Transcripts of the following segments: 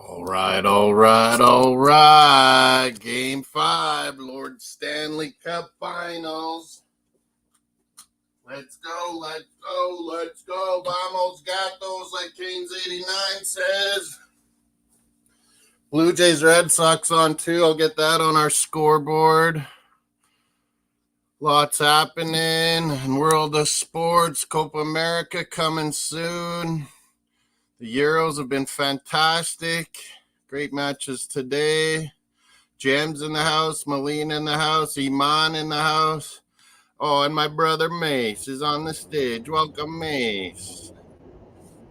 All right. Game 5, Lord Stanley Cup Finals. Let's go. Vamos Gatos, like Canes89 says. Blue Jays, Red Sox on 2. I'll get that on our scoreboard. Lots happening in world of sports. Copa America coming soon. The Euros have been fantastic. Great matches today. Jam's in the house. Molina in the house. Iman in the house. Oh, and my brother Mace is on the stage. Welcome, Mace.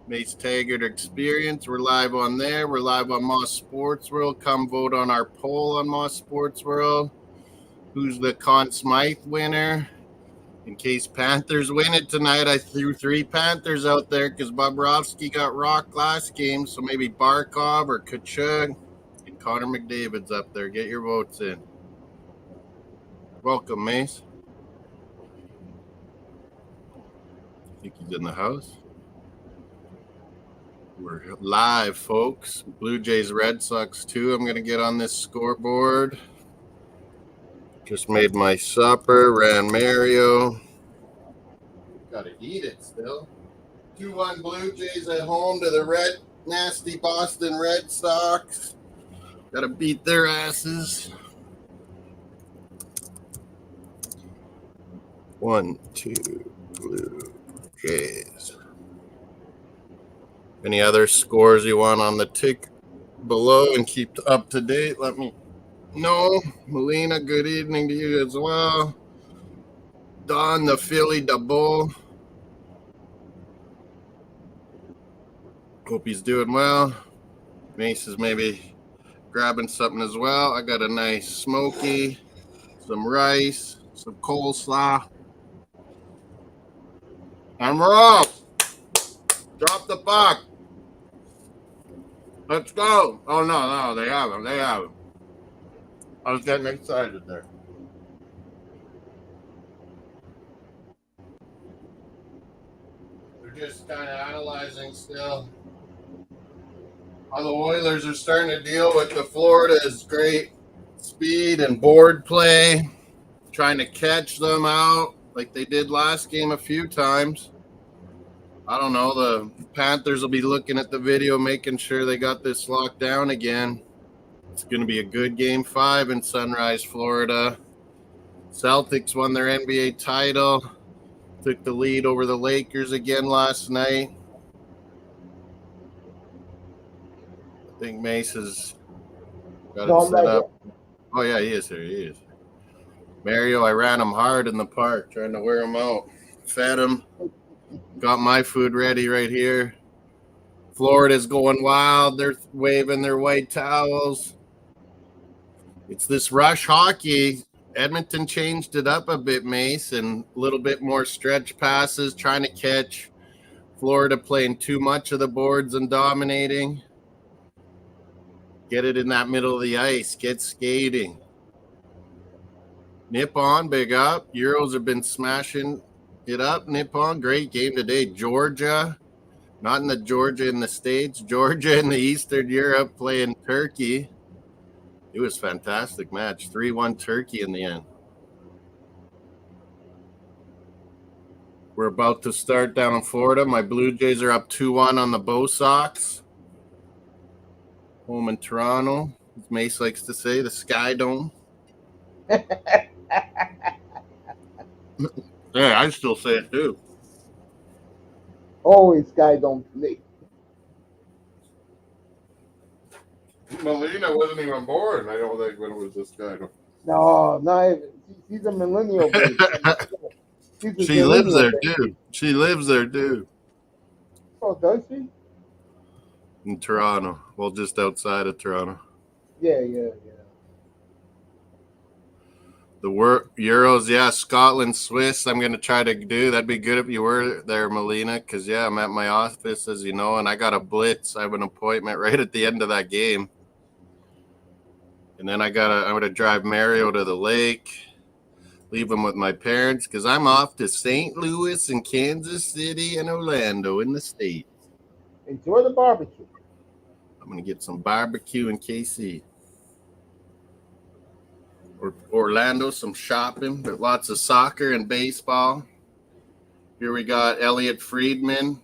Mace Taggart Experience. We're live on there. We're live on Mosssports World. Come vote on our poll on Mosssports World. Who's the Conn Smythe winner? In case Panthers win it tonight, I threw 3 Panthers out there because Bobrovsky got rocked last game. So maybe Barkov or Kachuk and Connor McDavid's up there. Get your votes in. Welcome, Mace. I think he's in the house. We're live, folks. Blue Jays, Red Sox 2. I'm going to get on this scoreboard. Just made my supper, ran Mario. Gotta eat it still. 2-1 Blue Jays at home to the nasty Boston Red Sox. Gotta beat their asses. 1-2 Blue Jays. Any other scores you want on the tick below and keep up to date? Let me know. Molina, good evening to you as well. Don, the Philly, the Bull. Hope he's doing well. Mace is maybe grabbing something as well. I got a nice smoky, some rice, some coleslaw. And we're off. Drop the puck. Let's go. Oh, no, they haven't. I was getting excited there. They're just kind of analyzing still. How the Oilers are starting to deal with the Florida's great speed and board play, trying to catch them out like they did last game a few times. I don't know. The Panthers will be looking at the video, making sure they got this locked down again. It's going to be a good game 5 in Sunrise, Florida. Celtics won their NBA title. Took the lead over the Lakers again last night. I think Mace has got it set up. Oh, yeah, he is here. Mario, I ran him hard in the park, trying to wear him out. Fed him. Got my food ready right here. Florida's going wild. They're waving their white towels. It's this rush hockey. Edmonton changed it up a bit, Mace, and a little bit more stretch passes, trying to catch. Florida playing too much of the boards and dominating. Get it in that middle of the ice. Get skating. Nippon, big up. Euros have been smashing it up. Nippon, great game today. Georgia, not in the Georgia in the States. Georgia in the Eastern Europe playing Turkey. It was a fantastic match. 3-1 Turkey in the end. We're about to start down in Florida. My Blue Jays are up 2-1 on the Bo Sox. Home in Toronto, as Mace likes to say, the Sky Dome. Yeah, I still say it too. Always Sky Dome play. Molina wasn't even born, I don't think, when it was this guy. No, she's a millennial baby. She lives there too. She lives there too. Oh, does she? In Toronto. Well, just outside of Toronto. Yeah. The Euros, yeah, Scotland, Swiss, I'm going to try to do. That'd be good if you were there, Molina, because, yeah, I'm at my office, as you know, and I got a blitz. I have an appointment right at the end of that game. And then I'm going to drive Mario to the lake, leave him with my parents, because I'm off to St. Louis and Kansas City and Orlando in the States. Enjoy the barbecue. I'm going to get some barbecue in KC. Or Orlando, some shopping, but lots of soccer and baseball. Here we got Elliot Friedman.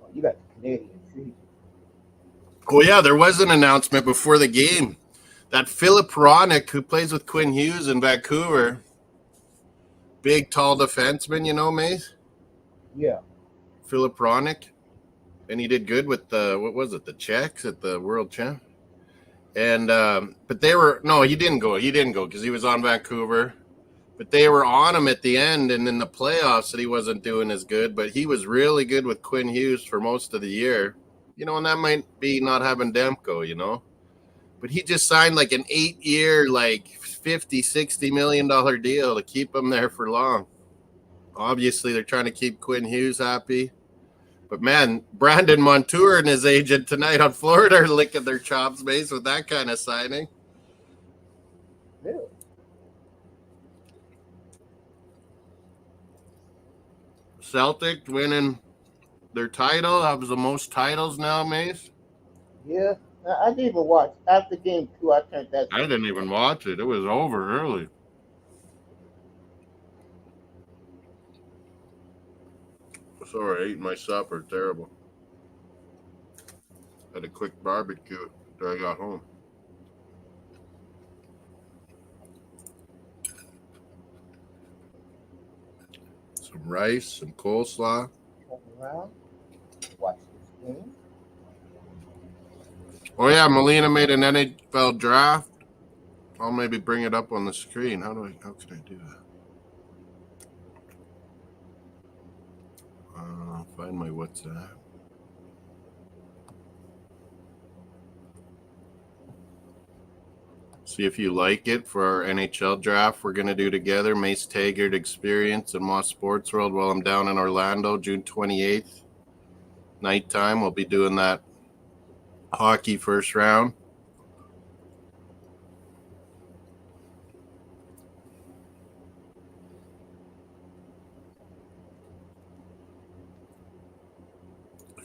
Oh, you got the Canadian season. Oh, yeah, there was an announcement before the game that Philip Ronick, who plays with Quinn Hughes in Vancouver, big, tall defenseman, you know, Mace? Yeah. Philip Ronick. And he did good with the Czechs at the World Champ. And but they were he didn't go because he was on Vancouver, but they were on him at the end, and in the playoffs that he wasn't doing as good, but he was really good with Quinn Hughes for most of the year, and that might be not having Demko, but he just signed like an 8-year like $50-60 million deal to keep him there for long. Obviously they're trying to keep Quinn Hughes happy. But, man, Brandon Montour and his agent tonight on Florida are licking their chops, Mace, with that kind of signing. Really? Celtic winning their title. That was the most titles now, Mace. Yeah. I didn't even watch. After game 2, I turned that. I didn't even watch it. It was over early. Sorry, I ate my supper. Terrible. Had a quick barbecue after I got home. Some rice, some coleslaw. Come around, watch this game. Oh, yeah, Molina made an NFL draft. I'll maybe bring it up on the screen. How can I do that? Find my WhatsApp. See if you like it for our NHL draft we're going to do together. Mace Taggart experience in Mosssports World while I'm down in Orlando, June 28th. Nighttime, we'll be doing that hockey first round.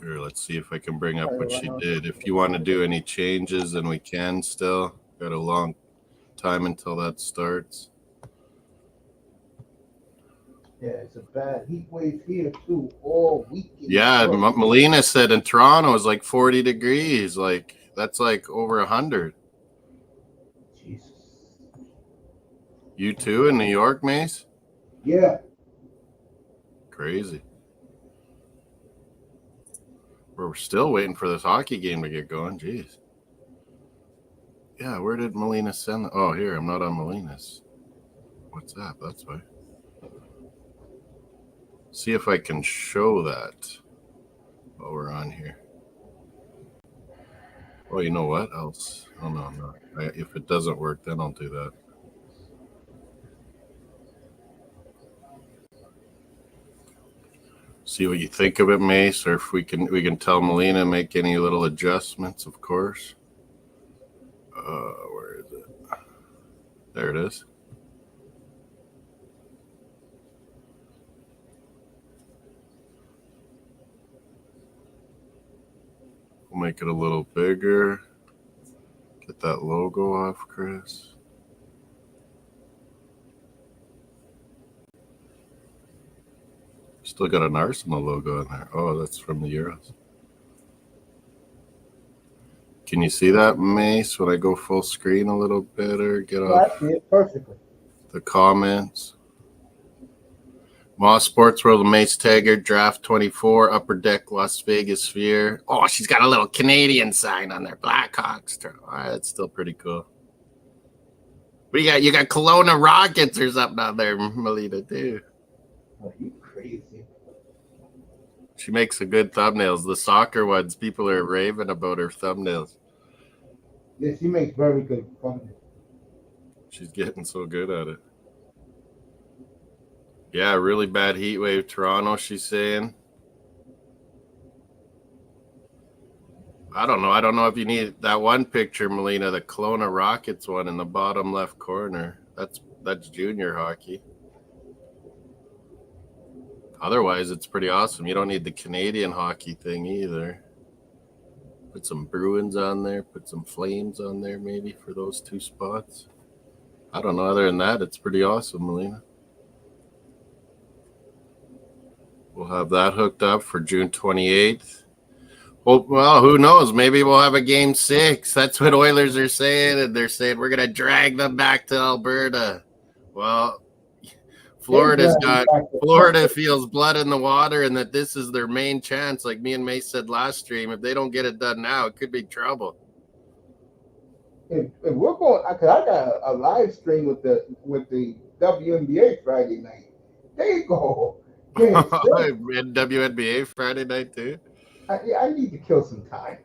Here, let's see if I can bring up what she did. If you want to do any changes, then we can still. Got a long time until that starts. Yeah, it's a bad heat wave here, too, all week. Yeah, Molina said in Toronto it was like 40 degrees. Like, that's like over 100. Jesus. You too in New York, Mace? Yeah. Crazy. We're still waiting for this hockey game to get going. Jeez. Yeah, where did Molina send? Oh, here. I'm not on Molina's. What's that? That's why. See if I can show that while we're on here. Oh, you know what else? Oh, no. If it doesn't work, then I'll do that. See what you think of it, Mace, or if we can tell Molina, make any little adjustments, of course. Where is it? There it is. We'll make it a little bigger. Get that logo off, Chris. Still got an Arsenal logo in there. Oh, that's from the Euros. Can you see that, Mace, when I go full screen a little bit or get off? I see it perfectly. The comments. Mosssports World, Mace Taggart, Draft 24, Upper Deck, Las Vegas Sphere. Oh, she's got a little Canadian sign on there. Blackhawks. All right, that's still pretty cool. What do you got? You got Kelowna Rockets or something on there, Melita, too. Oh, you crazy. She makes a good thumbnails. The soccer ones, people are raving about her thumbnails. Yeah, she makes very good thumbnails. She's getting so good at it. Yeah, really bad heat wave, Toronto, she's saying. I don't know if you need that one picture, Melina, the Kelowna Rockets one in the bottom left corner. That's junior hockey. Otherwise, it's pretty awesome. You don't need the Canadian hockey thing either. Put some Bruins on there. Put some Flames on there maybe for those 2 spots. I don't know. Other than that, it's pretty awesome, Melina. We'll have that hooked up for June 28th. Well, who knows? Maybe we'll have a game 6. That's what Oilers are saying. And they're saying we're going to drag them back to Alberta. Well, Florida feels blood in the water and that this is their main chance. Like me and Mace said last stream, if they don't get it done now, it could be trouble. If we're going, because I got a live stream with the WNBA Friday night. There you go. And WNBA Friday night too. I need to kill some time.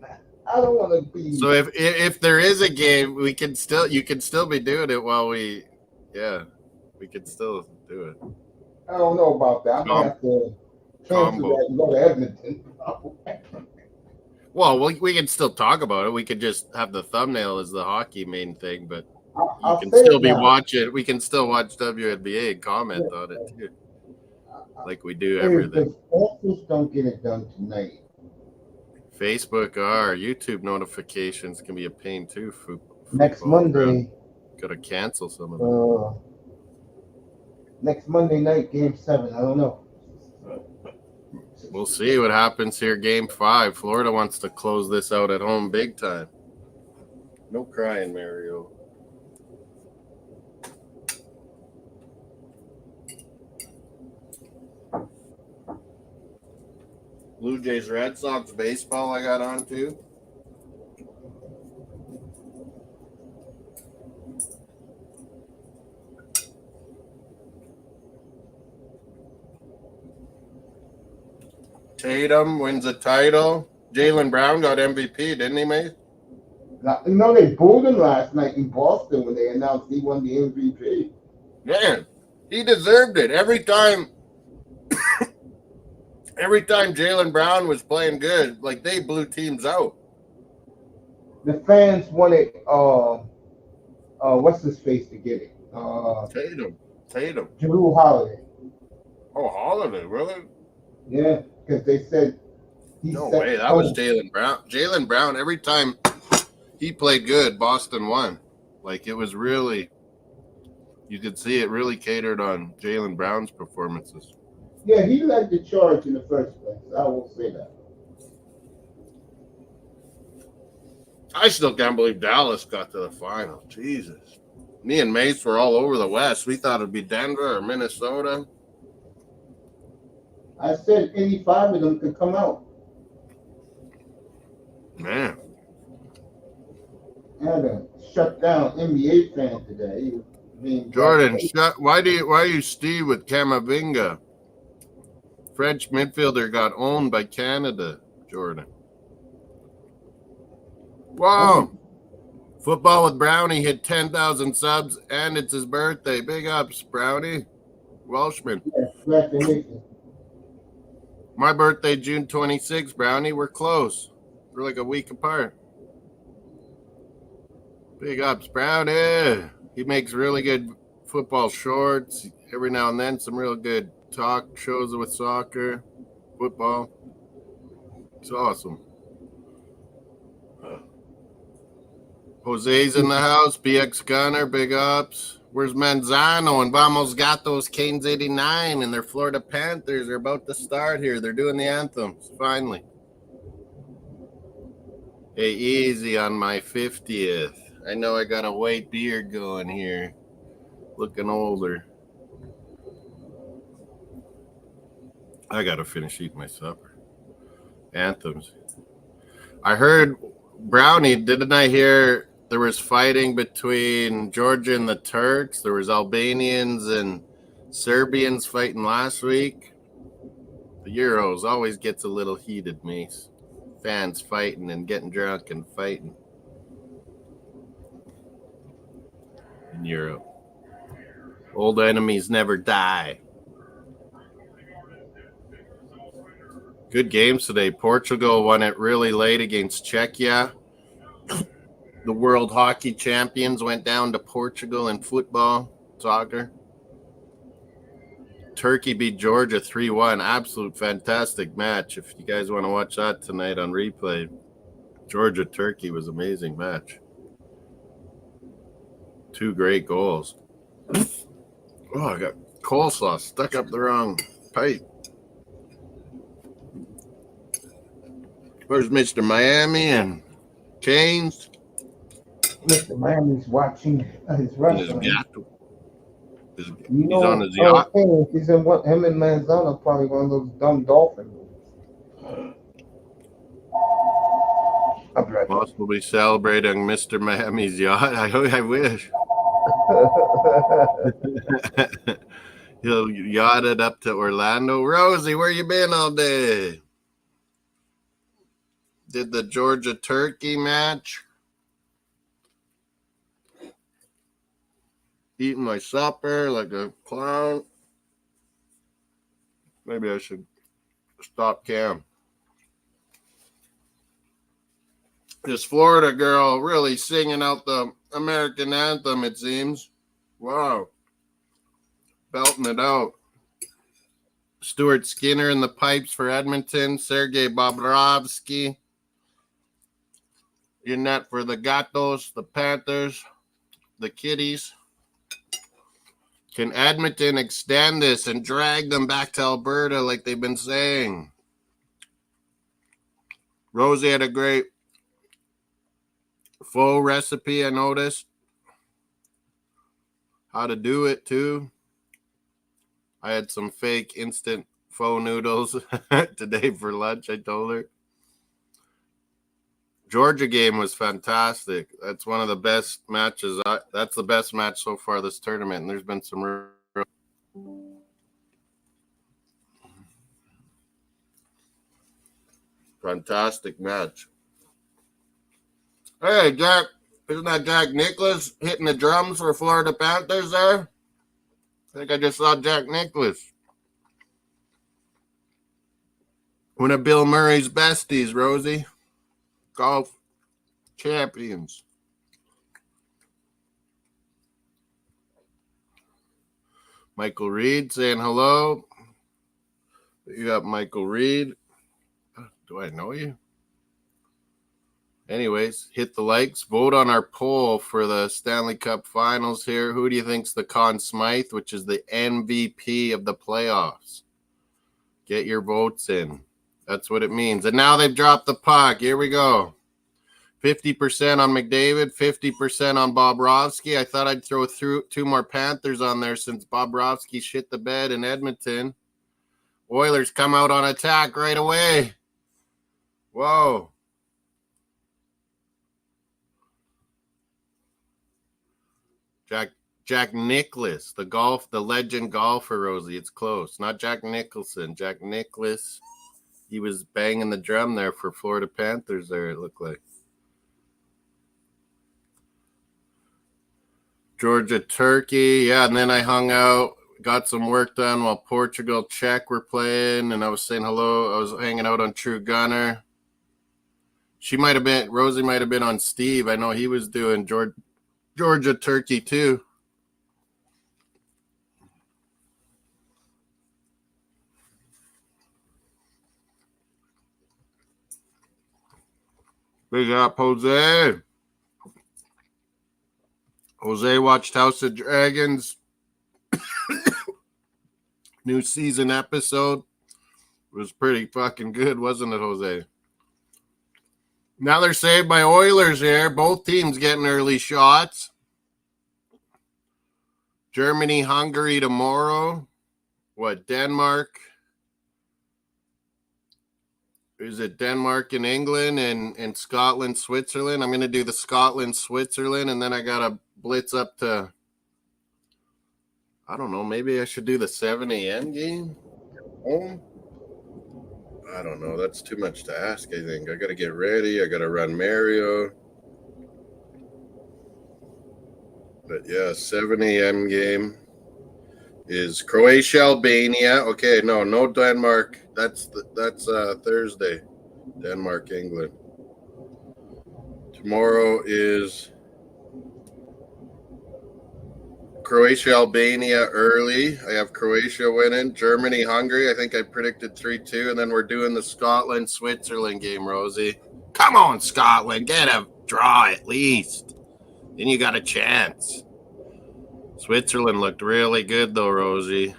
I don't want to be. So if there is a game, you can still be doing it while we can still do it. I don't know about that. I'm gonna have to cancel that and go to Edmonton. Well, we can still talk about it. We could just have the thumbnail as the hockey main thing, but you can still be watching. We can still watch WNBA and comment on it too, like we do everything. If don't get it done tonight. Facebook or YouTube notifications can be a pain too. Next Monday, gotta cancel some of them. Next Monday night, Game 7. I don't know. We'll see what happens here. Game 5. Florida wants to close this out at home big time. No crying, Mario. Blue Jays, Red Sox baseball I got on too. Tatum wins a title. Jaylen Brown got MVP, didn't he, Mace? You know, they booed him last night in Boston when they announced he won the MVP. Man, he deserved it. Every time Jaylen Brown was playing good, like they blew teams out. The fans wanted what's his face to get it? Tatum. Drew Holiday. Oh, Holiday, really? Yeah, because they said no way. That was Jaylen Brown. Jaylen Brown, every time he played good, Boston won. Like it was really, you could see it really catered on Jaylen Brown's performances. Yeah, he led the charge in the first place. I will say that. I still can't believe Dallas got to the final. Jesus. Me and Mace were all over the West. We thought it'd be Denver or Minnesota. I said any 5 of them could come out. Man. I had a shut down NBA fan today. Jordan, why are you Steve with Camavinga? French midfielder got owned by Canada, Jordan. Wow. Football with Brownie hit 10,000 subs, and it's his birthday. Big ups, Brownie. Welshman. Yeah, my birthday, June 26th, Brownie. We're close. We're like a week apart. Big ups, Brownie. He makes really good football shorts. Every now and then, some real good talk shows with soccer, football. It's awesome. Jose's in the house. BX Gunner, big ups. Where's Manzano and Vamos Gatos, Canes 89, and their Florida Panthers are about to start here. They're doing the anthems, finally. Hey, easy on my 50th. I know I got a white beard going here. Looking older. I got to finish eating my supper. Anthems. I heard, Brownie, didn't I hear there was fighting between Georgia and the Turks? There was Albanians and Serbians fighting last week. The Euros always gets a little heated, Mace. Fans fighting and getting drunk and fighting. In Europe. Old enemies never die. Good games today. Portugal won it really late against Czechia. The world hockey champions went down to Portugal in football, soccer. Turkey beat Georgia 3-1. Absolute fantastic match. If you guys want to watch that tonight on replay, Georgia-Turkey was an amazing match. 2 great goals. Oh, I got coleslaw stuck up the wrong pipe. Where's Mr. Miami and Canes? Mr. Miami's watching his wrestling. He's on his yacht. He's in what him and Manzano probably one of those dumb dolphin movies. I'll be right back. Possibly celebrating Mr. Miami's yacht. I wish. He'll yacht it up to Orlando. Rosie, where you been all day? Did the Georgia-Turkey match. Eating my supper like a clown. Maybe I should stop cam. This Florida girl really singing out the American anthem, it seems. Wow. Belting it out. Stuart Skinner in the pipes for Edmonton. Sergei Bobrovsky in net for the Gatos, the Panthers, the Kitties. Can Edmonton extend this and drag them back to Alberta like they've been saying? Rosie had a great faux recipe, I noticed. How to do it, too. I had some fake instant faux noodles today for lunch, I told her. Georgia game was fantastic. That's one of the best matches. That's the best match so far this tournament, and there's been some real fantastic match. Hey, Jack, isn't that Jack Nicklaus hitting the drums for Florida Panthers there? I think I just saw Jack Nicklaus. One of Bill Murray's besties, Rosie. Golf champions. Michael Reed saying hello. You got Michael Reed. Do I know you? Anyways, hit the likes. Vote on our poll for the Stanley Cup Finals here. Who do you think's the Conn Smythe, which is the MVP of the playoffs? Get your votes in. That's what it means. And now they've dropped the puck. Here we go. 50% on McDavid, 50% on Bobrovsky. I thought I'd throw through 2 more Panthers on there since Bobrovsky shit the bed in Edmonton. Oilers come out on attack right away. Whoa. Jack Nicklaus, the legend golfer, Rosie. It's close. Not Jack Nicholson. Jack Nicklaus. He was banging the drum there for Florida Panthers there, it looked like. Georgia-Turkey. Yeah, and then I hung out, got some work done while Portugal, Czech were playing, and I was saying hello. I was hanging out on True Gunner. Rosie might have been on Steve. I know he was doing Georgia-Turkey too. Big up, Jose. Jose watched House of Dragons. New season episode. It was pretty fucking good, wasn't it, Jose? Now they're saved by Oilers here. Both teams getting early shots. Germany, Hungary tomorrow. Denmark? Is it Denmark and England and Scotland, Switzerland? I'm going to do the Scotland, Switzerland, and then I got to blitz up to, I don't know, maybe I should do the 7 a.m. game home? I don't know. That's too much to ask, I think. I got to get ready. I got to run Mario. But, yeah, 7 a.m. game is Croatia, Albania. Okay, no Denmark. That's Thursday. Denmark, England. Tomorrow is Croatia, Albania early. I have Croatia winning. Germany, Hungary. I think I predicted 3-2. And then we're doing the Scotland, Switzerland game, Rosie. Come on, Scotland. Get a draw at least. Then you got a chance. Switzerland looked really good, though, Rosie.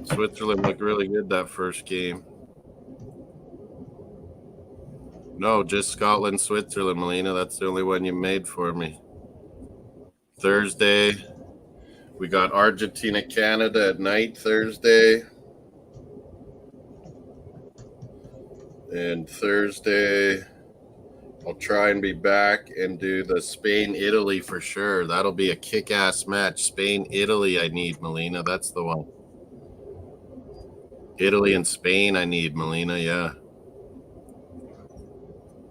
Switzerland looked really good that first game. No, just Scotland, Switzerland, Melina. That's the only one you made for me. Thursday, we got Argentina, Canada at night Thursday. And Thursday, I'll try and be back and do the Spain-Italy for sure. That'll be a kick-ass match. Spain-Italy I need, Melina. That's the one. Italy and Spain I need, Melina, yeah.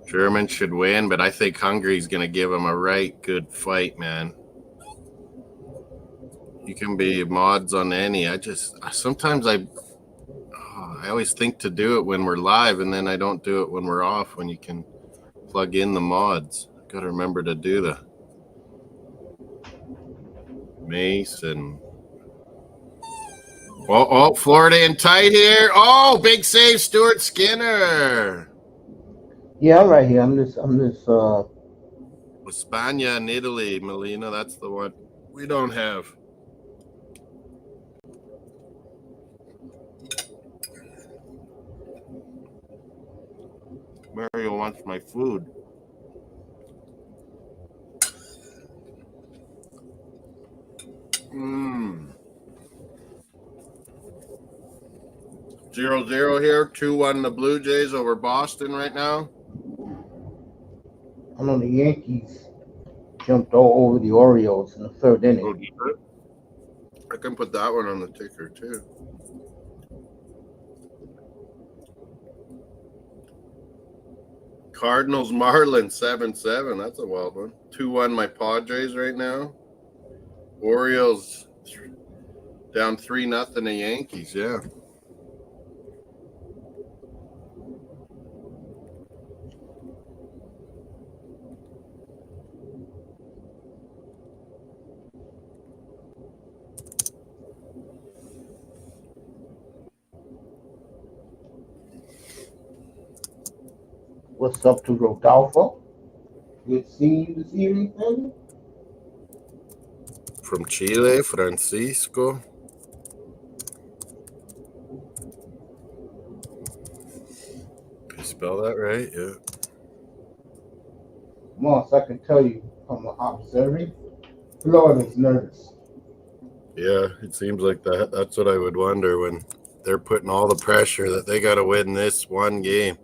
Germans should win, but I think Hungary's going to give them a right good fight, man. You can be mods on any. Sometimes I always think to do it when we're live, and then I don't do it when we're off, when you can plug in the mods. Got to remember to do the Mace and Florida in tight here. Oh, big save, Stuart Skinner. Yeah, I'm right here. I'm this. España and Italy, Melina. That's the one we don't have. Mario wants my food. Mmm. 0-0 here. 2-1 the Blue Jays over Boston right now. I know the Yankees jumped all over the Orioles in the third inning. I can put that one on the ticker too. Cardinals Marlins 7-7. That's a wild one. 2-1 my Padres right now. Orioles down 3-0 the Yankees. Yeah. What's up to Rodolfo? Good seeing you this evening, family. From Chile, Francisco. Did you spell that right? Yeah. Moss, I can tell you from observing, Florida's nervous. Yeah, it seems like that. That's what I would wonder when they're putting all the pressure that they got to win this one game.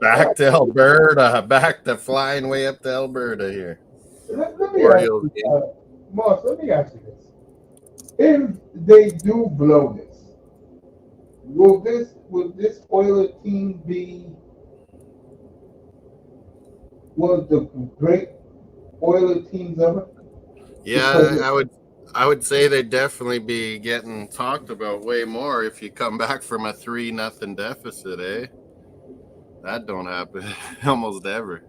Back to Alberta. Back to flying way up to Alberta here. Let me ask you, Moss, let me ask you this. If they do blow this, will this Oiler team be one of the great Oiler teams ever? Yeah, I would say they'd definitely be getting talked about way more if you come back from a 3-0 deficit, eh? That don't happen almost ever.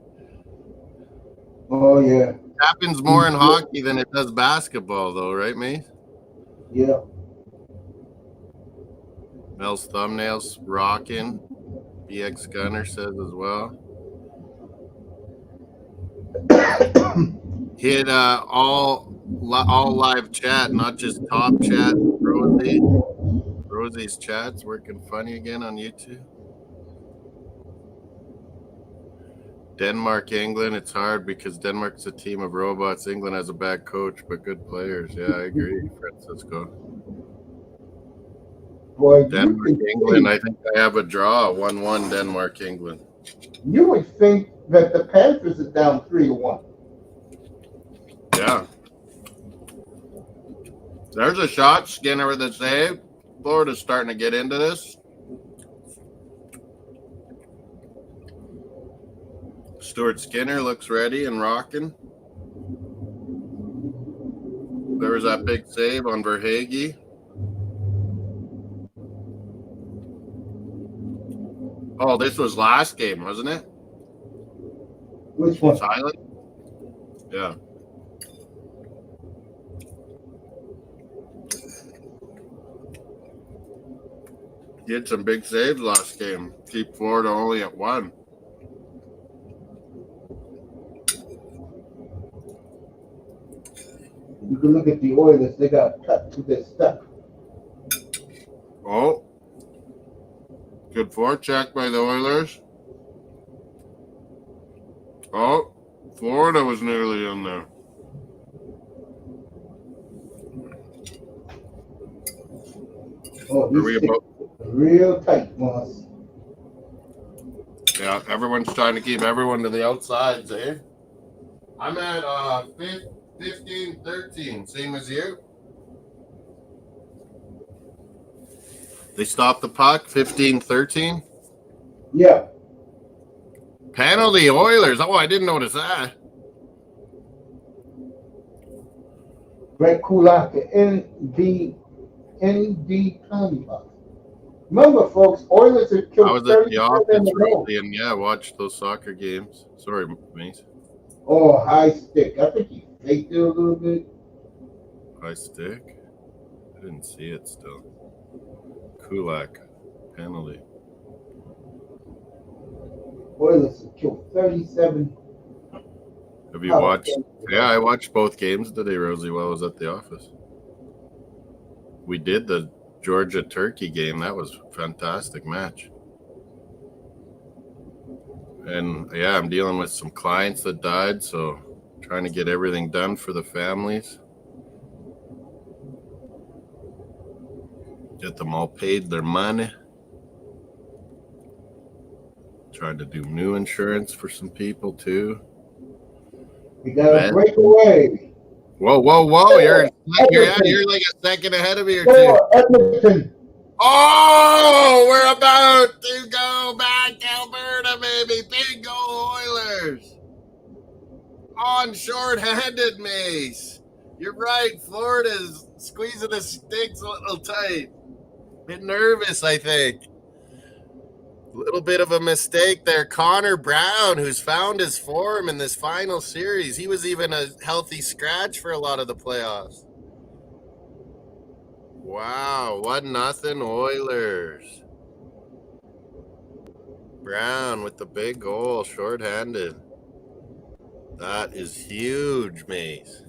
Oh, yeah. It happens more in hockey than it does basketball, though, right, Mace? Yeah. Mel's thumbnails rocking. BX Gunner says as well. Hit all live chat, not just top chat. Rosie's chat's working funny again on YouTube. Denmark, England, it's hard because Denmark's a team of robots. England has a bad coach, but good players. Yeah, I agree, Francisco. Boy, Denmark, England, I think I have a draw, 1-1 Denmark, England. You would think that the Panthers are down 3-1. Yeah. There's a shot, Skinner with the save. Florida's starting to get into this. Stuart Skinner looks ready and rocking. There was that big save on Verhaeghe. Oh, this was last game, wasn't it? Which one? Silent? Yeah. He had some big saves last game. Keep Florida only at 1. You can look at the Oilers. They got cut to their stuff. Oh. Good forecheck by the Oilers. Oh. Florida was nearly in there. Oh, he's real tight, Moss. Yeah, everyone's trying to keep everyone to the outsides, eh? I'm at 15-13, same as you. They stopped the puck, 15-13. Yeah. Penalty Oilers. Oh, I didn't notice that. Greg Kulak, ND penalty box. Remember, folks, Oilers have killed I was at the 37 office in a row. recently, and yeah, I watched those soccer games. Sorry, Mace. Oh, high stick. I think he faked it a little bit. High stick? I didn't see it still. Kulak, penalty. Oilers have killed 37. Have you watched? Yeah, I watched both games today, Rosie, while I was at the office. We did the Georgia-Turkey game. That was a fantastic match. And, yeah, I'm dealing with some clients that died, so trying to get everything done for the families. Get them all paid their money. Trying to do new insurance for some people, too. We got a breakaway. Whoa. You're like a second ahead of me or two. Edmonton. Oh, we're about to go back to Alberta, baby. Big goal Oilers. On short-handed, Mace. You're right. Florida's squeezing the sticks a little tight. Bit nervous, I think. A little bit of a mistake there. Connor Brown, who's found his form in this final series. He was even a healthy scratch for a lot of the playoffs. Wow, 1-0 Oilers. Brown with the big goal, shorthanded. That is huge, Mace.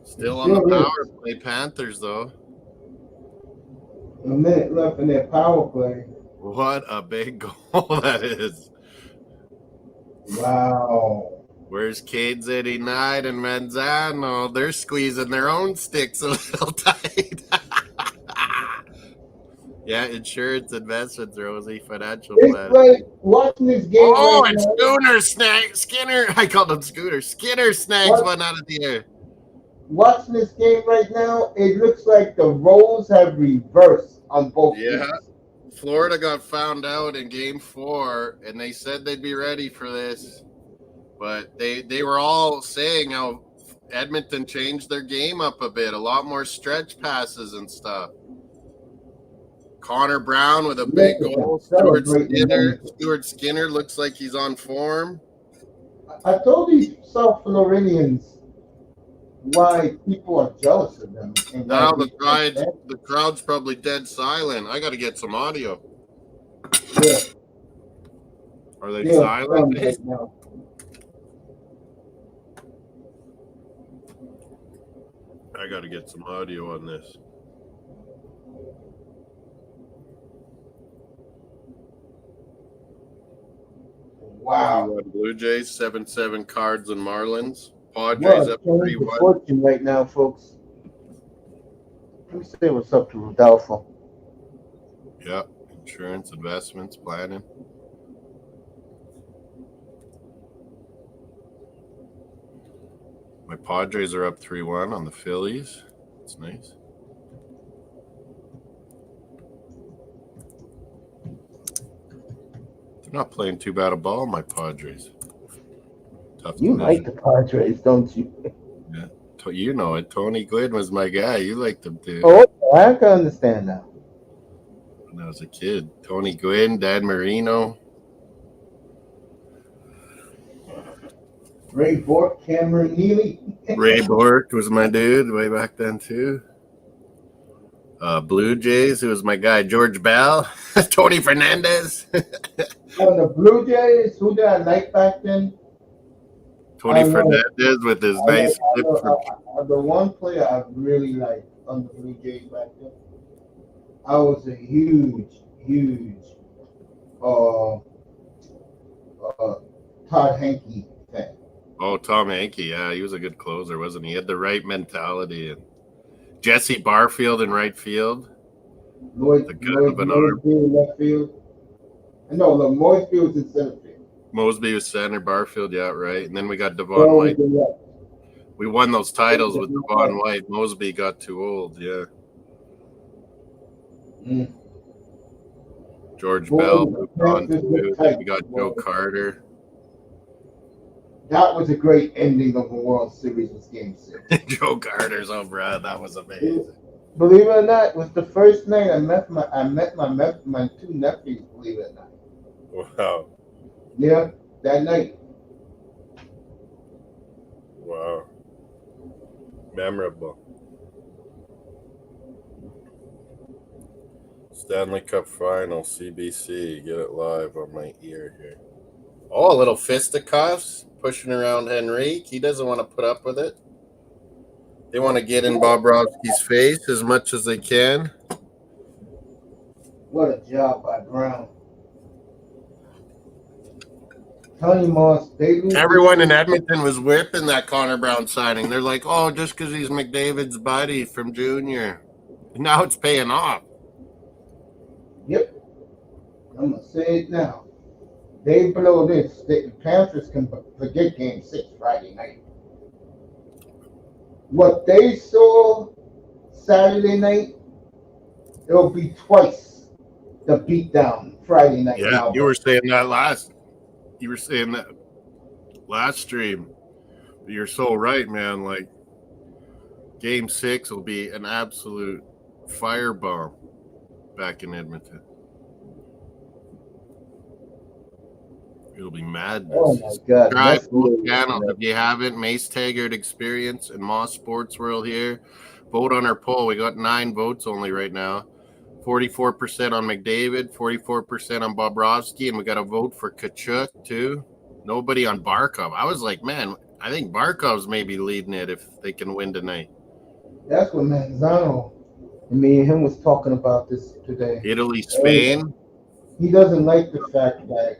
Still on the power play, Panthers, though. A minute left in their power play. What a big goal that is. Wow. Where's Cades 89 and Manzano? They're squeezing their own sticks a little tight. Yeah, insurance investments, Rosie, financial planning. planning. It's like watching this game. Oh, right and Skinner. I called him Scooter. Skinner snags one out of the air. Watching this game right now, it looks like the roles have reversed on both teams. Florida got found out in Game 4, and they said they'd be ready for this. But they were all saying how Edmonton changed their game up a bit. A lot more stretch passes and stuff. Connor Brown with a big goal. Stuart Skinner looks like he's on form. I told these South Floridians why people are jealous of them. And now the crowd's probably dead silent. I got to get some audio. Yeah. Are they silent? Right now. I got to get some audio on this. Wow. Blue Jays, 7-7 Cards and Marlins. Padres up 3-1. Right now, folks. Let me say what's up to Rodolfo. Yeah, insurance, investments, planning. My Padres are up 3-1 on the Phillies. That's nice. They're not playing too bad a ball, my Padres. Tough you like the Padres, don't you? Yeah. You know it. Tony Gwynn was my guy. You liked them too. Oh, I can understand now. When I was a kid. Tony Gwynn, Dan Marino. Ray Bork, Cameron Neely. Ray Bork was my dude way back then too. Blue Jays, it was my guy George Bell, Tony Fernandez. On the Blue Jays, who did I like back then? Tony Fernandez with his nice flip. The one player I really liked on the Blue Jays back then. I was a huge Todd Henke fan. Oh, Tom Henke, yeah, he was a good closer, wasn't he? He had the right mentality. And Jesse Barfield in right field. Lloyd left field. No, Moisefield's in center field. Mosby was center, Barfield, yeah, right. And then we got Devon White. We won those titles with Devon White. Mosby got too old, yeah. George Bell moved on to. Then we got Joe Carter. That was a great ending of a World Series with Game 6. Joe Carter's Brad, that was amazing. Believe it or not, it was the first night I met my two nephews. Believe it or not. Wow. Yeah, that night. Wow. Memorable. Stanley Cup Final, CBC. Get it live on my ear here. Oh, a little fisticuffs pushing around Henrique. He doesn't want to put up with it. They want to get in Bobrovsky's face as much as they can. What a job by Brown. Tony Moss, everyone in Edmonton was whipping that Connor Brown signing. They're like, oh, just because he's McDavid's buddy from junior. Now it's paying off. Yep. I'm going to say it now. They blow this. The Panthers can forget Game 6 Friday night. What they saw Saturday night, it'll be twice the beatdown Friday night. Yeah, now, you were saying that last stream. You're so right, man. Like, Game 6 will be an absolute firebomb back in Edmonton. It'll be madness. Oh my God! Subscribe both channels if you haven't. Mace Taggart Experience and Mosssports World here. Vote on our poll. We got 9 votes only right now. 44% on McDavid, 44% on Bobrovsky, and we got a vote for Tkachuk too. Nobody on Barkov. I was like, man, I think Barkov's maybe leading it if they can win tonight. That's what Manzano and me and him was talking about this today. Italy, Spain. He doesn't like the fact that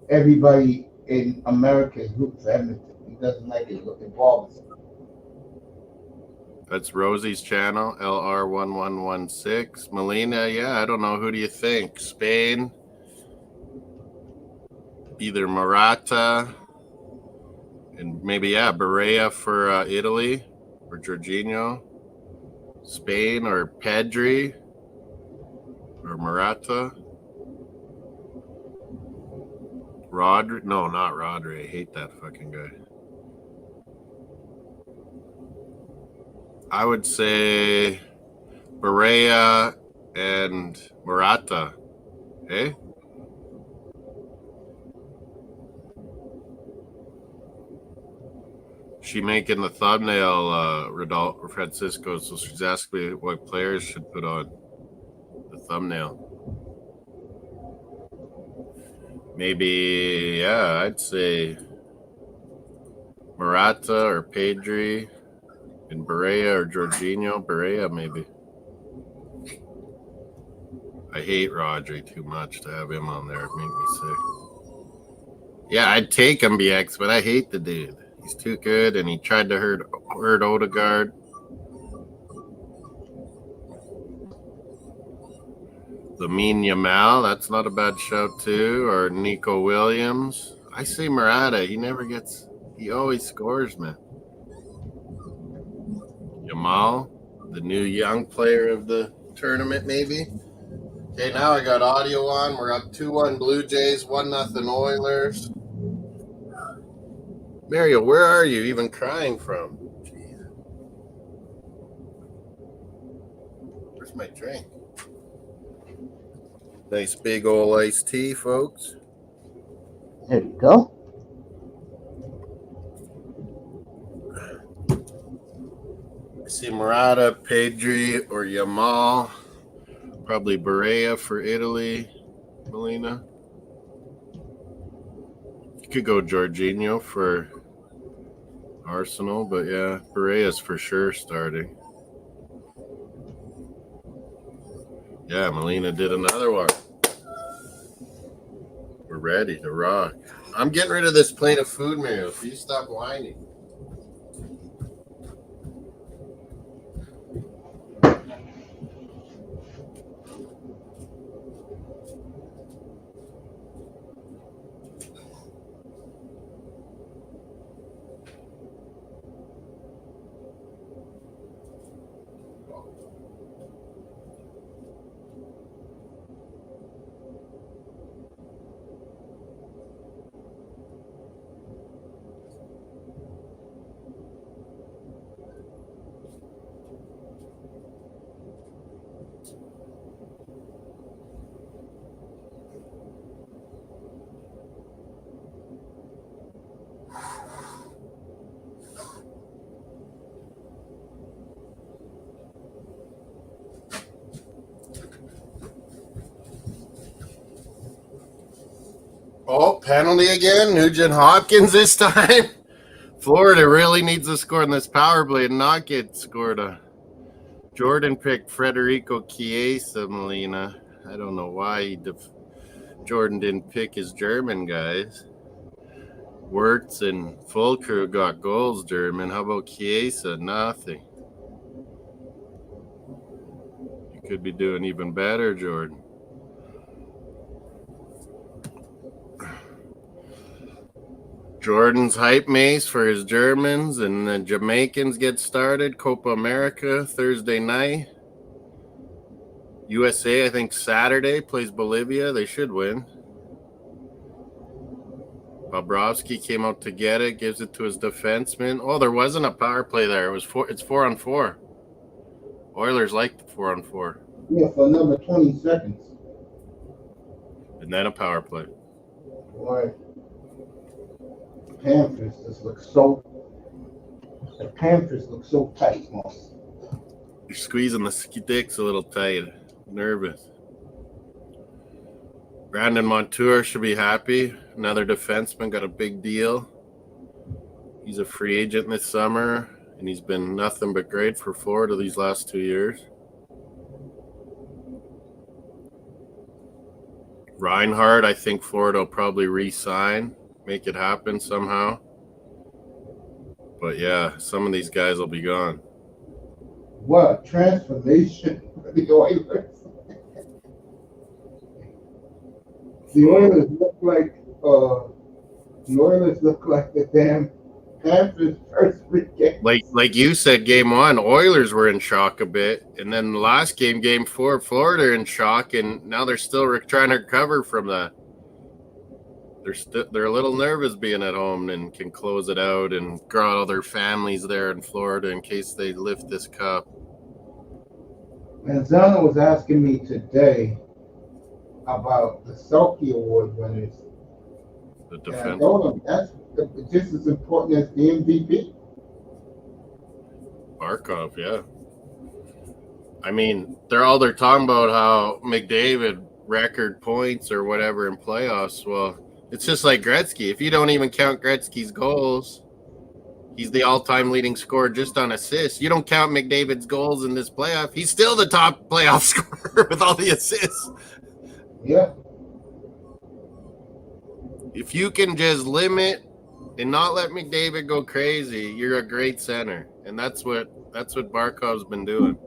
everybody in America is rooting for Edmonton. He doesn't like it involved. That's Rosie's channel, LR1116. Melina, yeah, I don't know. Who do you think? Spain? Either Murata and maybe, Barea for Italy or Jorginho. Spain or Pedri or Murata. Rodri? No, not Rodri. I hate that fucking guy. I would say Barea and Murata. Eh? She making the thumbnail, Rodolfo Francisco, so she's asking me what players should put on the thumbnail. Maybe, I'd say Murata or Pedri and Barea or Jorginho. Barea, maybe. I hate Rodri too much to have him on there. It'd make me sick. Yeah, I'd take him, BX, but I hate the dude. He's too good, and he tried to hurt Odegaard. Lamine Yamal, that's not a bad shout too. Or Nico Williams. I say Murata. He always scores, man. Yamal, the new young player of the tournament, maybe. Okay, now I got audio on. We're up 2-1 Blue Jays, 1-0 Oilers. Mario, where are you even crying from? Jeez. Where's my drink? Nice big old iced tea, folks. There you go. see Murata, Pedri, or Yamal. Probably Barea for Italy, Molina. You could go Jorginho for Arsenal, but yeah, Barea's for sure starting. Yeah, Molina did another one. We're ready to rock. I'm getting rid of this plate of food, Mario, so you stop whining. Oh, penalty again. Nugent Hopkins this time. Florida really needs to score in this power play and not get scored. Jordan picked Federico Chiesa, Molina. I don't know why Jordan didn't pick his German guys. Wirtz and Fulcru got goals German. How about Chiesa? Nothing. You could be doing even better, Jordan. Jordan's hype Mace for his Germans, and the Jamaicans get started. Copa America Thursday night. USA, I think Saturday, plays Bolivia. They should win. Bobrovsky came out to get it, gives it to his defenseman. Oh, there wasn't a power play there. It's 4-on-4. Oilers like the 4-on-4. Yeah, for another 20 seconds. And then a power play. Boy, the Panthers just look so. The Panthers look so tight, Moss. You're squeezing the sticks a little tight. Nervous. Brandon Montour should be happy. Another defenseman got a big deal. He's a free agent this summer, and he's been nothing but great for Florida these last 2 years. Reinhardt, I think Florida will probably re-sign, make it happen somehow. But yeah, some of these guys will be gone. What a transformation for the Oilers. The Oilers look like the damn Panthers first weekend. Like you said, game one, Oilers were in shock a bit, and then the last game 4, Florida in shock, and now they're still trying to recover from that. They're a little nervous being at home and can close it out and got all their families there in Florida in case they lift this cup. Manzano was asking me today about the Selkie Award winners. The And defense. I told him that's just as important as the MVP. Barkov, yeah. I mean, they're talking about how McDavid record points or whatever in playoffs. Well, it's just like Gretzky. If you don't even count Gretzky's goals, he's the all-time leading scorer just on assists. You don't count McDavid's goals in this playoff, he's still the top playoff scorer with all the assists. Yeah. If you can just limit and not let McDavid go crazy, you're a great center. And that's what Barkov's been doing.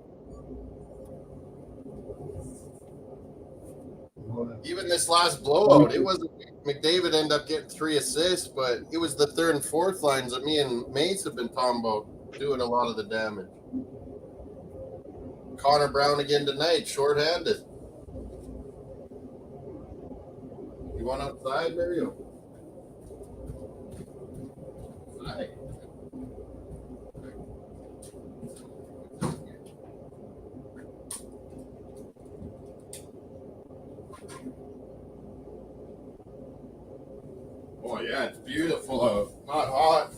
Even this last blowout, it wasn't McDavid ended up getting 3 assists, but it was the third and fourth lines that me and Mace have been talking about doing a lot of the damage. Connor Brown again tonight, shorthanded. You want outside, Mario? Hi. Oh yeah, it's beautiful out. Not hot.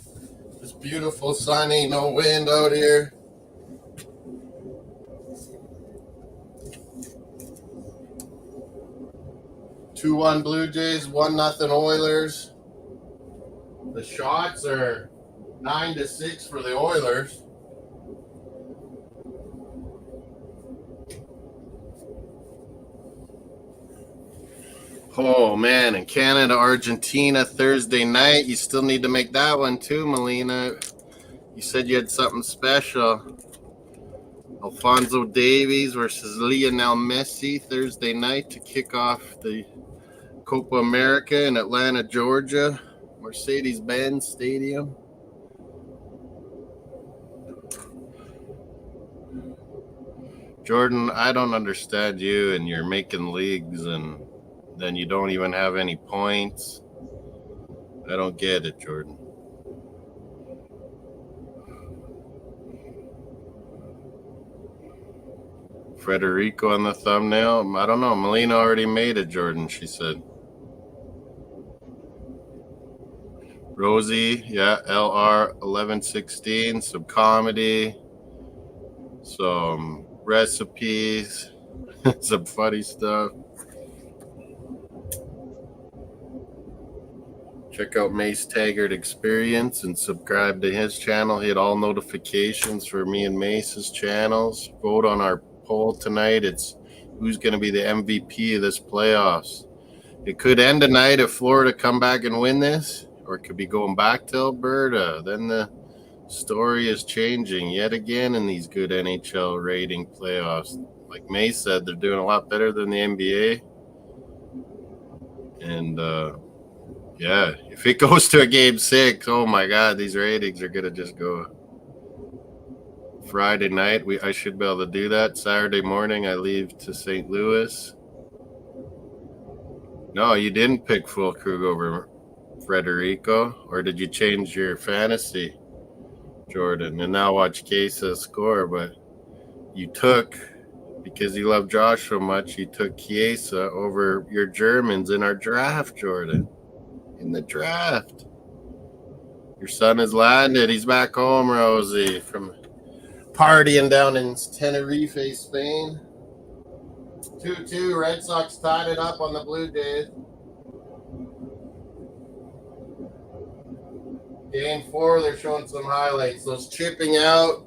It's beautiful, sunny, no wind out here. 2-1 Blue Jays, 1-0 Oilers. The shots are 9-6 for the Oilers. Oh man, and Canada, Argentina Thursday night. You still need to make that one too, Melina. You said you had something special. Alfonso Davies versus Lionel Messi Thursday night to kick off the Copa America in Atlanta, Georgia, Mercedes-Benz Stadium. Jordan, I don't understand you, and you're making leagues and then you don't even have any points. I don't get it, Jordan. Federico on the thumbnail. I don't know. Melina already made it, Jordan, she said. Rosie, yeah, LR 1116, some comedy, some recipes, some funny stuff. Check out Mace Taggart Experience and subscribe to his channel. Hit all notifications for me and Mace's channels. Vote on our poll tonight. It's who's going to be the MVP of this playoffs. It could end tonight if Florida come back and win this, or it could be going back to Alberta. Then the story is changing yet again in these good NHL rating playoffs. Like Mace said, they're doing a lot better than the NBA. And yeah, if it goes to a game 6, oh my God, these ratings are gonna just go. Friday night, I should be able to do that. Saturday morning, I leave to St. Louis. No, you didn't pick Full Krug over Frederico, or did you change your fantasy, Jordan? And now watch Kesa score, but you took, because you love Josh so much, you took Chiesa over your Germans in our draft, Jordan. In the draft. Your son has landed. He's back home, Rosie, from partying down in Tenerife, Spain. 2-2. Red Sox tied it up on the Blue Jays. Game 4, they're showing some highlights. Those chipping out,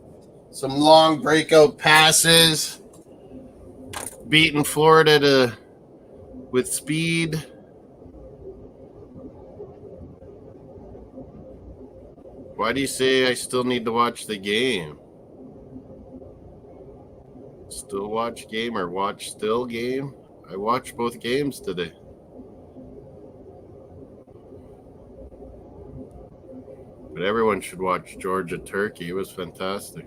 some long breakout passes, beating Florida with speed. Why do you say I still need to watch the game? Still watch game or watch still game? I watched both games today. But everyone should watch Georgia-Turkey. It was fantastic.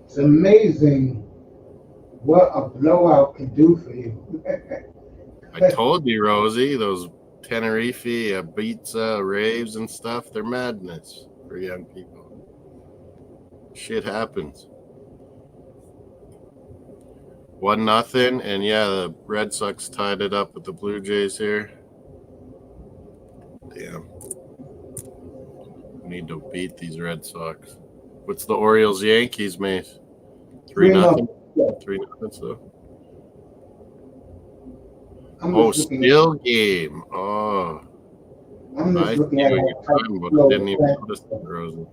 It's amazing what a blowout can do for you. I told you, Rosie, those Tenerife, Ibiza, raves and stuff, they're madness for young people. Shit happens. 1-0, and yeah, the Red Sox tied it up with the Blue Jays here. Damn. We need to beat these Red Sox. What's the Orioles-Yankees, Mace? 3-0? 3-0, so. Oh, still game. Oh. I see what you're talking about. I didn't even notice that, Rosie.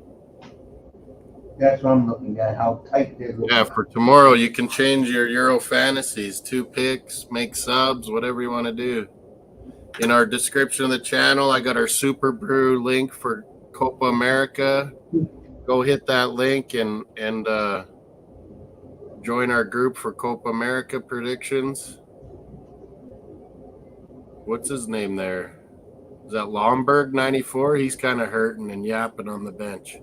That's what I'm looking at, how tight they're looking. Yeah, for tomorrow, you can change your Euro fantasies. 2 picks, make subs, whatever you want to do. In our description of the channel, I got our Superbru link for Copa America. Go hit that link and join our group for Copa America predictions. What's his name there? Is that Lomberg 94? He's kind of hurting and yapping on the bench.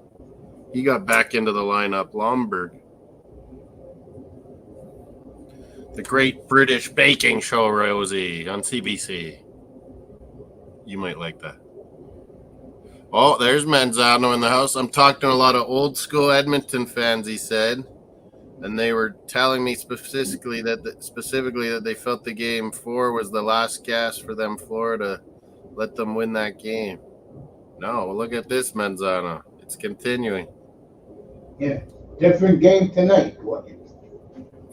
He got back into the lineup, Lomberg. The Great British Baking Show, Rosie, on CBC. You might like that. Oh, there's Manzano in the house. I'm talking to a lot of old school Edmonton fans, he said. And they were telling me specifically that they felt the game 4 was the last gasp for them, Florida. Let them win that game. No, look at this, Manzano. It's continuing. Yeah, different game tonight.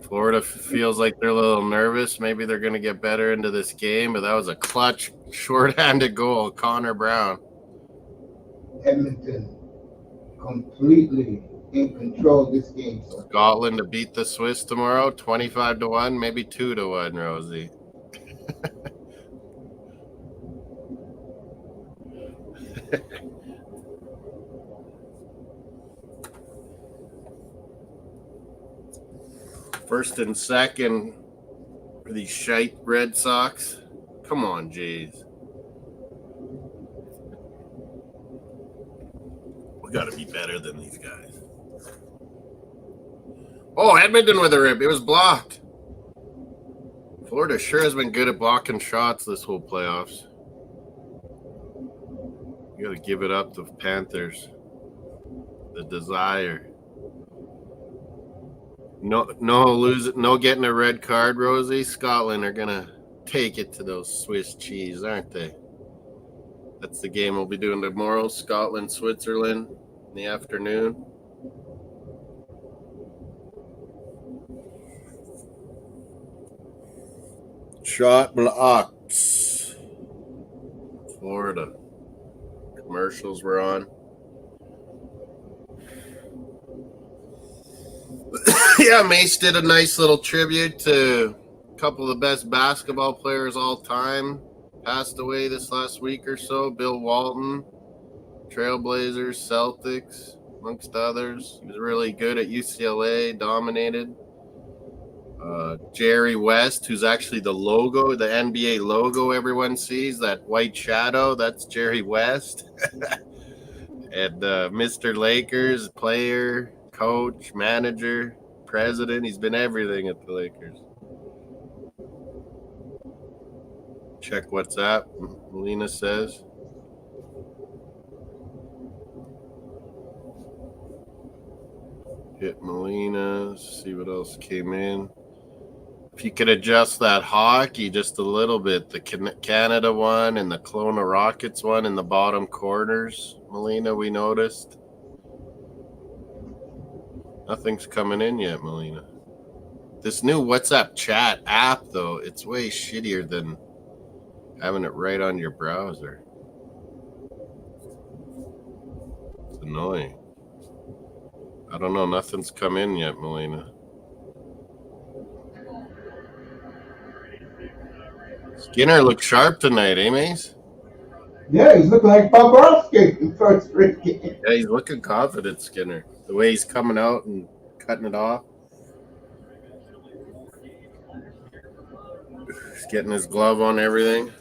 Florida feels like they're a little nervous. Maybe they're going to get better into this game, but that was a clutch, short-handed goal. Connor Brown. Edmonton completely in control of this game. So Scotland to beat the Swiss tomorrow, 25-1, maybe 2-1, Rosie. First and second for these shite Red Sox. Come on, Jays. We got to be better than these guys. Oh, Edmonton with a rip. It was blocked. Florida sure has been good at blocking shots this whole playoffs. You got to give it up to Panthers. The desire. No getting a red card, Rosie. Scotland are gonna take it to those Swiss cheese, aren't they? That's the game we'll be doing tomorrow. Scotland, Switzerland in the afternoon. Shot blocks. Florida. Commercials were on. Yeah, Mace did a nice little tribute to a couple of the best basketball players all time. Passed away this last week or so. Bill Walton, Trailblazers, Celtics, amongst others. He was really good at UCLA, dominated. Jerry West, who's actually the logo, the NBA logo everyone sees, that white shadow, that's Jerry West. And Mr. Lakers, player, coach, manager, president. He's been everything at the Lakers. Check WhatsApp, Melina says. Hit Melina, see what else came in. If you could adjust that hockey just a little bit, the Canada one and the Kelowna Rockets one in the bottom corners, Melina, we noticed. Nothing's coming in yet, Melina. This new WhatsApp chat app, though, it's way shittier than having it right on your browser. It's annoying. I don't know. Nothing's come in yet, Melina. Skinner looked sharp tonight, eh, Mace? yeah, he's looking like Bobrovsky in first straight game. Yeah, he's looking confident, Skinner. The way he's coming out and cutting it off. He's getting his glove on everything.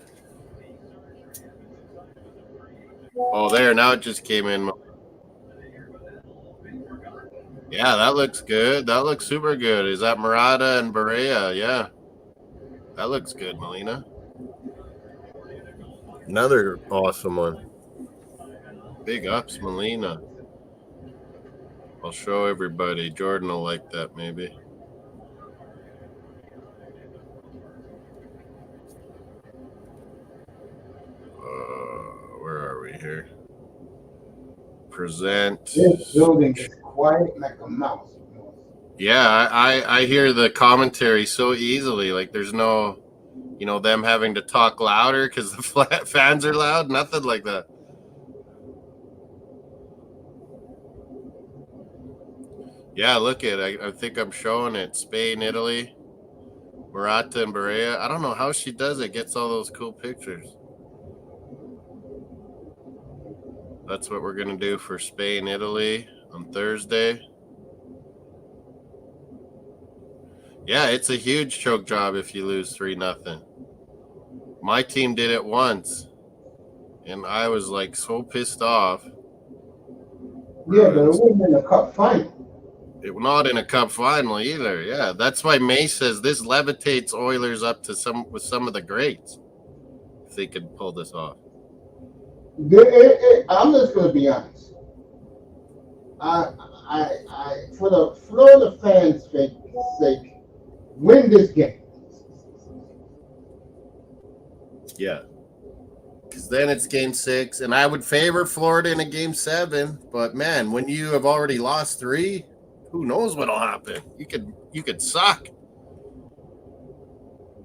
Oh, there. Now it just came in. Yeah, that looks good. That looks super good. Is that Murata and Berea? Yeah. That looks good, Melina. Another awesome one. Big ups, Melina. I'll show everybody. Jordan will like that, maybe. Where are we here? Present. This building is quiet like a mouse. Yeah, I hear the commentary so easily. Like there's no, them having to talk louder because the fans are loud. Nothing like that. Yeah, look at it. I think I'm showing it. Spain, Italy, Murata and Berea. I don't know how she does it. Gets all those cool pictures. That's what we're going to do for Spain, Italy on Thursday. Yeah, it's a huge choke job if you lose 3-0. My team did it once, and I was like so pissed off. Yeah, but it wasn't in the cup final. It not in a cup final either. Yeah, that's why Mace says this levitates Oilers up to some of the greats if they could pull this off. I'm just going to be honest. For the Florida fans' sake, win this game. Yeah. Because then it's game 6, and I would favor Florida in a game 7. But man, when you have already lost 3, who knows what'll happen? You could suck.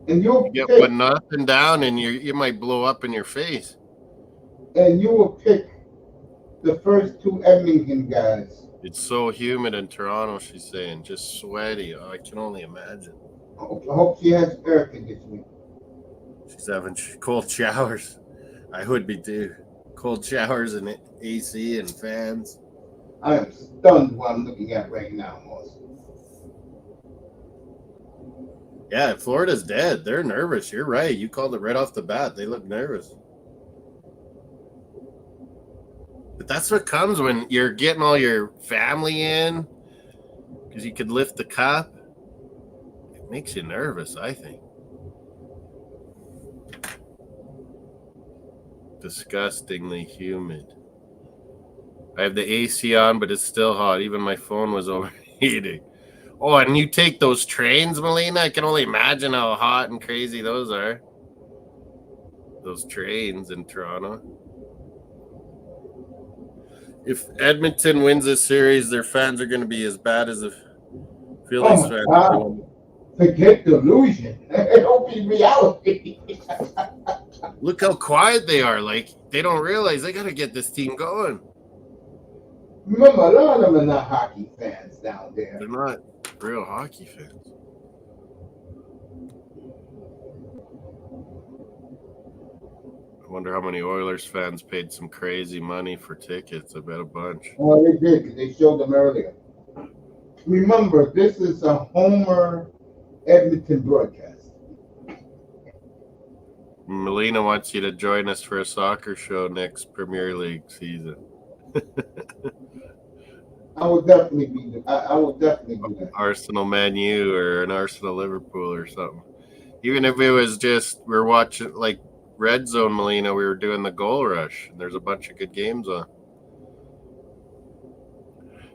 And You get one nothing down, and you might blow up in your face. And you will pick the first two Edmonton guys. It's so humid in Toronto, she's saying. Just sweaty. Oh, I can only imagine. I hope she has air conditioning. She's having cold showers. I would be too. Cold showers and AC and fans. I am stunned what I'm looking at right now, Moss. Yeah, Florida's dead. They're nervous. You're right. You called it right off the bat. They look nervous. But that's what comes when you're getting all your family in, because you could lift the cup. It makes you nervous, I think. Disgustingly humid. I have the AC on, but it's still hot. Even my phone was overheating. Oh, and you take those trains, Melina? I can only imagine how hot and crazy those are. Those trains in Toronto. If Edmonton wins this series, their fans are going to be as bad as the Phillies fans. God. Forget delusion. It'll be reality. Look how quiet they are. Like, they don't realize they got to get this team going. Remember, a lot of them are not hockey fans down there. They're not real hockey fans. I wonder how many Oilers fans paid some crazy money for tickets. I bet a bunch. Well, they did. They showed them earlier. Remember, this is a Homer Edmonton broadcast. Melina wants you to join us for a soccer show next Premier League season. I will definitely be. I will definitely do that. Arsenal Man U or an Arsenal Liverpool or something. Even if it was just we're watching like Red Zone, Melina, we were doing the goal rush. And there's a bunch of good games on.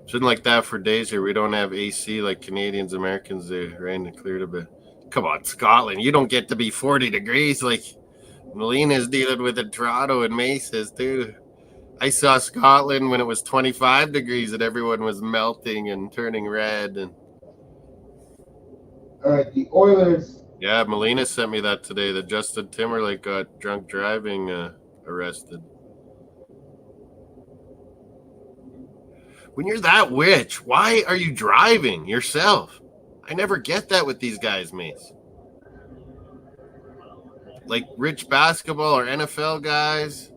Shouldn't like that for days here. We don't have AC like Canadians, Americans do. Rain and cleared a bit. Come on, Scotland. You don't get to be 40 degrees like Melina's dealing with in Toronto and Mace is too. I saw Scotland when it was 25 degrees and everyone was melting and turning red. And all right, the Oilers. Yeah, Melina sent me that today that Justin Timberlake got drunk driving arrested. When you're that rich, why are you driving yourself? I never get that with these guys, Mace. Like rich basketball or NFL guys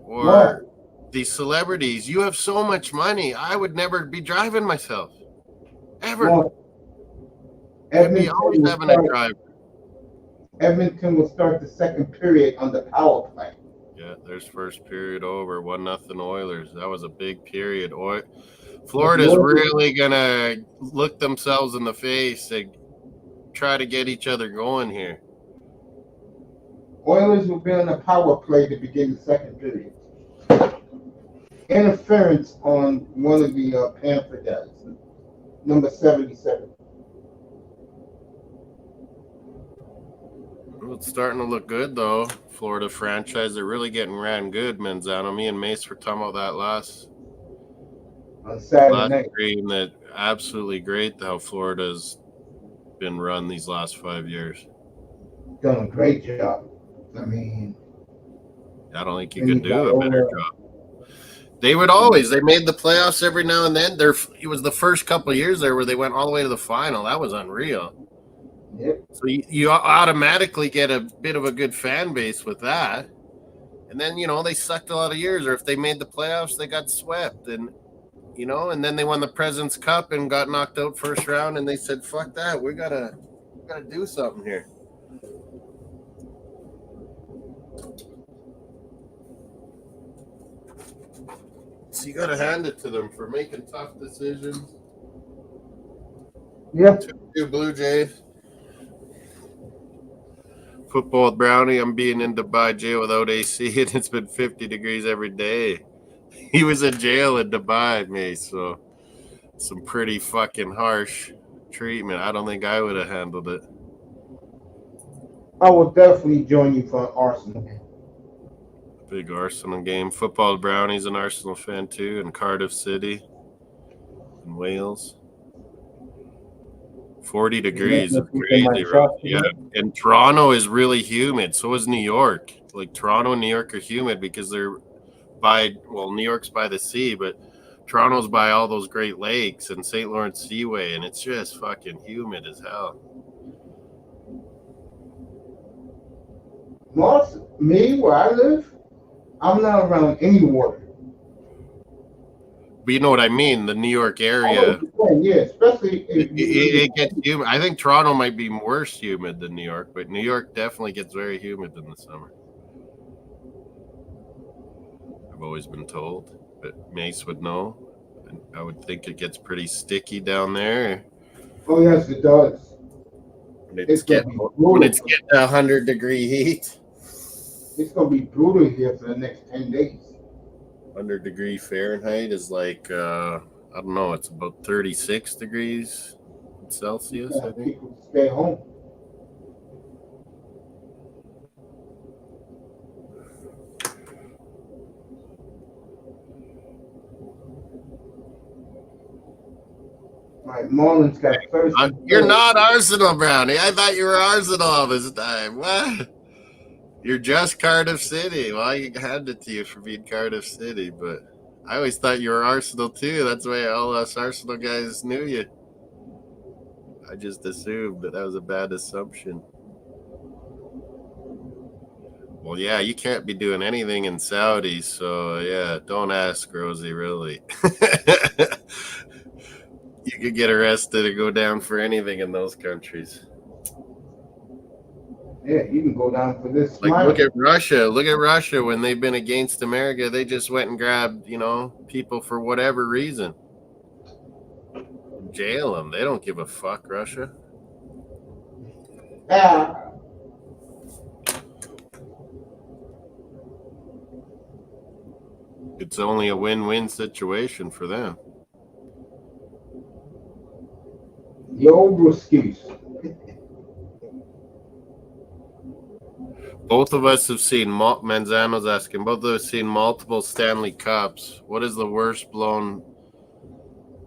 or these celebrities. You have so much money. I would never be driving myself. Ever. I'd be always having a driver. Edmonton will start the second period on the power play. Yeah, there's first period over. 1-0 Oilers. That was a big period. Florida's really going to look themselves in the face and try to get each other going here. Oilers will be on the power play to begin the second period. Interference on one of the Panther guys, number 77. Well, it's starting to look good, though. Florida franchise, they're really getting ran good, Manzano. Me and Mace were talking about that last stream. That absolutely great how Florida's been run these last 5 years. Done a great job. I mean, I don't think you can do a better job. They would always. They made the playoffs every now and then. It was the first couple of years there where they went all the way to the final. That was unreal. Yep. So you automatically get a bit of a good fan base with that. And then, they sucked a lot of years. Or if they made the playoffs, they got swept. And, and then they won the President's Cup and got knocked out first round. And they said, fuck that. We gotta do something here. So you got to hand it to them for making tough decisions. Yeah. 2 Blue Jays. Football with Brownie. I'm being in Dubai jail without AC, and it's been 50 degrees every day. He was in jail in Dubai, Mace, so some pretty fucking harsh treatment. I don't think I would have handled it. I will definitely join you for an Arsenal game. Big Arsenal game. Football Brownie's an Arsenal fan too, in Cardiff City in Wales. 40 degrees is crazy, right? Yeah. And Toronto is really humid. So is New York. Like Toronto and New York are humid because they're New York's by the sea, but Toronto's by all those Great Lakes and St. Lawrence Seaway, and it's just fucking humid as hell. Me, where I live, I'm not around any water. But you know what I mean? The New York area. Yeah, especially if it gets humid. I think Toronto might be worse humid than New York, but New York definitely gets very humid in the summer. I've always been told, but Mace would know. I would think it gets pretty sticky down there. Oh yes, it does. When it's getting 100-degree heat. It's gonna be brutal here for the next 10 days. 100-degree Fahrenheit is like I don't know. It's about 36 degrees Celsius. I think. People stay home. Right, Marlins got first. You're not Arsenal, Brownie. I thought you were Arsenal this time. What? You're just Cardiff City. Well, I hand it to you for being Cardiff City, but I always thought you were Arsenal too. That's why all us Arsenal guys knew you. I just assumed that was a bad assumption. Well, yeah, you can't be doing anything in Saudi, so yeah, don't ask, Rosie, really. You could get arrested and go down for anything in those countries. Yeah, you can go down for this. Like, look at Russia. Look at Russia. When they've been against America, they just went and grabbed, people for whatever reason. Jail them. They don't give a fuck, Russia. It's only a win-win situation for them. Yo, excuse. Both of us have seen, Manzano's asking, both of us have seen multiple Stanley Cups. What is the worst blown?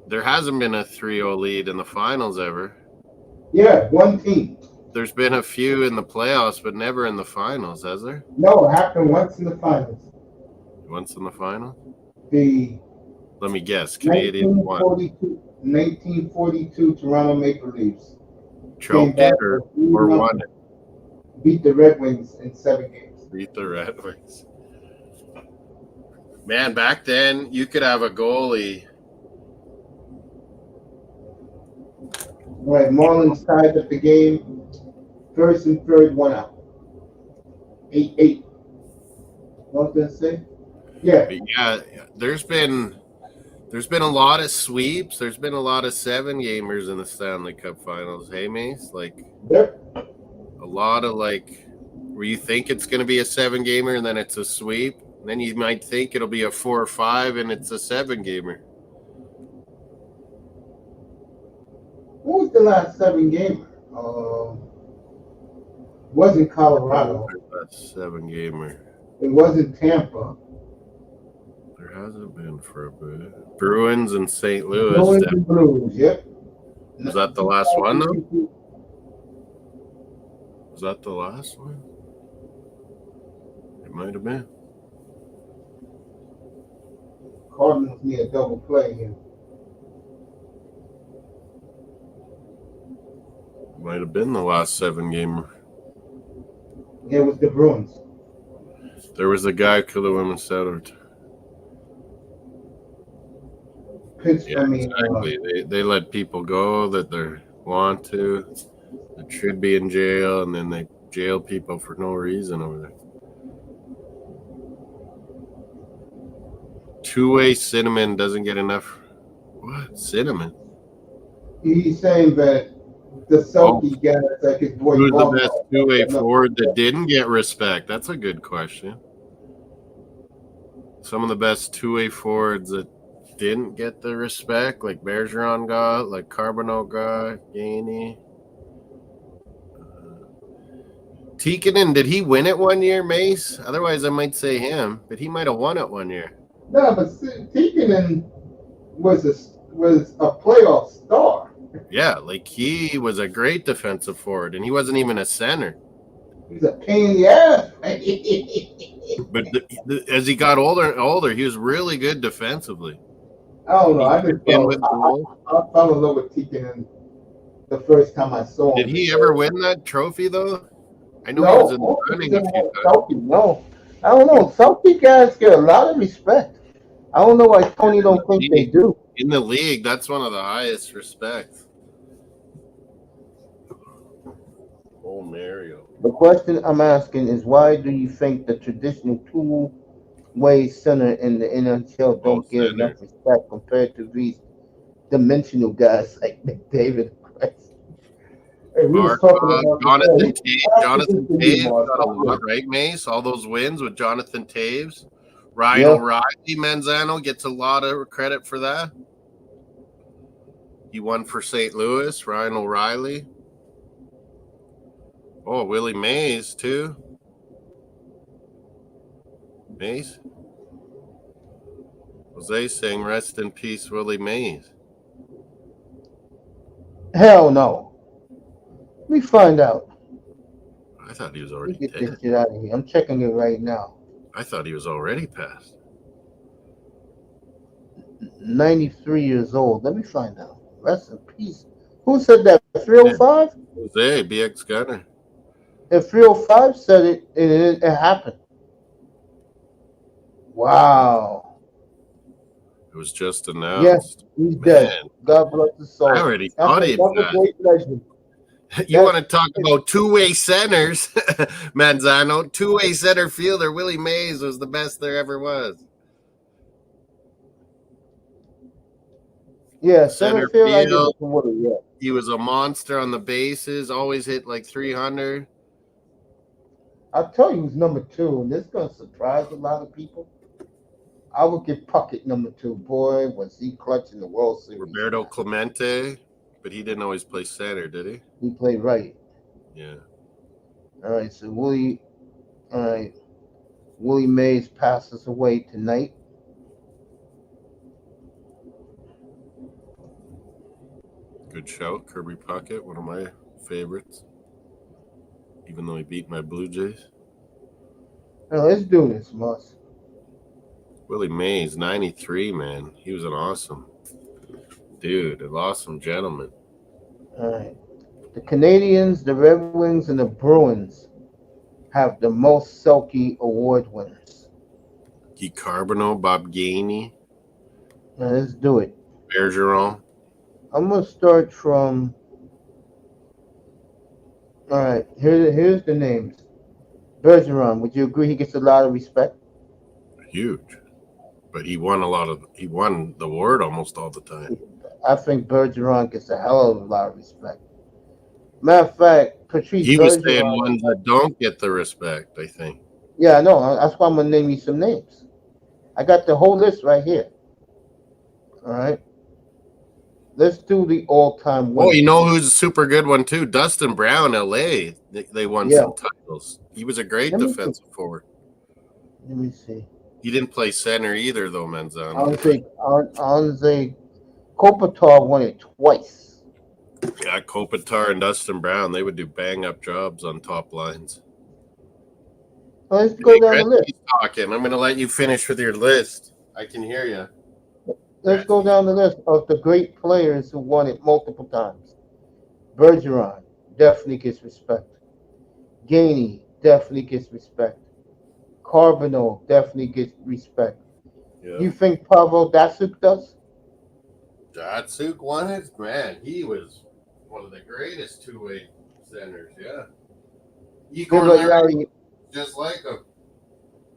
There hasn't been a 3-0 lead in the finals ever. Yeah, one team. There's been a few in the playoffs, but never in the finals, has there? No, it happened once in the finals. Once in the final? Let me guess. Canadian won. 1942 Toronto Maple Leafs. Choked it or won it? Beat the Red Wings in 7 games. Beat the Red Wings. Man, back then, you could have a goalie. Right, Marlins tied up the game. First and third, 1 out. 8-8. What was I say? Yeah. But yeah, there's been a lot of sweeps. There's been a lot of 7-gamers in the Stanley Cup Finals. Hey, Mace? Yep. A lot of where you think it's going to be a 7-gamer and then it's a sweep. And then you might think it'll be a 4 or 5 and it's a 7-gamer. Who was the last 7-gamer? Wasn't Colorado. Last 7-gamer. It wasn't Tampa. There hasn't been for a bit. Bruins and St. Louis. Bruins and Blues, yep. Was that the last one, though? Was that the last one? It might have been. Cardinals need a double play here. Might have been the last 7-gamer. It was the Bruins. There was a guy who killed a woman settled. Yeah, exactly. They let people go that they want to, that should be in jail, and then they jail people for no reason over there. Two-way cinnamon doesn't get enough. What? Cinnamon? He's saying that the Selkie guy is like his boy. Who's the best two-way forward that didn't get respect? That's a good question. Some of the best two-way forwards that didn't get the respect, like Bergeron got, like Carbonneau got, Gainey. Tikkanen, did he win it one year, Mace? Otherwise, I might say him, but he might have won it one year. No, but Tikkanen was a playoff star. Yeah, like he was a great defensive forward, and he wasn't even a center. He's a pain in the ass. But as he got older and older, he was really good defensively. I don't know. He I just chipped in with fell. goals. I fell in love with Tikkanen the first time I saw Did him he ever because win that trophy though? I know he was in the no, most running a people few want times. Selkie. No, I don't know. Selkie guys get a lot of respect. I don't know why Tony In the don't think they league, do. that's one of the highest respects. Oh, Mario. The question I'm asking is why do you think the traditional two-way center in the NHL Oh, don't get center. enough respect compared to these dimensional guys like McDavid? Hey, we was talking Barkov, about this Jonathan earlier. Taves. After this Jonathan to you, Taves Mark. got a lot, Okay. right, Mace? All those wins with Jonathan Taves. Ryan Yeah. O'Reilly, Manzano gets a lot of credit for that. He won for St. Louis, Ryan O'Reilly. Oh, Willie Mays, too. Mays? Jose saying, rest in peace, Willie Mays. Hell no. Let me find out. I thought he was Let me already get this dead. shit out of here. I'm checking it right now. I thought he was already passed. 93 years old. Let me find out. Rest in peace. Who said that? Yeah. 305? Jose, BX Gunner. If 305 said it, it happened. Wow. It was just Yes, announced. he's Man, dead. God bless his I soul. already That's thought a, he had that's a passed. great legend. You want That, to talk about two-way centers, Manzano? Two-way center fielder Willie Mays was the best there ever was. yeah, center Center field, I give field, it to Woody, yeah. he was a monster on the bases. Always hit like 300. I'll tell you who's number two, and this is going to surprise a lot of people. I would give Puckett number two. Boy, was he clutch in the World Series, Roberto man. Clemente, but he didn't always play center, did he? He played right. Yeah. All right, so all right, Willie Mays passes away tonight. Good shout, Kirby Puckett, one of my favorites. Even though he beat my Blue Jays. Now, let's do this, Moss. Willie Mays, 93, man. He was an awesome dude, an awesome gentleman. All right. The Canadians, the Red Wings, and the Bruins have the most Selkie Award winners. Guy Carbonneau, Bob Gainey, Now, let's do it. Bergeron. I'm going to start from. All right, here's the names. Bergeron, would you agree he gets a lot of respect? Huge. But he won the award almost all the time. I think Bergeron gets a hell of a lot of respect. Matter of fact, Patrice He was saying Bergeron. ones that don't get the respect, I think. Yeah, I know. That's why I'm gonna name you some names. I got the whole list right here. All right. Let's do the all-time Oh, you winners. know who's a super good one too? Dustin Brown, LA. They won Yeah. some titles. He was a great Let me see. defensive forward. Let me see. He didn't play center either, though, Manzano. Anze Kopitar won it twice. Yeah, Kopitar and Dustin Brown, they would do bang-up jobs on top lines. So let's go down the list. Gretzky's talking. I'm going to let you finish with your list. I can hear you. Let's go down the list of the great players who won it multiple times. Bergeron definitely gets respect. Gainey definitely gets respect. Carbonneau definitely gets respect. Yeah. You think Pavel Datsyuk does? Datsyuk won it? Man, he was one of the greatest two-way centers, yeah. Igor Larry, just like him.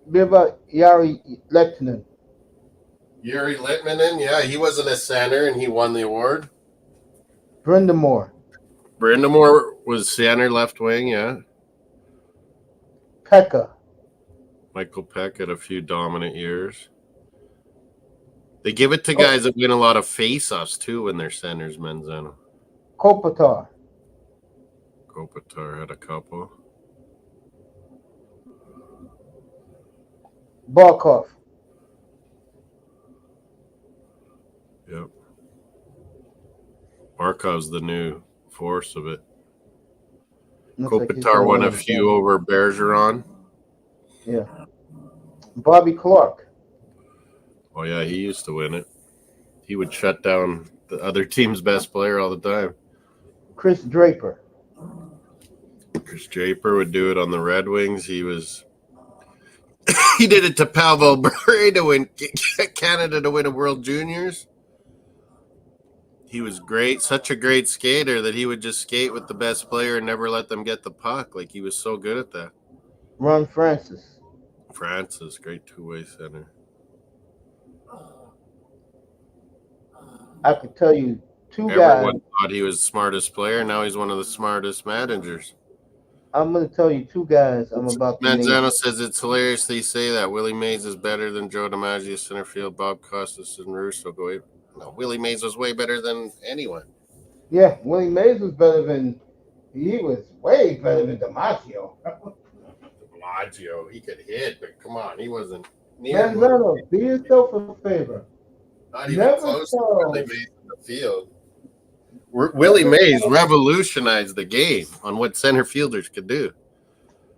What about Yari Lehtinen? Yuri Litmanen, yeah, he wasn't a center and he won the award. Brindamore. Brindamore was center left wing, yeah. Pekka. Michael Peck had a few dominant years. They give it to guys that win a lot of face-offs too when they're centers, Manzano. Kopitar. Kopitar had a couple. Barkov. Yep. Markov's the new force of it. Looks like he's Kopitar gonna won win a it few again. over Bergeron. Yeah. Bobby Clark. Oh, yeah, he used to win it. He would shut down the other team's best player all the time. Chris Draper. Chris Draper would do it on the Red Wings. He did it to Pavel Bure to win Canada to win a World Juniors. He was great, such a great skater that he would just skate with the best player and never let them get the puck. Like, he was so good at that. Ron Francis. Francis, great two-way center. I could tell you two guys. Everyone thought he was the smartest player. Now he's one of the smartest managers. I'm going to tell you two guys I'm about to name. Manzano says it's hilarious they say that. Willie Mays is better than Joe DiMaggio, center field. Bob Costas and Russo go away. No, Willie Mays was way better than anyone. Yeah, Willie Mays was better than, he was way better than DiMaggio. DiMaggio, he could hit, but come on, he wasn't near. Manzano, do yourself a favor. Not even close to Willie Mays in the field. Willie Mays revolutionized the game on what center fielders could do.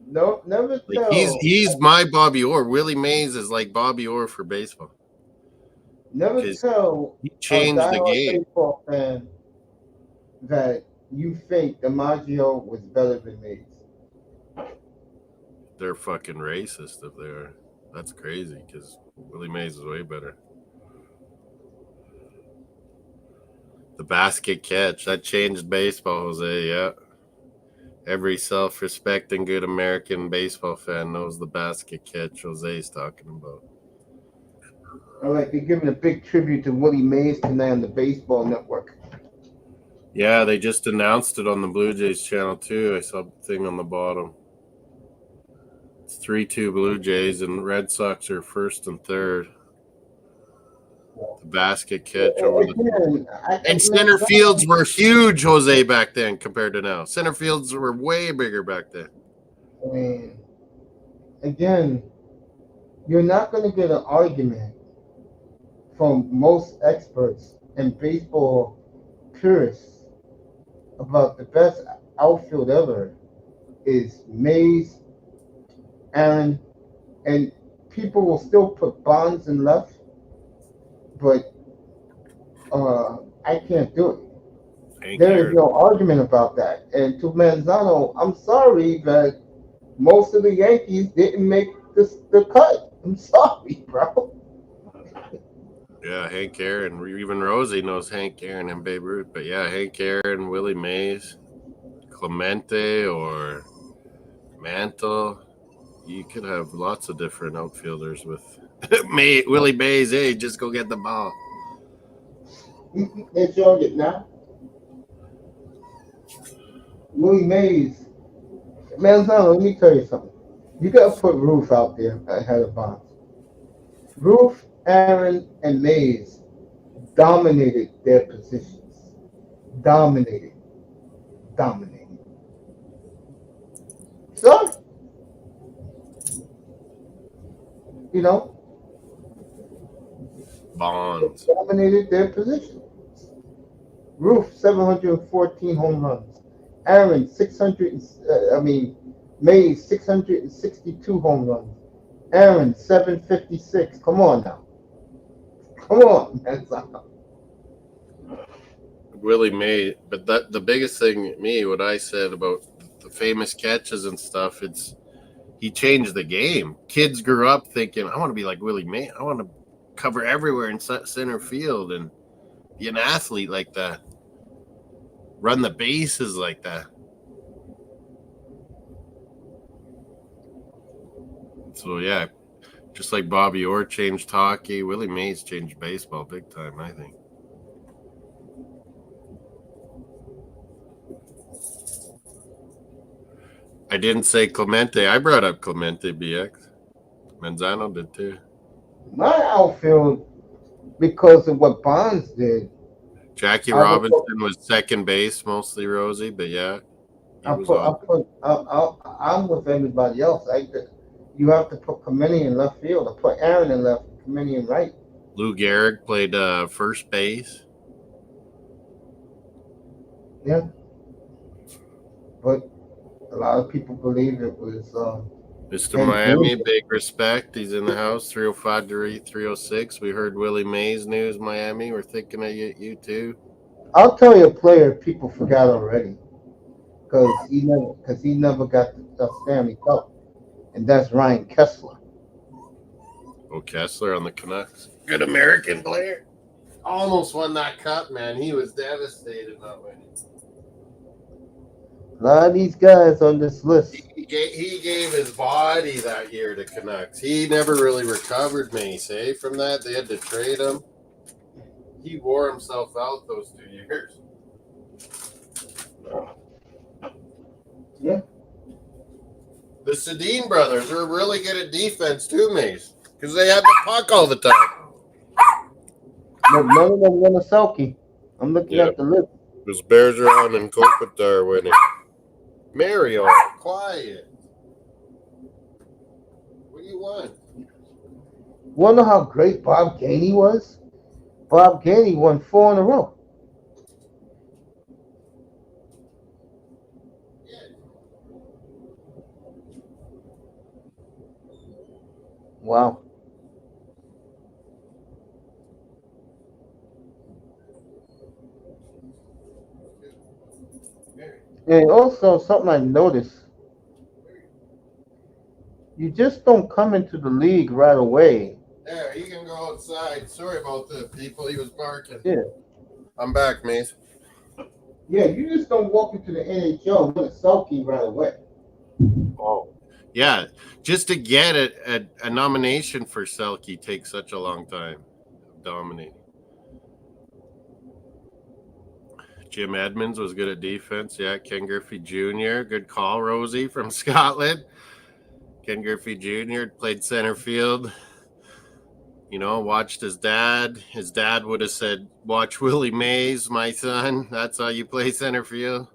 No, never tell. Like he's my Bobby Orr. Willie Mays is like Bobby Orr for baseball. Never tell he changed the game. Baseball fan that you think DiMaggio was better than Mays. They're fucking racist if they are. That's crazy because Willie Mays is way better. The basket catch, that changed baseball, Jose, yeah. Every self-respecting good American baseball fan knows the basket catch Jose's talking about. All right, they're giving a big tribute to Willie Mays tonight on the Baseball Network. Yeah, they just announced it on the Blue Jays channel, too. I saw the thing on the bottom. It's 3-2 Blue Jays, and Red Sox are first and third. The basket catch over the... And center fields were huge, Jose, back then compared to now. Center fields were way bigger back then. And again, you're not going to get an argument from most experts and baseball purists about the best outfield ever is Mays, Aaron, and people will still put Bonds in left, but I can't do it. There is no argument about that. And to Manzano, I'm sorry that most of the Yankees didn't make the cut. I'm sorry, bro. Yeah, Hank Aaron. Even Rosie knows Hank Aaron and Babe Ruth. But yeah, Hank Aaron, Willie Mays, Clemente, or Mantle. You could have lots of different outfielders with Willie Mays. Hey, just go get the ball. They're showing it now. Willie Mays. Manzano, let me tell you something. You got to put Roof out there ahead of Bonds. Roof, Aaron, and Mays dominated their positions. Dominated. So, you know, Bonds dominated their position. Roof, 714 home runs. Aaron, Mays, 662 home runs. Aaron, 756. Come on now. Come on, man. Willie Mays, but the biggest thing, what I said about the famous catches and stuff, he changed the game. Kids grew up thinking, I want to be like Willie Mays. I want to cover everywhere in center field and be an athlete like that. Run the bases like that. So, yeah, just like Bobby Orr changed hockey, Willie Mays changed baseball big time, I think. I didn't say Clemente. I brought up Clemente, BX. Manzano did too. My outfield, because of what Bonds did. Jackie Robinson was second base, mostly Rosie, but yeah. I'm with everybody else. You have to put Clemente in left field. I put Aaron in left, Clemente in right. Lou Gehrig played first base. Yeah, but a lot of people believe it was Mr. Ken Miami, Griffey. big respect. He's in the house, 305 to 306. We heard Willie Mays news, Miami. We're thinking of you too. I'll tell you a player people forgot already because he never got the Stanley Cup, and that's Ryan Kessler. Oh, Kessler on the Canucks. Good American player. Almost won that cup, man. He was devastated not winning. A lot of these guys on this list. He gave his body that year to Canucks. He never really recovered, Mace, from that. They had to trade him. He wore himself out those 2 years. Yeah. The Sedin brothers are really good at defense too, Mace, because they have the puck all the time. But none of them won a Selkie. I'm looking at the list. Because Bergeron and Kopitar winning. Mario, quiet. What do you want? Wonder how great Bob Gainey was? Bob Gainey won 4 in a row. Wow. And also, something I noticed, you just don't come into the league right away. There, you can go outside. Sorry about the people. He was barking. Yeah. I'm back, Mace. Yeah, you just don't walk into the NHL and win a Selkie right away. Oh. Yeah, just to get a nomination for Selke takes such a long time. Dominating. Jim Edmonds was good at defense. Yeah, Ken Griffey Jr. Good call, Rosie from Scotland. Ken Griffey Jr. played center field. You know, watched his dad. His dad would have said, "Watch Willie Mays, my son. That's how you play center field."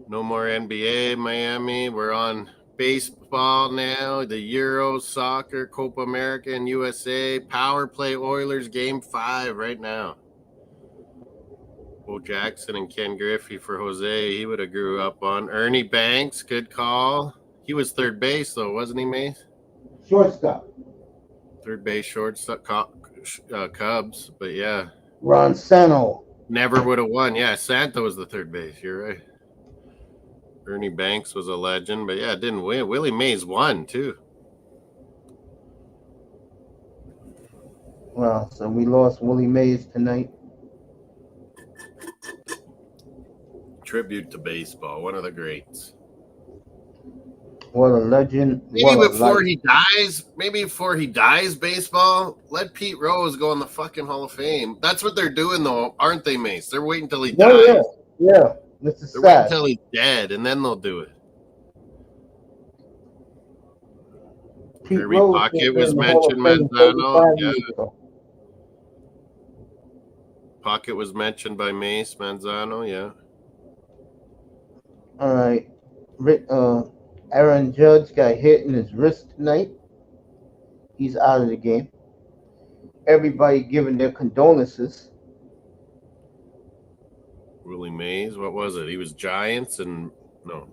No more NBA, Miami. We're on baseball now. The Euro, soccer, Copa America, and USA. Power play Oilers game 5 right now. Bo Jackson and Ken Griffey for Jose. He would have grew up on. Ernie Banks, good call. He was third base, though, wasn't he, Mace? Shortstop. Third base, shortstop, Cubs. But, yeah. Ron Santo. Never would have won. Yeah, Santa was the third base. You're right. Ernie Banks was a legend, but yeah, didn't win. Willie Mays won too. Wow, so we lost Willie Mays tonight. Tribute to baseball, one of the greats. What a legend. Maybe before he dies, baseball, let Pete Rose go in the fucking Hall of Fame. That's what they're doing, though, aren't they, Mace? They're waiting until he dies. Yeah. This is They're sad. waiting until he's dead, and then they'll do it. Kirby Puckett was mentioned, Manzano. Yeah. Puckett was mentioned by Mace, Manzano, yeah. All right. Aaron Judge got hit in his wrist tonight. He's out of the game. Everybody giving their condolences. Willie Mays, what was it? He was Giants and no.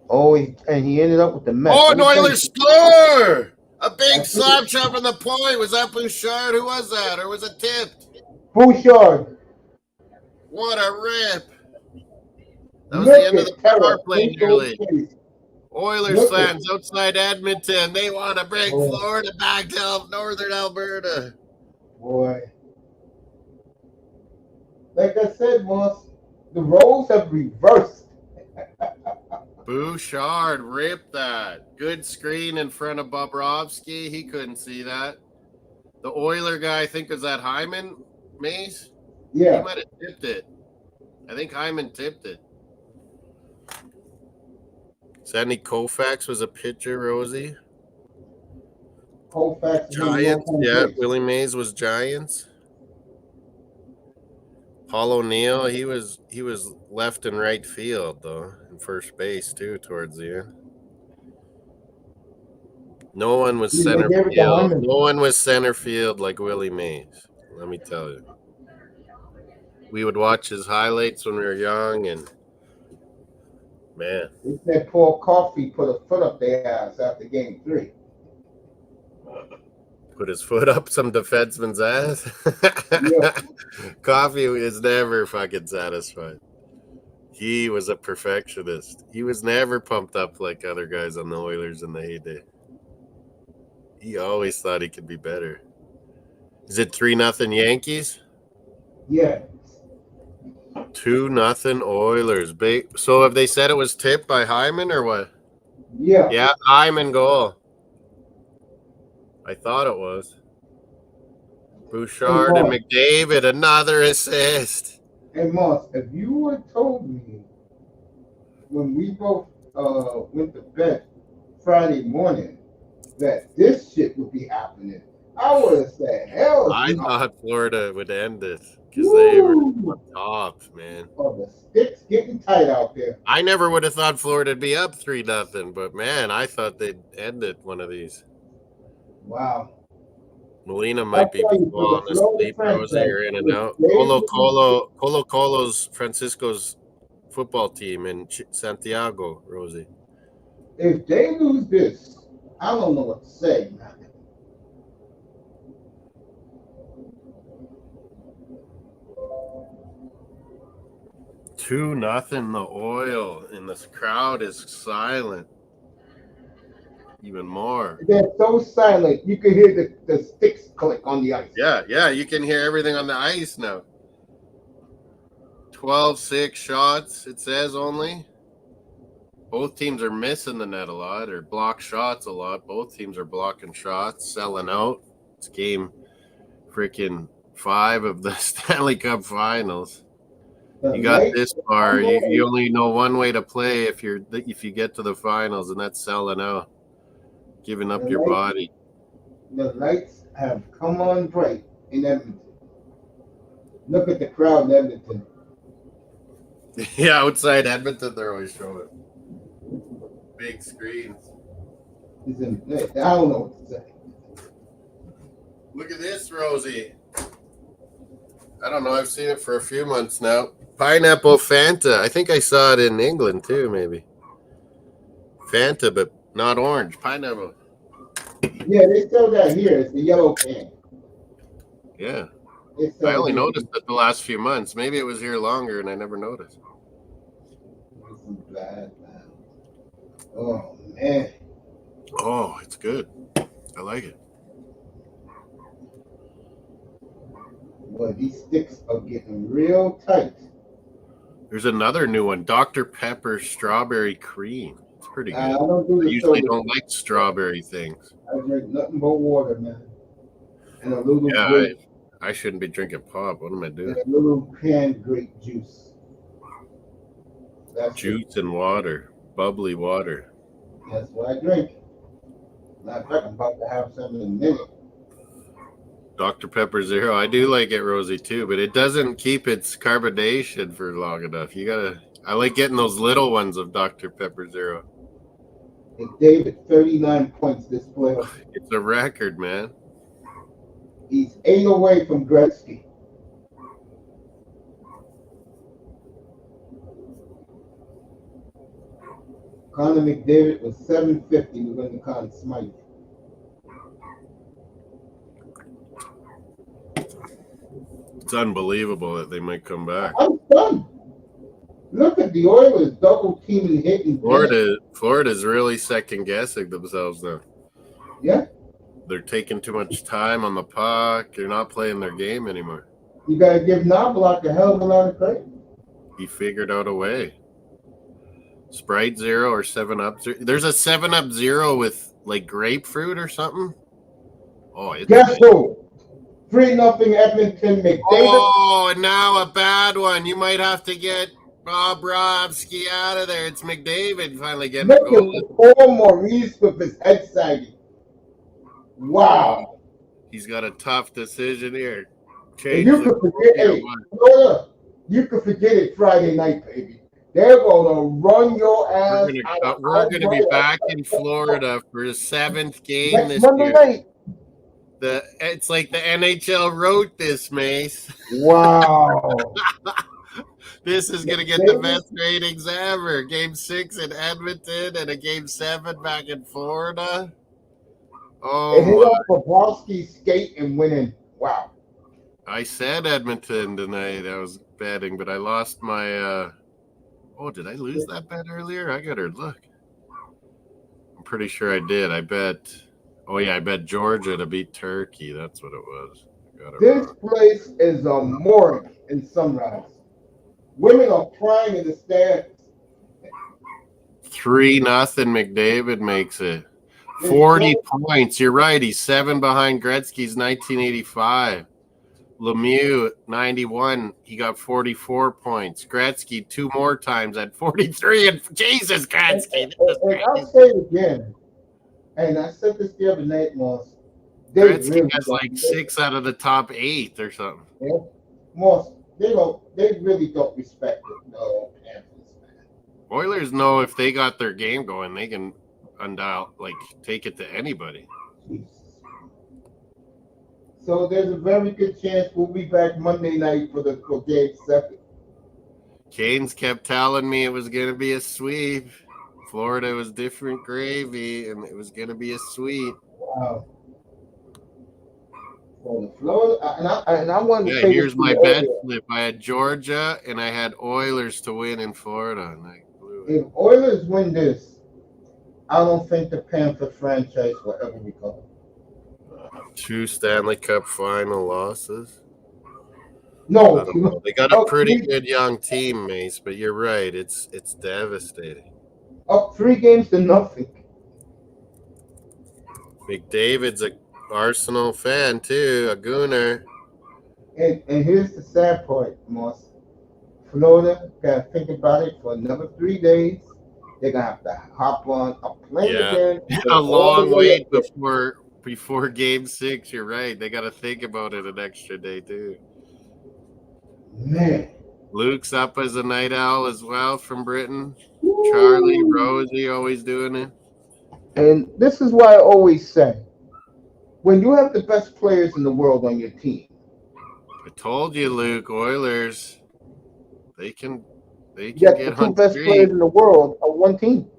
Oh, and he ended up with the Mets. Oh, an Oilers score! A big slap shot from the point. Was that Bouchard? Who was that? Or was it tipped? Bouchard. What a rip. That was the end of the power play nearly. Oilers fans outside Edmonton, they want to bring Florida back to northern Alberta. Boy. Like I said, Moss, the roles have reversed. Bouchard ripped that. Good screen in front of Bobrovsky. He couldn't see that. The Oiler guy, I think, was that Hyman, Mace? Yeah. He might have tipped it. I think Hyman tipped it. Sandy Koufax was a pitcher, Rosie. Koufax. Giants, yeah. Willie Mays was Giants. Paul O'Neill, he was left and right field though, in first base too towards the end. No one was center field. No one was center field like Willie Mays. Let me tell you. we would watch his highlights when we were young, and man, They said Paul Coffey put a foot up their ass after game 3. put his foot up some defenseman's ass. Yeah. Coffee is never fucking satisfied. He was a perfectionist. He was never pumped up like other guys on the Oilers in the heyday. He always thought he could be better. Is it 3-0 Yankees? Yeah. 2-0 Oilers. So have they said it was tipped by Hyman or what? Yeah. Yeah, Hyman goal. I thought it was. Bouchard and McDavid, another assist. Hey, Moss, if you would have told me when we both went to bed Friday morning that this shit would be happening, I would have said, hell no. I thought Florida would end it because they were on top, man. Oh, the sticks getting tight out there. I never would have thought Florida would be up 3-0, but man, I thought they'd end it one of these. Wow. Melina might be falling asleep. Rosie, you're in and out. Colo Colo's Francisco's football team in Santiago, Rosie. If they lose this, I don't know what to say, man. Two nothing the Oil, and this crowd is silent. Even more. They're so silent, you can hear the sticks click on the ice. Yeah, you can hear everything on the ice now. 12-6 shots, it says only. Both teams are missing the net a lot, or block shots a lot. Both teams are blocking shots, selling out. It's game freaking 5 of the Stanley Cup Finals. You got this far. You only know one way to play if you get to the finals, and that's selling out. Giving up your body. The lights have come on bright in Edmonton. Look at the crowd in Edmonton. Yeah, outside Edmonton, they're always showing big screens. I don't know what to say. Look at this, Rosie. I don't know. I've seen it for a few months now. Pineapple Fanta. I think I saw it in England too, maybe. Fanta, but not orange. Pineapple. Yeah, they sell that here. It's the yellow can. Yeah. I only noticed it the last few months. Maybe it was here longer and I never noticed. This is bad, man. Oh, man. Oh, it's good. I like it. Boy, these sticks are getting real tight. There's another new one. Dr. Pepper Strawberry Cream. It's pretty good. I usually don't like strawberry things. I drink nothing but water, man. And a little grape. I shouldn't be drinking pop. What am I doing? And a little canned grape juice. That's juice and water. Bubbly water. That's what I drink. Matter of fact, I'm about to have some in a minute. Dr. Pepper Zero. I do like it, Rosie, too, but it doesn't keep its carbonation for long enough. I like getting those little ones of Dr. Pepper Zero. And David, 39 points this playoff. It's a record, man. He's 8 away from Gretzky. Connor McDavid was 750 to win the Conn Smythe. It's unbelievable that they might come back. I'm done. Look at the Oilers double teaming, hitting. Florida's really second guessing themselves now. Yeah. They're taking too much time on the puck. They're not playing their game anymore. You got to give Knobloch a hell of a lot of credit. He figured out a way. Sprite Zero or 7-Up Zero. There's a 7-Up Zero with like grapefruit or something. Oh, guess who? 3-0 Edmonton McDavid. Oh, and now a bad one. You might have to get Bobrovsky out of there. It's McDavid finally getting a goal. Look at Paul Maurice with his head sagging. Wow. He's got a tough decision here. You could forget it. You could forget it Friday night, baby. They're going to run your ass. We're going to be back in Florida for the 7th game this Monday year. Night. It's like the NHL wrote this, Mace. Wow. This is gonna get the best ratings ever. Game 6 in Edmonton and a Game 7 back in Florida. Oh It hit my! off Bobrovsky's skate and went in. Wow. I said Edmonton tonight. I was betting, but I lost my. Oh, did I lose that bet earlier? I gotta look. I'm pretty sure I did. I bet. Oh yeah, I bet Georgia to beat Turkey. That's what it was. This place is a morgue in Sunrise. Women are crying in the stands. 3-0 McDavid makes it. 40 points. You're right. He's 7 behind Gretzky's 1985. Lemieux, 91. He got 44 points. Gretzky 2 more times at 43. And Jesus, Gretzky. And I'll say it again. And I said this the other night, Moss. Gretzky really has like 6 out of the top 8 or something. Yeah. Moss, they really don't respect it. No, Panthers, man. Oilers know if they got their game going, they can take it to anybody. Jesus. So there's a very good chance we'll be back Monday night for Game 7. Canes kept telling me it was going to be a sweep. Florida was different gravy, and it was going to be a sweep. Wow. Well, Florida, and I wanted to say here's my bet slip. I had Georgia, and I had Oilers to win in Florida, and I blew it. If Oilers win this, I don't think the Panther franchise will ever recover. 2 Stanley Cup final losses. No, they got a pretty good young team, Mace. But you're right; it's devastating. Up 3-0. McDavid's a Arsenal fan too, a Gooner. And here's the sad part, Moss. Florida gotta think about it for another 3 days. They're gonna have to hop on a plane again. A long wait before Game 6. You're right. They got to think about it an extra day too. Man, Luke's up as a night owl as well from Britain. Woo. Charlie, Rosie, always doing it. And this is why I always say, when you have the best players in the world on your team. I told you, Luke. Oilers, they can get the 2 best players in the world on one team.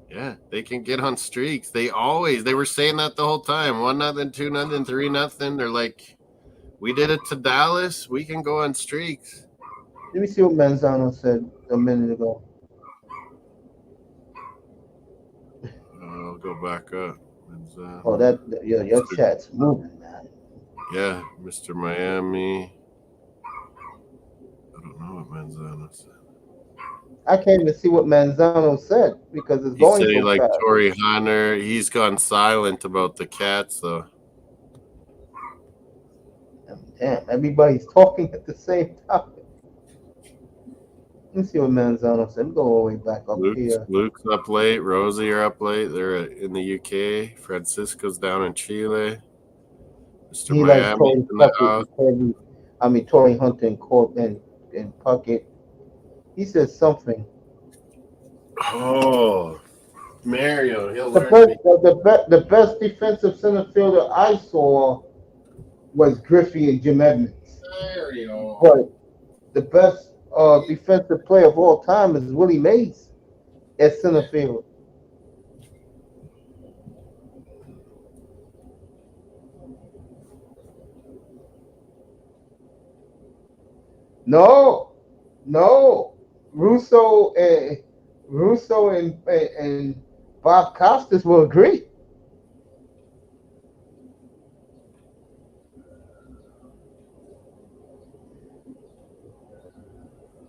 Yeah, they can get on streaks. They were saying that the whole time. 1-0, 2-0, 3-0. They're like, we did it to Dallas. We can go on streaks. Let me see what Manzano said a minute ago. I'll go back up. Your chat's moving, man. Yeah, Mr. Miami. I don't know what Manzano said. I can't even see what Manzano said because it's going so fast. He said he liked Torrey Hunter. He's gone silent about the Cats, though. Damn, everybody's talking at the same time. Let me see what Manzano said. Go all the way back up here. Luke's up late. Rosie are up late. They're in the UK. Francisco's down in Chile. Mr. Miami in the house. Torrey Hunter and Corbin and Puckett. He said something. Oh, Mario. He'll learn. The best defensive center fielder I saw was Griffey and Jim Edmonds. Mario. But the best defensive player of all time is Willie Mace at center field. No. Russo and Bob Costas will agree.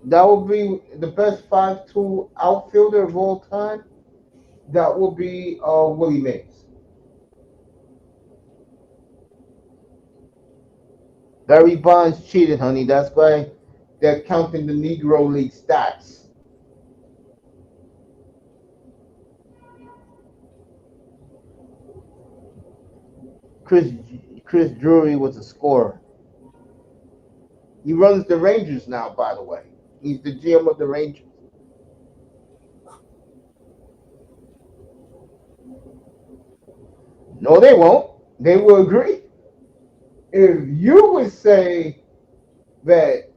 That will be the best 5'2" outfielder of all time. That will be Willie Mays. Barry Bonds cheated, honey. That's why they're counting the Negro League stats. Chris Drury was a scorer. He runs the Rangers now, by the way. He's the GM of the Rangers. No, they won't. They will agree. If you would say that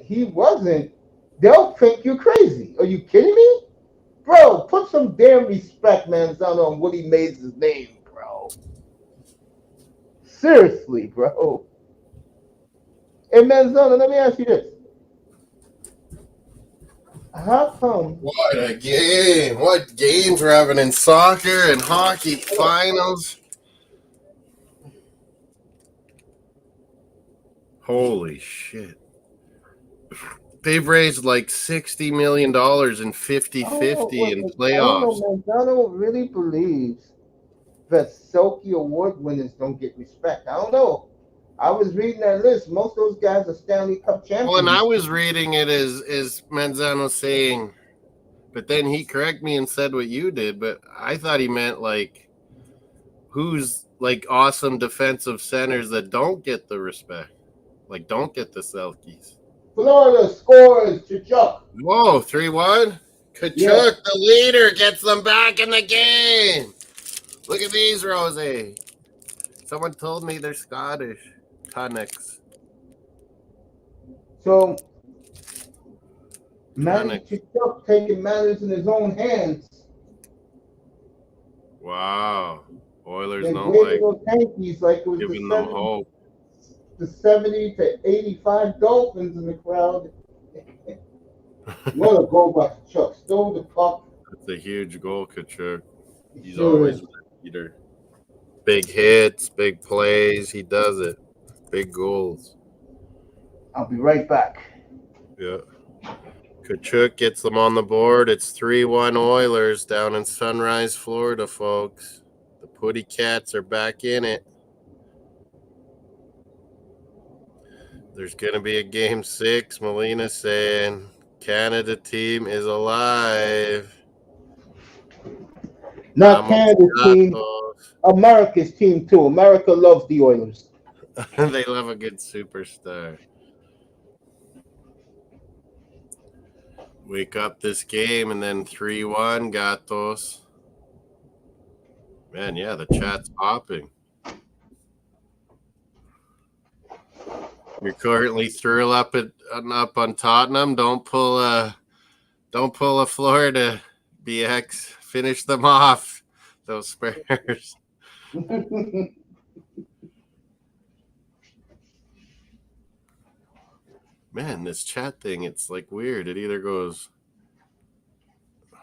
he wasn't, they'll think you're crazy. Are you kidding me? Bro, put some damn respect, man, on Willie Mays' name, bro. Seriously, bro. Hey, Manzano, let me ask you this. How come? What a game. What games we're having in soccer and hockey finals. Holy shit. They've raised like $60 million in 50-50 in I don't know, playoffs. Manzano really believes that Selkie Award winners don't get respect. I don't know. I was reading that list. Most of those guys are Stanley Cup Well, and I champions. was reading it as Manzano saying, but then he corrected me and said what you did, but I thought he meant like who's like awesome defensive centers that don't get the respect, like don't get the Selkies. Florida scores Chuck. Whoa, 3-1. Kachuk, Yeah. the leader, gets them back in the game. Look at these, Rose. Someone told me they're Scottish. Tonics. So Manny Tonics. Chuck taking matters in his own hands. Wow. Oilers They don't gave like those Yankees like it was giving them hope. the 70 to 85 Dolphins in the crowd. What a goal by Chuck. Stole the puck. It's a huge goal, Kachuk. He's Sure always is. a leader. Big hits, big plays. He does it. Big goals. I'll be right back. Yeah. Kachuk gets them on the board. It's 3-1 Oilers down in Sunrise, Florida, folks. The Putty Cats are back in it. There's going to be a game 6. Molina saying Canada team is alive. Not Canada's team, America's team too. America loves the Oilers. They love a good superstar. Wake up this game and then 3-1 Gatos. Man, yeah, the chat's popping. You're currently thrilled up on Tottenham. Don't pull a Florida BX. Finish them off, those Spurs. Man, this chat thing, it's like weird. It either goes,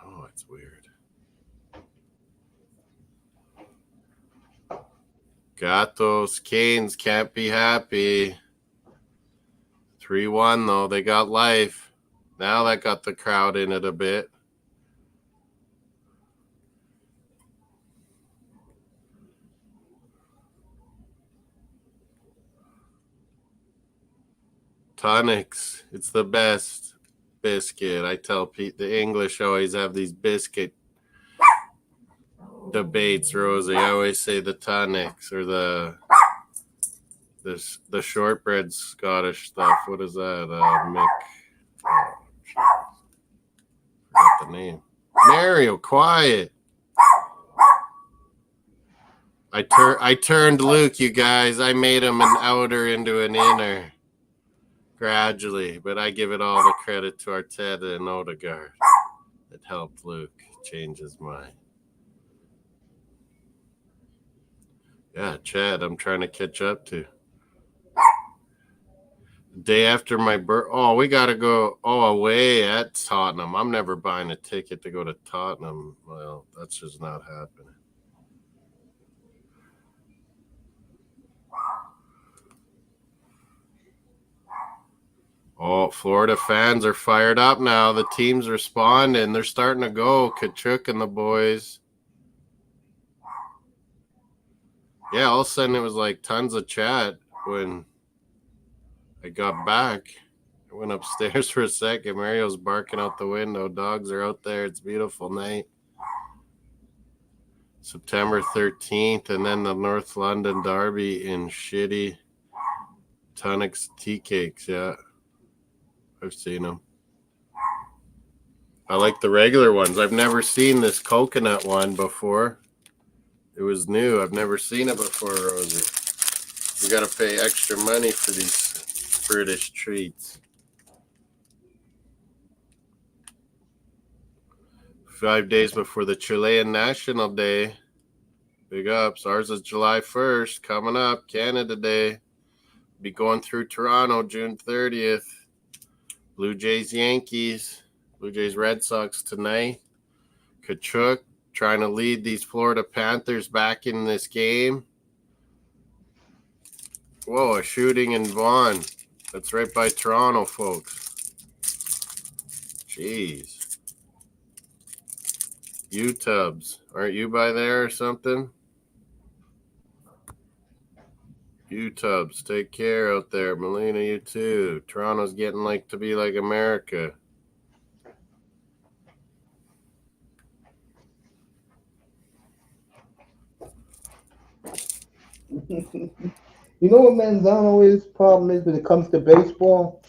oh, it's weird. Gatos, Canes can't be happy. 3-1, though. They got life. Now that got the crowd in it a bit. Tonics, it's the best biscuit. I tell Pete, the English always have these biscuit debates, Rosie. I always say the tonics or the shortbread Scottish stuff. What is that? Mick. Oh, forgot the name. Mario, quiet. I turned Luke, you guys. I made him an outer into an inner. Gradually, but I give it all the credit to Arteta and Odegaard. It helped Luke change his mind. Yeah, Chad, I'm trying to catch up to. Day after my birthday. Oh, we got to go away at Tottenham. I'm never buying a ticket to go to Tottenham. Well, that's just not happening. Oh, Florida fans are fired up now. The team's responding. They're starting to go. Kachuk and the boys. Yeah, all of a sudden it was like tons of chat when I got back. I went upstairs for a second. Mario's barking out the window. Dogs are out there. It's a beautiful night. September 13th, and then the North London Derby in shitty Tonics tea cakes. Yeah. I've seen them. I like the regular ones. I've never seen this coconut one before. It was new. I've never seen it before, Rosie. You got to pay extra money for these British treats. 5 days before the Chilean National Day. Big ups. Ours is July 1st. Coming up, Canada Day. Be going through Toronto June 30th. Blue Jays, Yankees. Blue Jays, Red Sox tonight. Kachuk trying to lead these Florida Panthers back in this game. Whoa, a shooting in Vaughan. That's right by Toronto, folks. Jeez. U-Tubs. Aren't you by there or something? U-Tubs, take care out there. Melina, you too. Toronto's getting to be like America. You know what Manzano's problem is when it comes to baseball?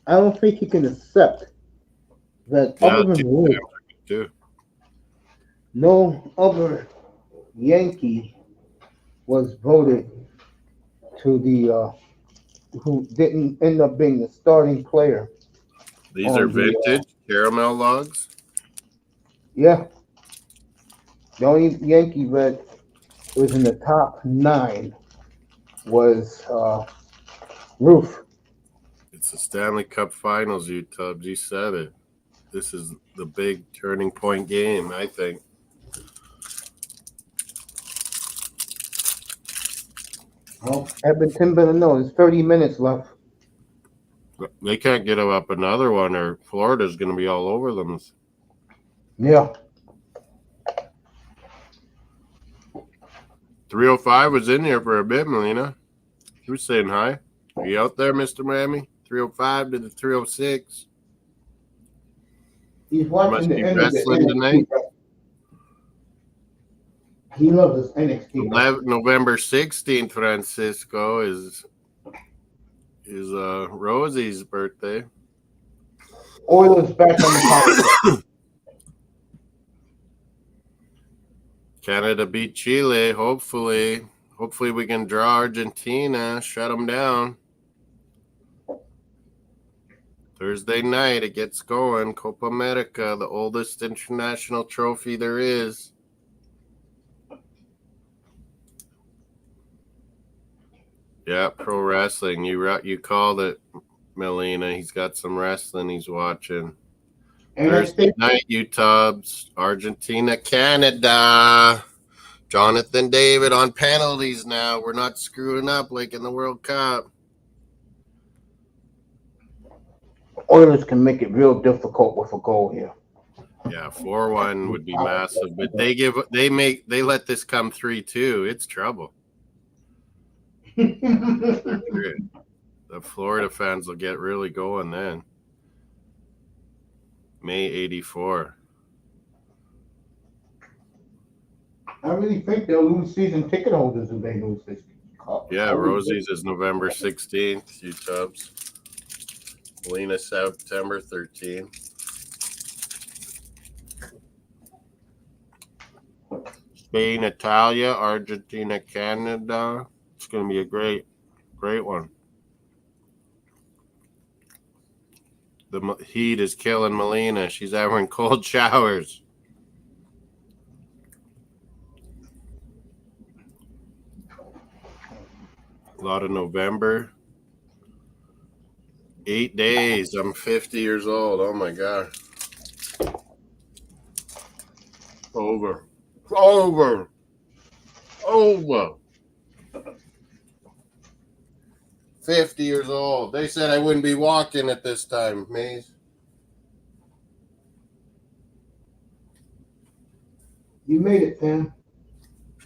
I don't think he can accept that other than Wolf, no other Yankee was voted to the who didn't end up being the starting player. These are vintage caramel logs? Yeah. The only Yankee that was in the top 9 was Roof. It's the Stanley Cup Finals, U-Tubs. You said it. This is the big turning point game, I think. Well, Edmonton better know. There's 30 minutes left. They can't get up another one, or Florida's going to be all over them. Yeah. 305 was in here for a bit, Melina. He was saying hi. Are you out there, Mr. Miami? 305 to the 306. He's watching the end of the wrestling tonight. He loves his NXT. November 16th, Francisco, is Rosie's birthday. Oilers back on the top. Canada beat Chile, hopefully. Hopefully we can draw Argentina, shut them down. Thursday night, it gets going. Copa America, the oldest international trophy there is. Yeah, pro wrestling. You called it, Melina. He's got some wrestling he's watching. Thursday night, U-Tubs, Argentina, Canada. Jonathan David on penalties now. We're not screwing up like in the World Cup. Oilers can make it real difficult with a goal here. Yeah, 4-1 would be massive, but they let this come 3-2. It's trouble. The Florida fans will get really going then. May 84. I really think they'll lose season ticket holders if they lose this cup. Yeah, Rosie's is November 16th, U-Tubs. Lena, September 13th. Spain, Italia, Argentina, Canada. It's going to be a great one. The heat is killing Melina. She's having cold showers. A lot of November. 8 days. I'm 50 years old. Oh, my God. Over. 50 years old. They said I wouldn't be walking at this time, Mace. You made it, Sam.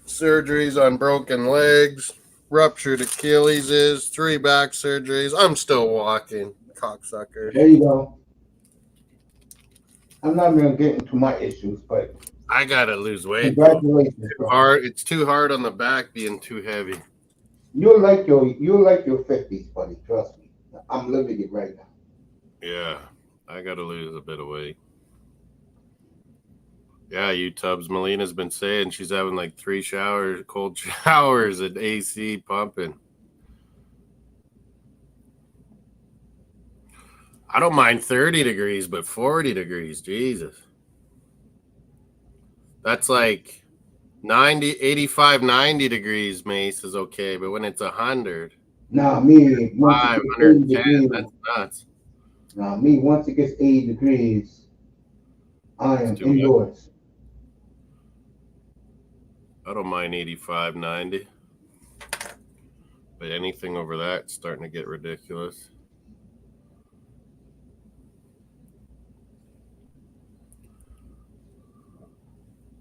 Surgeries on broken legs, ruptured Achilles, 3 back surgeries. I'm still walking, cocksucker. There you go. I'm not going to get into my issues, but I gotta lose weight. Congratulations. It's too hard on the back being too heavy. You'll like your 50s, buddy. Trust me. I'm living it right now. Yeah, I gotta lose a bit of weight. Yeah, U-Tubs. Melina's been saying she's having like 3 cold showers and AC pumping. I don't mind 30 degrees, but 40 degrees, Jesus. That's like 90, 85, 90 degrees, Mace, is okay. But when it's 100, Nah, me, once it 5, gets 80 110, degrees, that's nuts. nah, me, once it gets 80 degrees, I It's am too much. indoors. I don't mind 85, 90. But anything over that is starting to get ridiculous.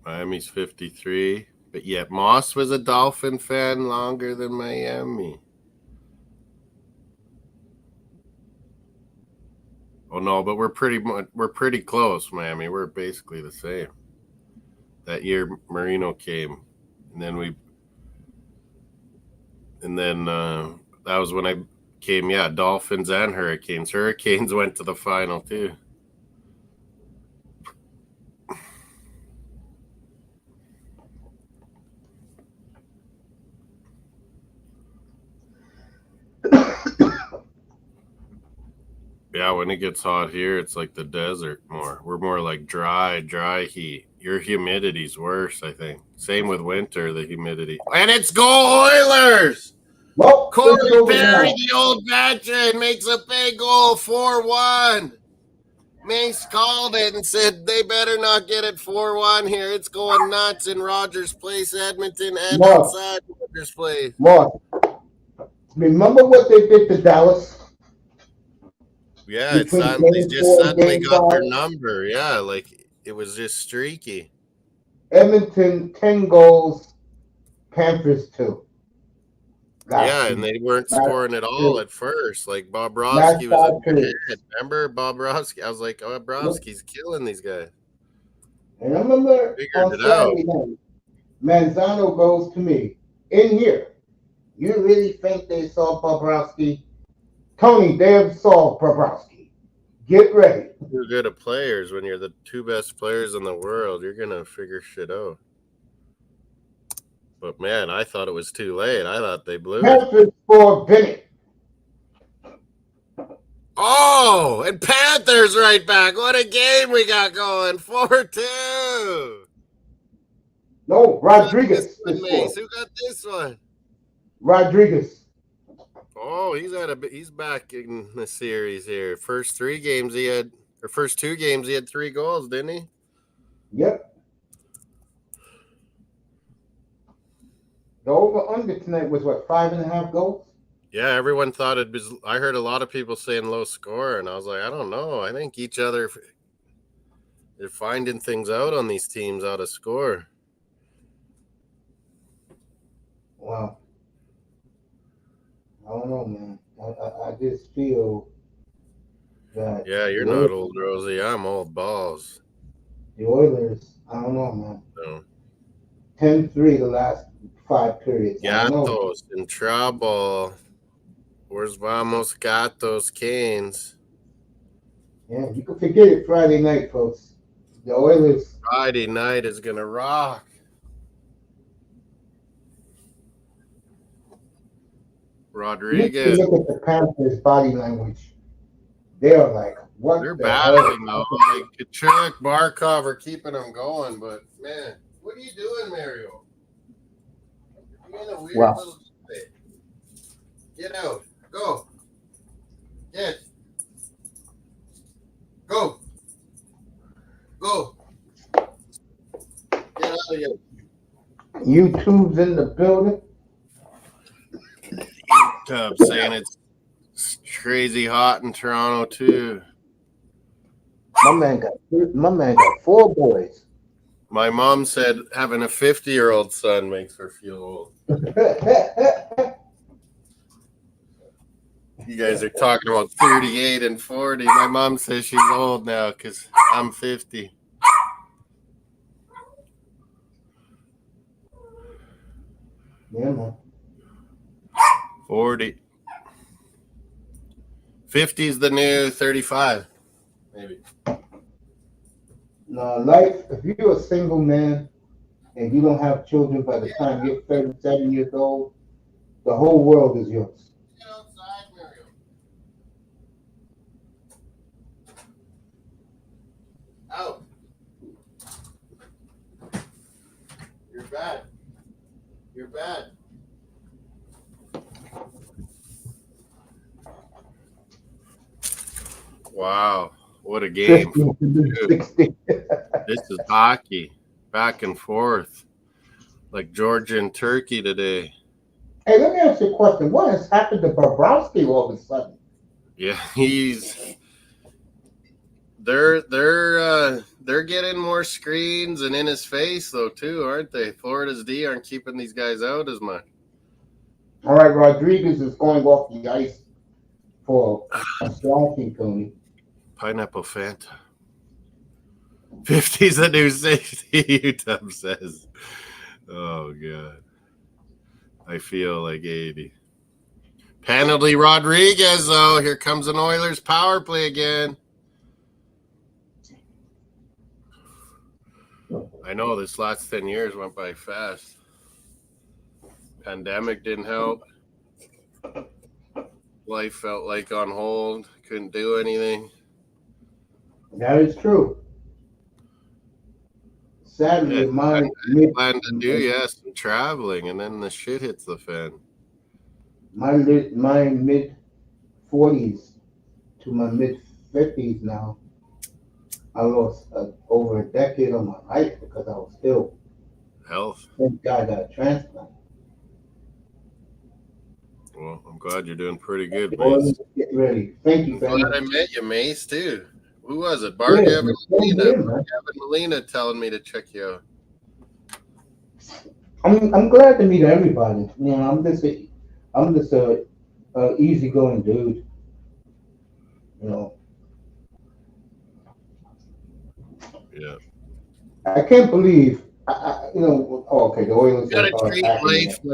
Miami's 53. But yet Moss was a Dolphin fan longer than Miami. Oh no, but we're pretty close, Miami. We're basically the same. That year Marino came, and then that was when I came. Yeah, Dolphins and Hurricanes. Hurricanes went to the final too. Yeah, when it gets hot here, it's like the desert more. We're more like dry heat. Your humidity's worse, I think. Same with winter, the humidity. And it's Go Oilers! Well, Corey it's over Perry, now. the old veteran, makes a big goal, 4-1. Mace called it and said they better not get it 4-1 here. It's going nuts in Rogers Place, Edmonton, and Mark, outside Rogers Place. Mark, remember what they did to Dallas Yeah, between they game just 4 and suddenly game got 5? their number. Yeah, like it was just streaky. Edmonton, 10 goals, Panthers, 2. Yeah, Last and period. they weren't Last scoring at all period. at first. Like Last Bobrovsky was a 5 periods. head. Remember Bobrovsky? I was like, oh, Yep. Bobrovsky's killing these guys. And I remember Figured on it out. Saturday night, Manzano goes to me, in here, you really think they saw Bobrovsky? Tony, they have saw Bobrovsky. Get ready. You're good at players when you're the 2 best players in the world. You're gonna figure shit out. But man, I thought it was too late. I thought they blew it. Panthers for Bennett. Oh, and Panthers right back. What a game we got going. 4-2. No, Rodriguez Who got this one, is Mace? scored. Who got this one? Rodriguez. Oh, he's back in the series here. First 2 games he had 3 goals, didn't he? Yep. The over under tonight was what, 5.5 goals? Yeah, everyone thought it was. I heard a lot of people saying low score, and I was like, I don't know. I think they're finding things out on these teams how to score. Wow. I don't know, man. I just feel that Yeah, you're not old, Rosie. I'm old balls. the Oilers, I don't know, man. No. 10-3 the last 5 periods. I don't know. Gatos in trouble. Where's Vamos Gatos Canes? Yeah, you can forget it Friday night, folks. The Oilers. Friday night is gonna rock. Rodriguez. Look at the Panthers' body language. They are like, what They're the battling hell? though. Like Kachuk, Barkov are keeping them going, but man, what are you doing, Mario? You're in a weird little state. Get out. Go. Get. Go. Go. Get out of here. YouTube's in the building. Saying it's crazy hot in Toronto too. My man got 4 boys. My mom said having a 50-year-old son makes her feel old. You guys are talking about 38 and 40. My mom says she's old now because I'm 50. Yeah, man. 40. 50 is the new 35, maybe. No, life, if you're a single man and you don't have children by the time you're 37 years old, the whole world is yours. Get outside, Mario. Out. You're bad. You're bad. Wow. What a game. 60. This is hockey. Back and forth. Like Georgia and Turkey today. Hey, let me ask you a question. What has happened to Bobrovsky all of a sudden? Yeah, they're getting more screens and in his face though too, aren't they? Florida's D aren't keeping these guys out as much. All right, Rodriguez is going off the ice for a slashing, Tony. Pineapple Fanta. 50's the new 60, Utah says. Oh, God. I feel like 80. Penalty Rodriguez, though. Here comes an Oilers power play again. I know this last 10 years went by fast. Pandemic didn't help. Life felt like on hold. Couldn't do anything. That is true. Sadly, I planned to do, some traveling, and then the shit hits the fan. my mid 40s to my mid 50s now, I lost over a decade of my life because I was ill. Health. Thank God I got a transplant. Well, I'm glad you're doing pretty good, Well, Mace. get ready. Thank you, I'm family. glad I met you, Mace, too. Who was it? Yeah, Bargavin Molina. same here, man. Bargavin Molina telling me to check you out. I'm glad to meet everybody. You know, I'm just a easygoing dude. You know, Yeah. I can't believe. Okay, the Oilers We gotta are treat attacking life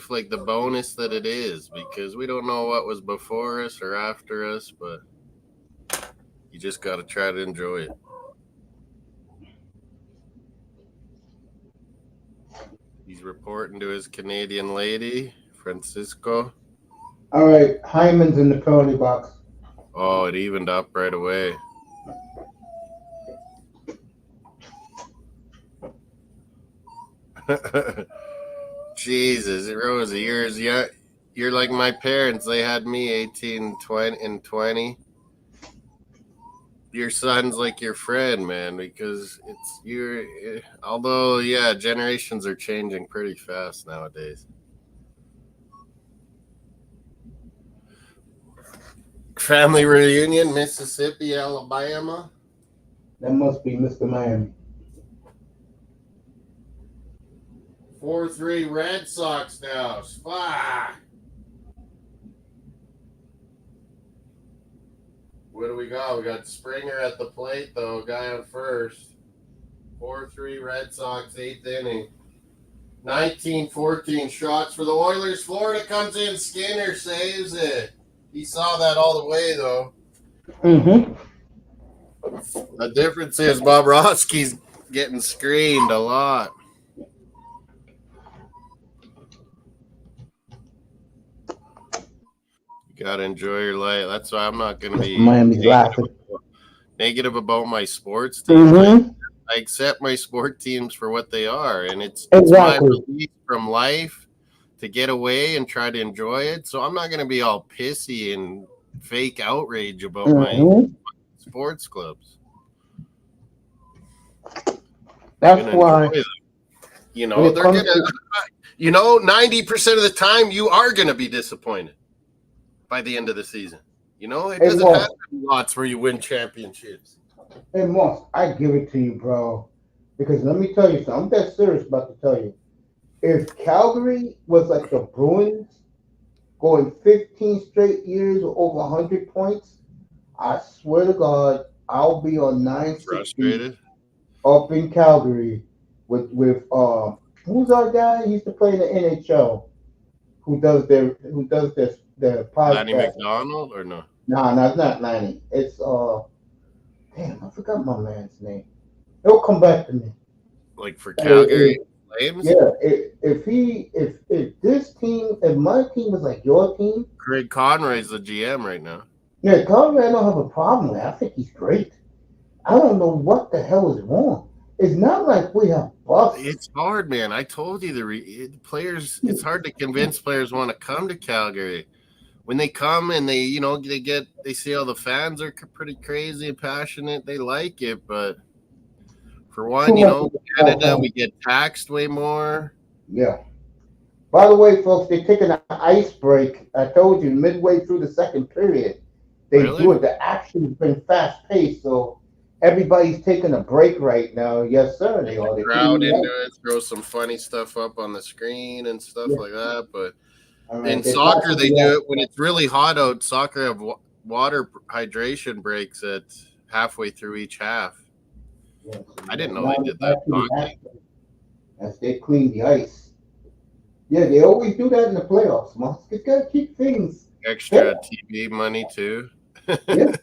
me. like the bonus that it is, because we don't know what was before us or after us, but you just gotta try to enjoy it. He's reporting to his Canadian lady, Francisco. All right, Hyman's in the penalty box. Oh, it evened up right away. Jesus, Rosie, you're like my parents. They had me 18, 20, and 20. Your son's like your friend, man, because it's you're. Although, yeah, generations are changing pretty fast nowadays. Family reunion, Mississippi, Alabama. That must be Mr. Miami. 4-3 Red Sox now. Fuck. What do we got? We got Springer at the plate, though. Guy on first. 4-3 Red Sox, 8th inning. 19-14 shots for the Oilers. Florida comes in. Skinner saves it. He saw that all the way, though. Mm-hmm. The difference is Bobrovsky's getting screened a lot. You got to enjoy your life. That's why I'm not going to be Miami's laughing. negative about my sports team. Mm-hmm. I accept my sport teams for what they are, and it's Exactly. my release from life to get away and try to enjoy it. So I'm not going to be all pissy and fake outrage about my sports clubs. That's why. You know, they're going to, 90% of the time you are going to be disappointed by the end of the season. You know, it doesn't happen lots where you win championships. Hey, Moss, I give it to you, bro. Because let me tell you something. I'm that serious about to tell you. If Calgary was like the Bruins, going 15 straight years with over 100 points, I swear to God, I'll be on 960 Frustrated up in Calgary with who's our guy? He used to play in the NHL. Who does their podcast? Lanny McDonald or no? No, it's not Lanny. It's damn, I forgot my man's name. He'll come back to me. Like for Calgary Flames? Yeah, if this team, if my team was like your team, Greg Conroy's the GM right now. yeah, Conrad I don't have a problem with. I think he's great. I don't know what the hell is wrong. It's not like we have busts. It's hard, man. I told you the players. It's hard to convince players want to come to Calgary. When they come and they see all the fans are pretty crazy and passionate. They like it, but for one, Canada, we get taxed way more. Yeah. By the way, folks, they're taking an ice break. I told you, midway through the second period, they do it. The action's been fast paced, so everybody's taking a break right now. Yes, sir. They are. Crowd into it, throw some funny stuff up on the screen and stuff like that. But in soccer, they do it when it's really hot out. Soccer have water hydration breaks at halfway through each half. Yes. I didn't know they did that. As they clean the ice. Yeah, they always do that in the playoffs, Moss. It's got to keep things extra TV money too. Yeah.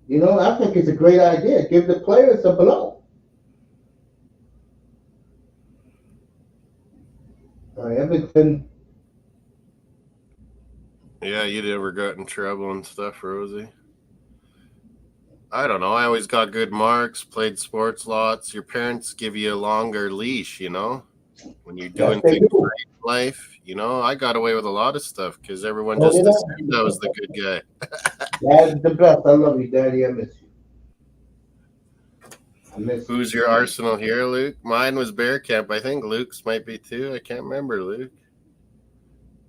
I think it's a great idea. Give the players a blow. Everything. Yeah, you never got in trouble and stuff, Rosie? I don't know. I always got good marks, played sports lots. Your parents give you a longer leash, when you're doing things for life. I got away with a lot of stuff because everyone just assumed I was the good guy. Dad's the best. I love you, Daddy. I miss you. Who's your Arsenal here, Luke? Mine was Bear Camp. I think Luke's might be too. I can't remember, Luke.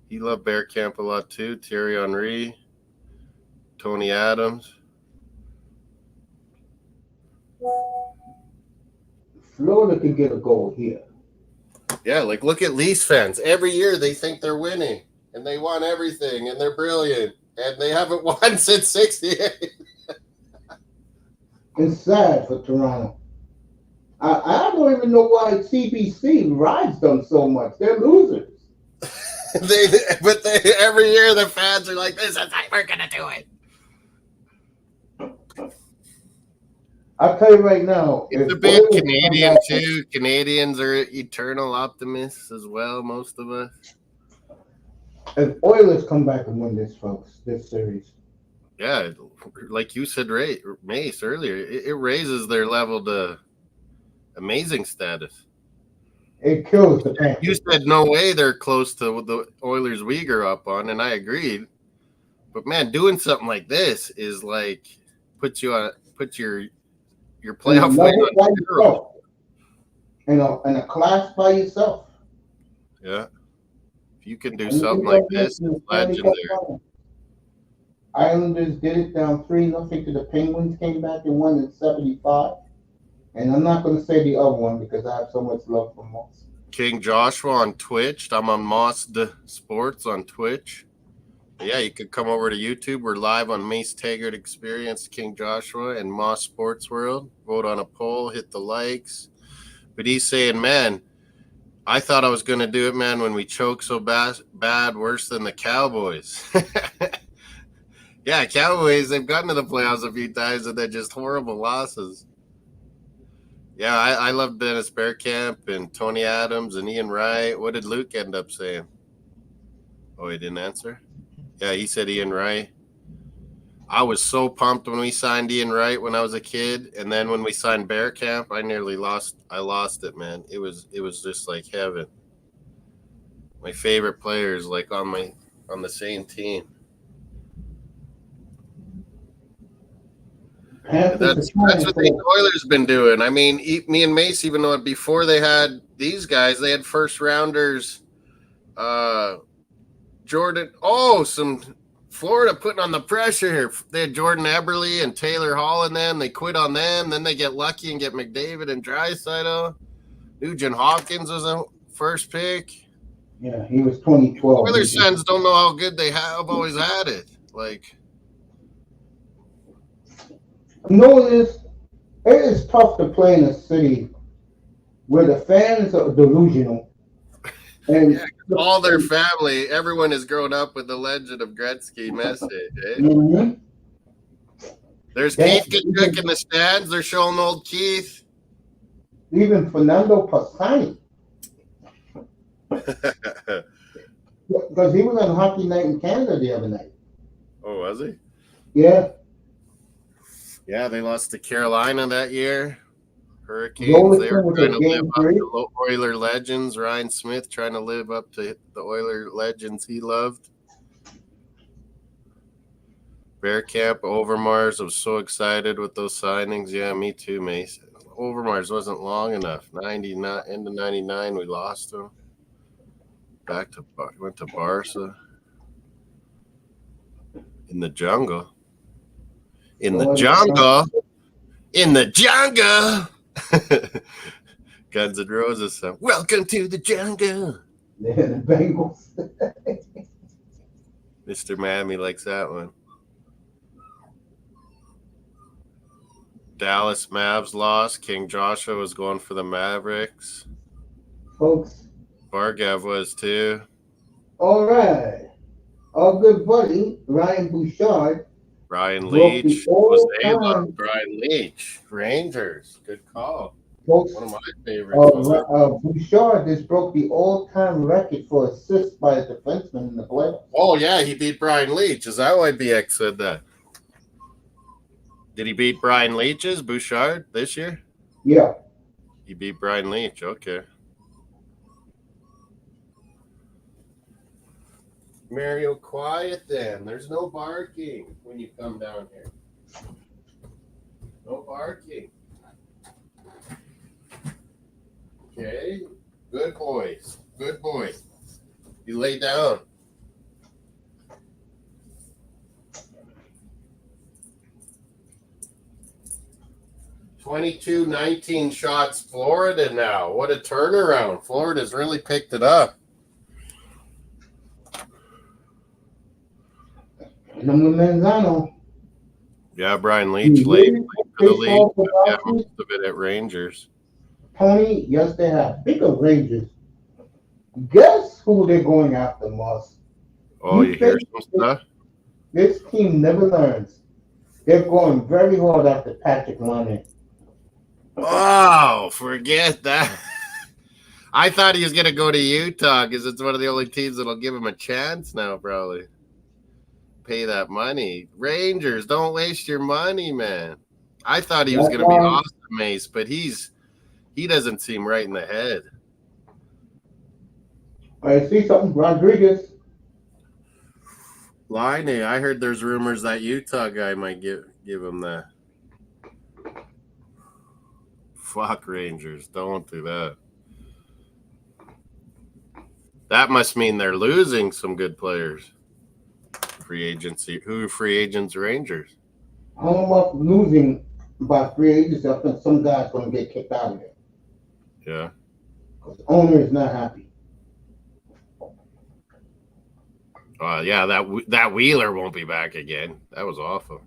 He loved Bear Camp a lot too. Thierry Henry, Tony Adams. Florida can get a goal here. Yeah, look at Leafs fans. Every year they think they're winning, and they won everything, and they're brilliant, and they haven't won since '68. It's sad for Toronto. I don't even know why CBC rides them so much. They're losers. Every year the fans are like, "This is how we're gonna do it." I'll tell you right now. It's a bit Canadian too. Canadians are eternal optimists as well, most of us. If Oilers come back and win this series. Yeah, like you said, Mace earlier, it raises their level to amazing status. It kills the Panthers. You said no way they're close to the Oilers we grew up on, and I agreed. But man, doing something like this is like puts your playoff win on zero. In a class by yourself. Yeah. If you can do something like this, it's legendary. Islanders did it down 3-0 to the Penguins, came back and won in 75. And I'm not going to say the other one because I have so much love for Moss. King Joshua on Twitch. I'm on Mossdsports on Twitch. Yeah, you could come over to YouTube. We're live on Mace Taggart Experience, King Joshua, and Moss Sports World. Vote on a poll, hit the likes. But he's saying, man, I thought I was going to do it, man, when we choke so bad, worse than the Cowboys. Yeah, Cowboys, they've gotten to the playoffs a few times, and they're just horrible losses. Yeah, I love Dennis Bearcamp and Tony Adams and Ian Wright. What did Luke end up saying? Oh, he didn't answer? Yeah, he said Ian Wright. I was so pumped when we signed Ian Wright when I was a kid, and then when we signed Bearcamp, I lost it, man. It was just like heaven. My favorite players like on the same team. That's what the Oilers been doing. I mean, me and Mace, even though before they had these guys, they had first rounders. Jordan. Oh, some Florida putting on the pressure here. They had Jordan Eberle and Taylor Hall in them. They quit on them. Then they get lucky and get McDavid and Draisaitl. Nugent Hopkins was a first pick. Yeah, he was 2012. Oilers fans don't know how good they have always had it. Like, no, it is tough to play in a city where the fans are delusional. And yeah, all their family, everyone has grown up with the legend of Gretzky message. Eh? Mm-hmm. There's That, Keith Kachuk in the stands. They're showing old Keith. even Fernando Pasani, because he was on Hockey Night in Canada the other night. Oh, was he? Yeah. Yeah, they lost to Carolina that year. Hurricanes. They were Rollerson was trying a to live game up 3. to Oiler legends. Ryan Smith trying to live up to the Oiler legends he loved. Bearcamp, Overmars. I was so excited with those signings. Yeah, me too, Mace. Overmars wasn't long enough. 99 into 99, we lost him. Went to Barca. In the jungle. In the jungle. In the jungle. Guns N' Roses song. Welcome to the jungle. Yeah, the Bengals. Mr. Mammy likes that one. Dallas Mavs lost. King Joshua was going for the Mavericks. Folks. Bargav was too. All right. Our good buddy, Ryan Bouchard. Ryan broke Leach. the all-time- Brian Leach. Rangers. Good call. Folks, One of my favorites. Bouchard just broke the all-time record for assists by a defenseman in the playoffs. Oh, yeah, he beat Brian Leach. Is that why BX said that? Did he beat Brian Leach's Bouchard this year? Yeah. He beat Brian Leach. Okay. Mario, quiet then. There's no barking when you come down here. No barking. Okay. Good boys. Good boy. You lay down. (22-19) shots Florida now. What a turnaround. Florida's really picked it up. Number Manzano. Yeah, Brian Leach late for the league. Yeah, most of it at Rangers. Tony, yes, they have bigger Rangers. Guess who they're going after, Moss? Oh, you hear some stuff? This team never learns. They're going very hard after Patrick Laine. Oh, forget that. I thought he was going to go to Utah because it's one of the only teams that'll give him a chance now, probably. Pay that money. Rangers, don't waste your money, man. I thought he was going to be awesome, Mace, but he doesn't seem right in the head. I see something. Rodriguez. Laine, I heard there's rumors that Utah guy might give him that. Fuck Rangers. Don't do that. That must mean they're losing some good players. Free agency. Who free agents? Rangers. I don't know about losing by free agency. I think some guy's going to get kicked out of there. Yeah. Because the owner is not happy. Yeah, that Wheeler won't be back again. That was awful.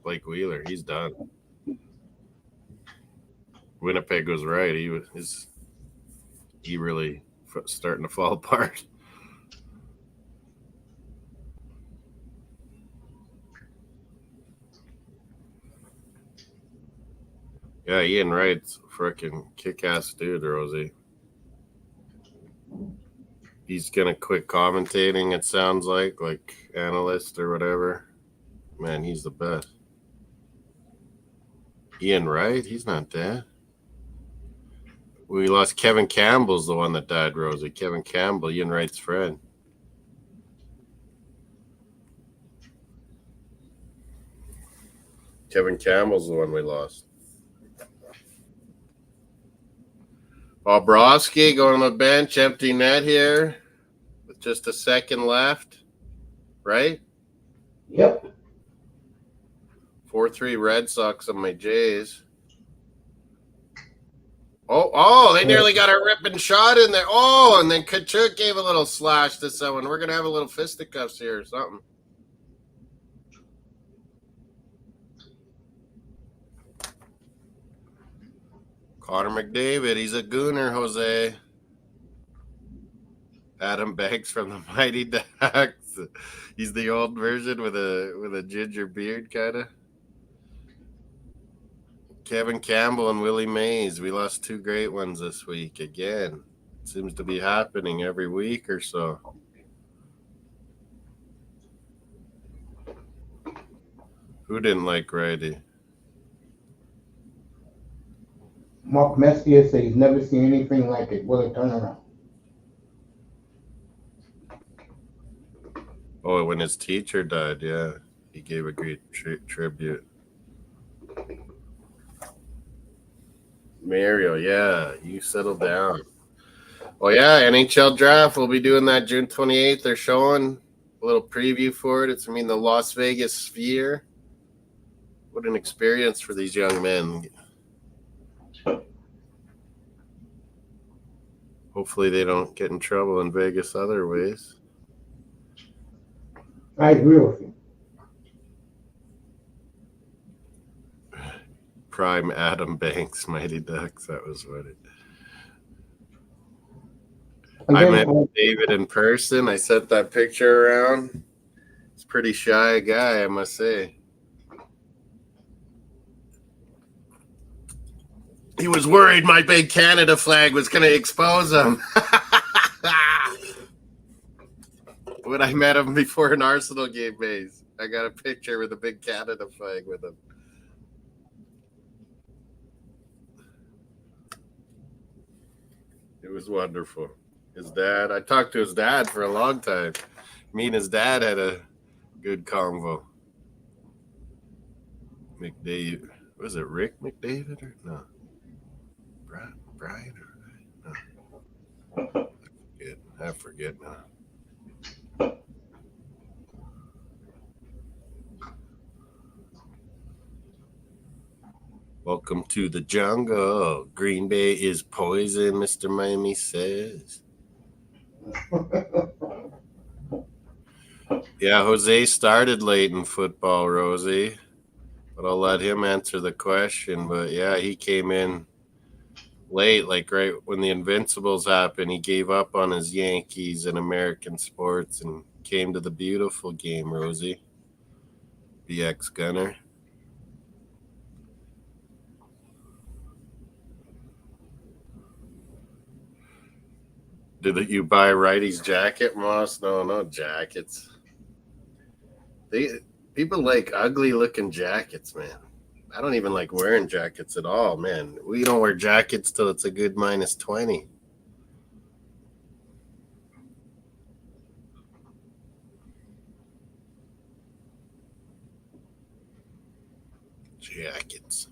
Blake Wheeler, he's done. Winnipeg was right. He really starting to fall apart. Yeah, Ian Wright's freaking kick-ass dude, Rosie. He's gonna quit commentating, it sounds like analyst or whatever. Man, he's the best. Ian Wright, he's not dead. We lost Kevin Campbell's the one that died, Rosie. Kevin Campbell, Ian Wright's friend. Kevin Campbell's the one we lost. Bobrovsky going on the bench, empty net here with just a second left, right? Yep. 4-3 Red Sox on my Jays. Oh, they nearly got a ripping shot in there. Oh, and then Kachuk gave a little slash to someone. We're going to have a little fisticuffs here or something. Connor McDavid, he's a gooner, Jose. Adam Banks from the Mighty Ducks. He's the old version with a ginger beard, kind of. Kevin Campbell and Willie Mays. We lost 2 great ones this week again. It seems to be happening every week or so. Who didn't like Righty? Mark Messier said he's never seen anything like it. What a turnaround. Oh, when his teacher died, yeah. He gave a great tribute. Mario, yeah, you settle down. Oh, yeah, NHL draft. We'll be doing that June 28th. They're showing a little preview for it. It's, the Las Vegas Sphere. What an experience for these young men. Hopefully they don't get in trouble in Vegas other ways. I agree with you. Prime Adam Banks, Mighty Ducks. That was what it. I met David in person. I sent that picture around. He's a pretty shy guy, I must say. He was worried my big Canada flag was going to expose him. When I met him before an Arsenal game, Mace, I got a picture with a big Canada flag with him. It was wonderful. His dad, I talked to his dad for a long time. Me and his dad had a good convo. McDavid, was it Rick McDavid or no? Brian or no? I forget now. Welcome to the jungle. Green Bay is poison, Mr. Miami says. Yeah, Jose started late in football, Rosie. But I'll let him answer the question. But, yeah, he came in late, like right when the Invincibles happened. He gave up on his Yankees and American sports and came to the beautiful game, Rosie. BX Gunner. Did you buy Righty's jacket, Moss? No jackets. People like ugly-looking jackets, man. I don't even like wearing jackets at all, man. We don't wear jackets till it's a good -20. Jackets.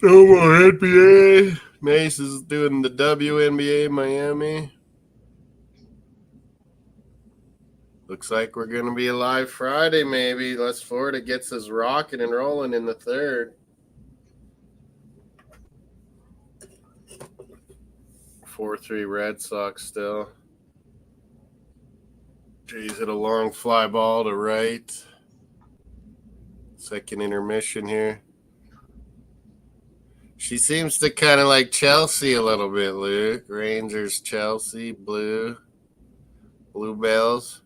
No more NBA. Mace is doing the WNBA Miami. Looks like we're going to be alive Friday, maybe. Unless Florida gets us rocking and rolling in the third. 4-3 Red Sox still. Jays hit a long fly ball to right. Second intermission here. She seems to kind of like Chelsea a little bit, Luke. Rangers, Chelsea, Bluebells.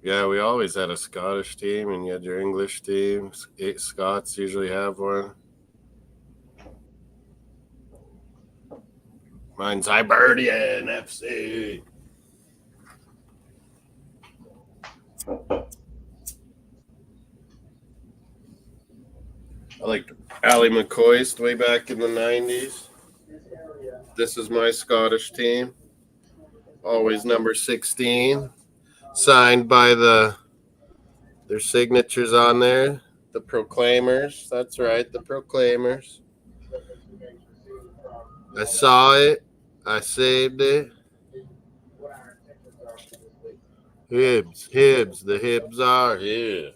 Yeah, we always had a Scottish team, and you had your English team. Scots usually have one. Mine's Hibernian FC. I liked Ally McCoist way back in the 90s. This is my Scottish team. Always number 16. Signed by their signatures on there. The Proclaimers. That's right, the Proclaimers. I saw it. I saved it. Hibs. The Hibs are here.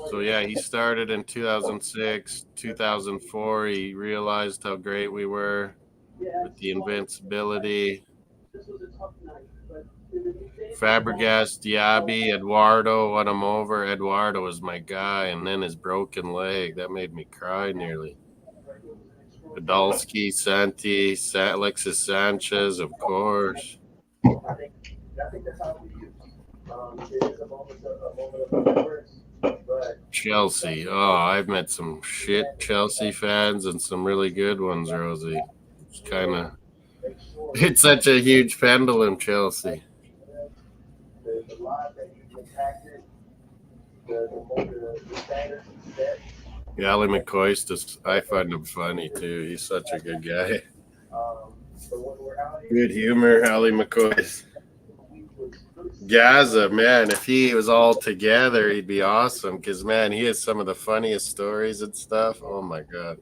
So, yeah, he started in 2006, 2004. He realized how great we were with the invincibility. Fabregas, Diaby, Eduardo won him over. Eduardo was my guy, and then his broken leg. That made me cry nearly. Podolski, Santi, Alexis Sanchez, of course. Chelsea. Oh, I've met some shit Chelsea fans and some really good ones, Rosie. It's kind of, it's such a huge pendulum, Chelsea. Yeah, Ali McCoist is, I find him funny too. He's such a good guy. Good humor, Ali McCoist. Gaza, man, if he was all together, he'd be awesome. Because, man, he has some of the funniest stories and stuff. Oh, my God.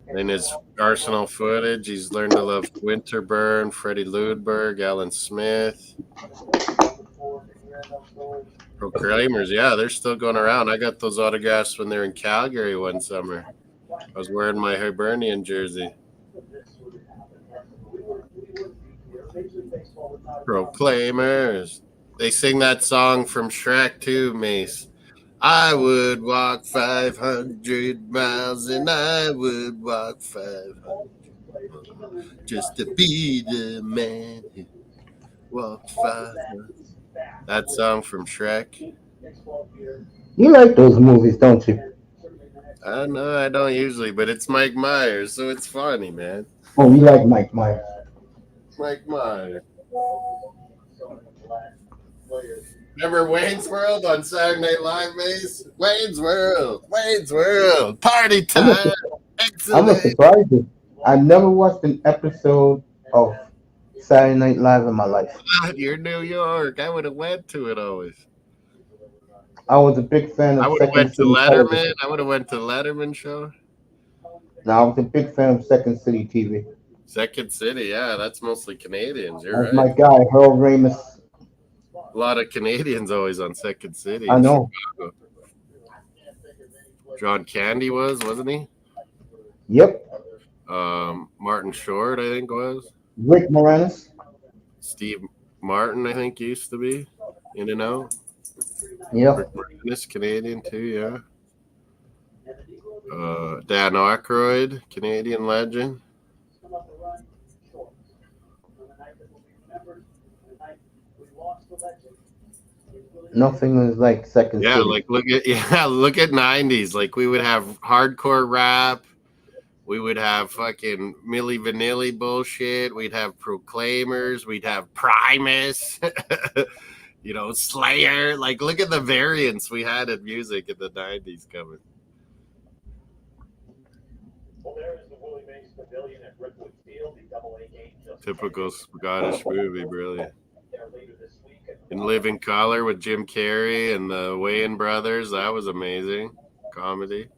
In his Arsenal footage, he's learned to love Winterburn, Freddie Ludberg, Alan Smith. Proclaimers, yeah, they're still going around. I got those autographs when they were in Calgary one summer. I was wearing my Hibernian jersey. Proclaimers. They sing that song from Shrek too, Mace. I would walk 500 miles and I would walk 500 just to be the man who walked 500. That song from Shrek. You like those movies, don't you? I know I don't usually, but it's Mike Myers, so it's funny, man. Oh, you like Mike Myers. Mike Myers. Remember Wayne's World on Saturday Night Live, Mace? Wayne's World, party time. I'm a Excellent. surprise. I never watched an episode of Saturday Night Live in my life. You're New York. I would have went to it always. I was a big fan I of would have Second went to City Letterman. Television. I would have went to Letterman show. No, I was a big fan of Second City TV. Second City, yeah, that's mostly Canadians. You're That's my right. guy, Harold Ramis. A lot of Canadians always on Second City I in know. Chicago. John Candy wasn't he? Yep. Martin Short, I think was. Rick Moranis. Steve Martin, I think used to be in and out. Yep. This Canadian too, yeah. Dan Aykroyd, Canadian legend. Nothing was like Second Yeah, City. like look at 90s. Like we would have hardcore rap. We would have fucking Milli Vanilli bullshit. We'd have Proclaimers. We'd have Primus. Slayer. Like, look at the variants we had in music in the 90s coming. Typical Scottish movie, brilliant. In Living Color with Jim Carrey and the Wayans brothers. That was amazing. Comedy.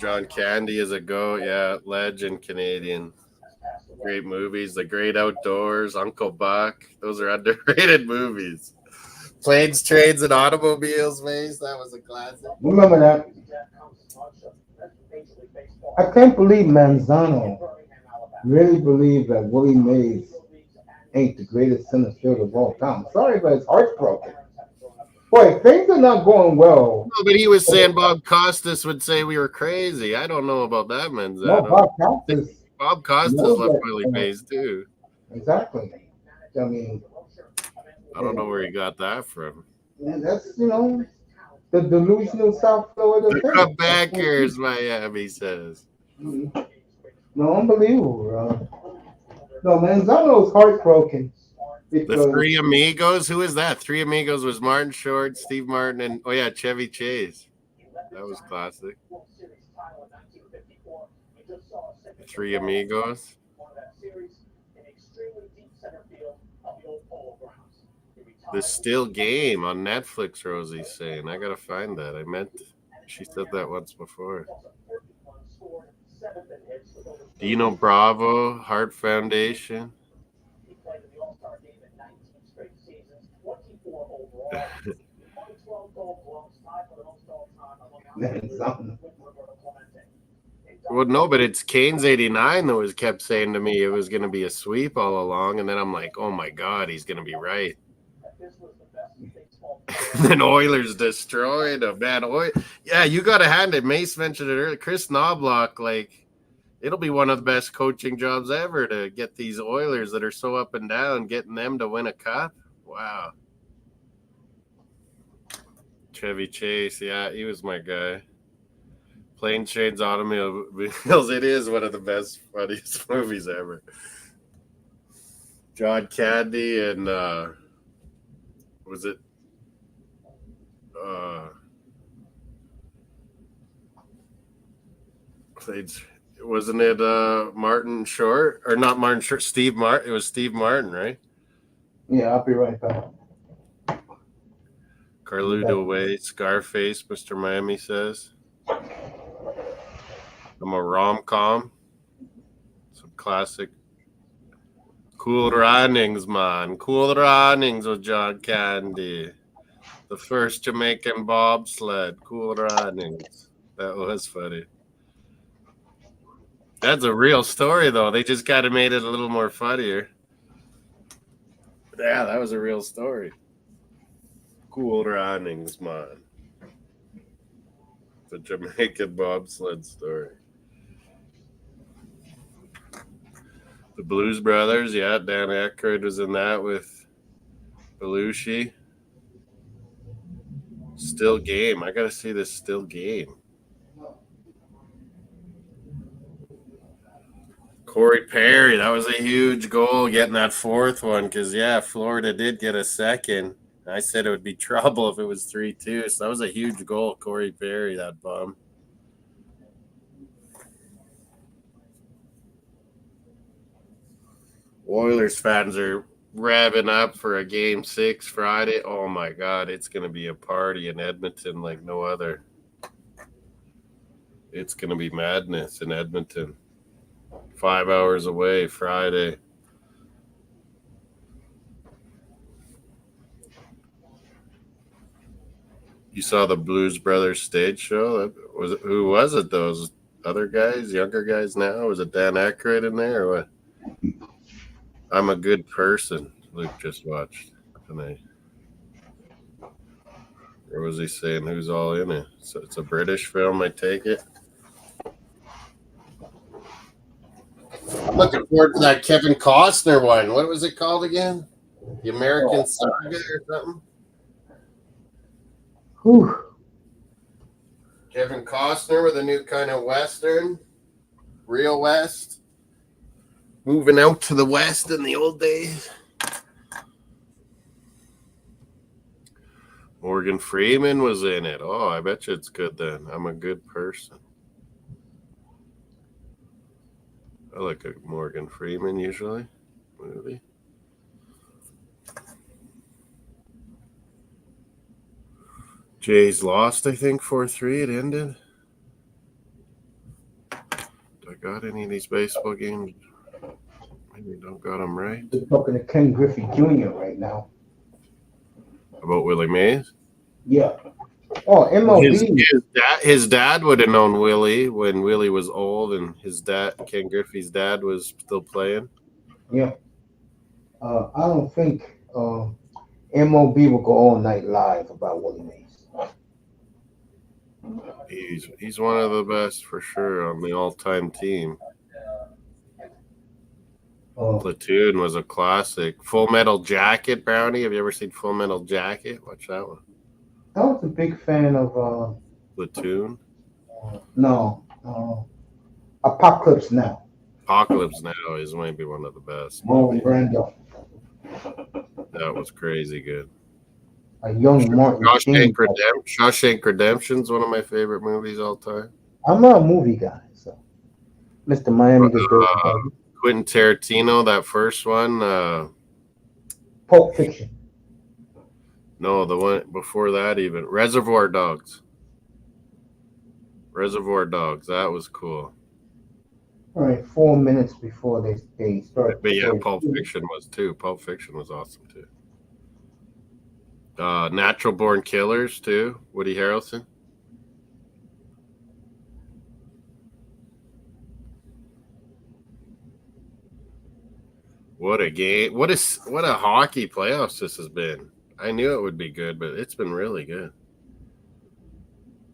John Candy is a goat. Yeah, legend Canadian. Great movies. The Great Outdoors, Uncle Buck. Those are underrated movies. Planes, Trains, and Automobiles, Mace. That was a classic. Remember that? I can't believe Manzano really believed that Willie Mays ain't the greatest center fielder of all time. Sorry, but his heart's broken. Boy, things are not going well. No, but he was saying Bob Costas would say we were crazy. I don't know about that, Manzano. No, Bob Costas left Willie Mays too. Exactly. I mean, I don't know where he got that from. That's the delusional South Florida The thing. Quebecers, Miami says. No, unbelievable. No, Manzano's heartbroken. The Three Amigos. Who is that? Three Amigos was Martin Short, Steve Martin, and Chevy Chase. That was classic. Three Amigos. The Still Game on Netflix, Rosie's saying. I gotta find that. She said that once before. Dino Bravo, Heart Foundation. Well, no, but it's Kane's 89 that was kept saying to me it was going to be a sweep all along, and then I'm like, oh my God, he's going to be right. And then Oilers destroyed him, man. Yeah, you got to hand it. Mace mentioned it earlier. Chris Knobloch, like, it'll be one of the best coaching jobs ever to get these Oilers that are so up and down, getting them to win a cup. Wow. Chevy Chase, yeah, he was my guy. Plane Trains Automobiles, it is one of the best, funniest movies ever. John Candy and was it wasn't it Martin Short or not Martin Short? Steve Martin. It was Steve Martin, right? Yeah, I'll be right back. Carluto Way, Scarface, Mr. Miami says. I'm a rom-com. Some classic. Cool Runnings, man. Cool Runnings with John Candy. The first Jamaican bobsled. Cool Runnings. That was funny. That's a real story, though. They just kind of made it a little more funnier. Yeah, that was a real story. Cool Runnings, man. The Jamaican bobsled story. The Blues Brothers, yeah, Dan Aykroyd was in that with Belushi. Still game. I got to see this still game. Corey Perry, that was a huge goal getting that fourth one because, yeah, Florida did get a second. I said it would be trouble if it was 3-2. So that was a huge goal, Corey Perry, that bum. Oilers fans are revving up for a Game 6 Friday. Oh, my God. It's going to be a party in Edmonton like no other. It's going to be madness in Edmonton. 5 hours away Friday. You saw the Blues Brothers stage show? Who was it, those other guys, younger guys now? Was it Dan Aykroyd in there or what? I'm a Good Person, Luke just watched tonight. Or was he saying who's all in it? So it's a British film, I take it. I'm looking forward to that Kevin Costner one. What was it called again? The American Saga or something? Whew. Kevin Costner with a new kind of Western. Real West. Moving out to the West in the old days. Morgan Freeman was in it. Oh, I bet you it's good then. I'm a Good Person. I like a Morgan Freeman usually movie. Jays lost, I think, 4-3. It ended. Do I got any of these baseball games? Maybe don't got them right. We're talking to Ken Griffey Jr. right now. About Willie Mays? Yeah. Oh, MLB. His dad would have known Willie when Willie was old, and his dad, Ken Griffey's dad, was still playing. Yeah. I don't think MLB will go all night live about Willie Mays. He's one of the best for sure on the all-time team. Platoon was a classic. Full Metal Jacket, Brownie. Have you ever seen Full Metal Jacket? Watch that one. I was a big fan of Platoon. No, Apocalypse Now. Apocalypse Now is maybe one of the best. Marlon Brando. That was crazy good. A young Martin King. Shawshank Redemption's one of my favorite movies all time. I'm not a movie guy, so Mr. Miami just goes. Quentin Tarantino, that first one. Pulp Fiction. No, the one before that even. Reservoir Dogs. That was cool. All right, 4 minutes before they start. But yeah, Pulp Fiction was too. Pulp Fiction was awesome too. Natural Born Killers too. Woody Harrelson. What a game. What a hockey playoffs this has been. I knew it would be good, but it's been really good.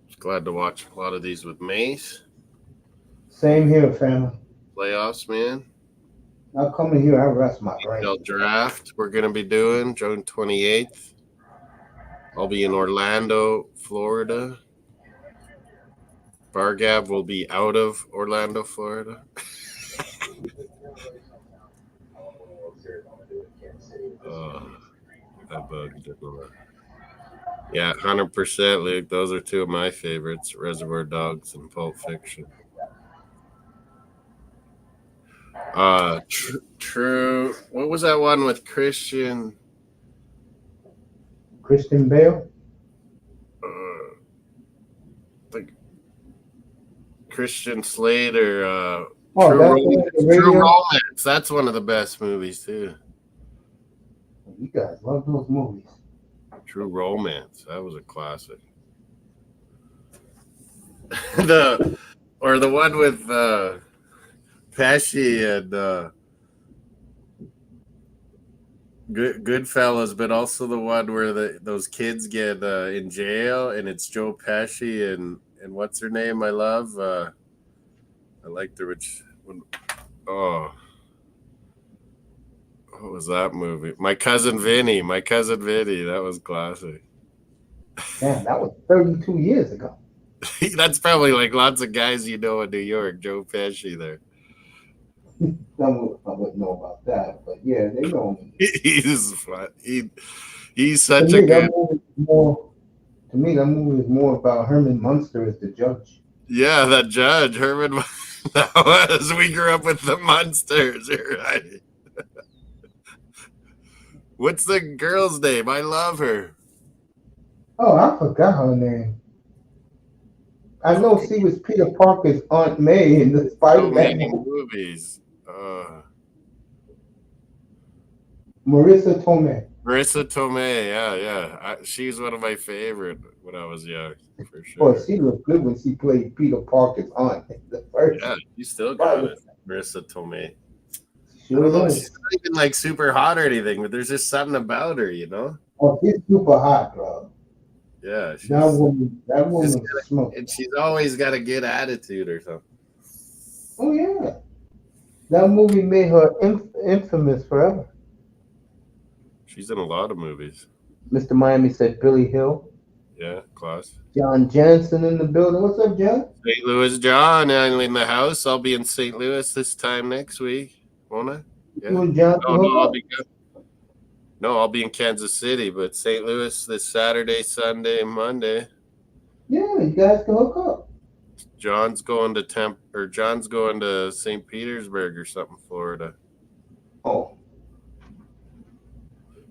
Just glad to watch a lot of these with Mace. Same here, family. Playoffs, man. I'll come in here, I rest my brain. Draft we're going to be doing June 28th. I'll be in Orlando, Florida. Bargab will be out of Orlando, Florida. That bug didn't know. Yeah, 100%, Luke. Those are two of my favorites, Reservoir Dogs and Pulp Fiction. True. What was that one with Christian Bale? Like Christian Slater. True Romance. That's one of the best movies too. You guys love those movies. True Romance. That was a classic. the one with Pesci and Goodfellas, but also the one where those kids get in jail, and it's Joe Pesci and what's her name? I love. I liked her. What was that movie? My Cousin Vinny. That was classic. Man, that was 32 years ago. That's probably like lots of guys in New York. Joe Pesci there. I wouldn't know about that, but yeah, they know me. He's fun. He's such a good. To me, that movie is more about Herman Munster as the judge. Yeah, that judge, Herman. That was. We grew up with the Munsters. You're right. What's the girl's name? I love her. Oh, I forgot her name. I know she was Peter Parker's Aunt May in the Spider-Man movies. Marissa Tomei, yeah. She's one of my favorite when I was young, for sure. Oh, she looked good when she played Peter Parker's aunt. Yeah, you still got it, Marissa Tomei. I don't know, she's not even like super hot or anything, but there's just something about her, you know? Oh, she's super hot, bro. Yeah, that woman's smoke. And she's always got a good attitude or something. Oh yeah, that movie made her infamous forever. She's in a lot of movies. Mr. Miami said Billy Hill. Yeah, class. John Jansen in the building. What's up, John? St. Louis John, I'm in the house. I'll be in St. Louis this time next week, won't I? Yeah. You and John I'll be good. No, I'll be in Kansas City, but St. Louis this Saturday, Sunday, Monday. Yeah, you guys can hook up. John's going to St. Petersburg or something, Florida. Oh.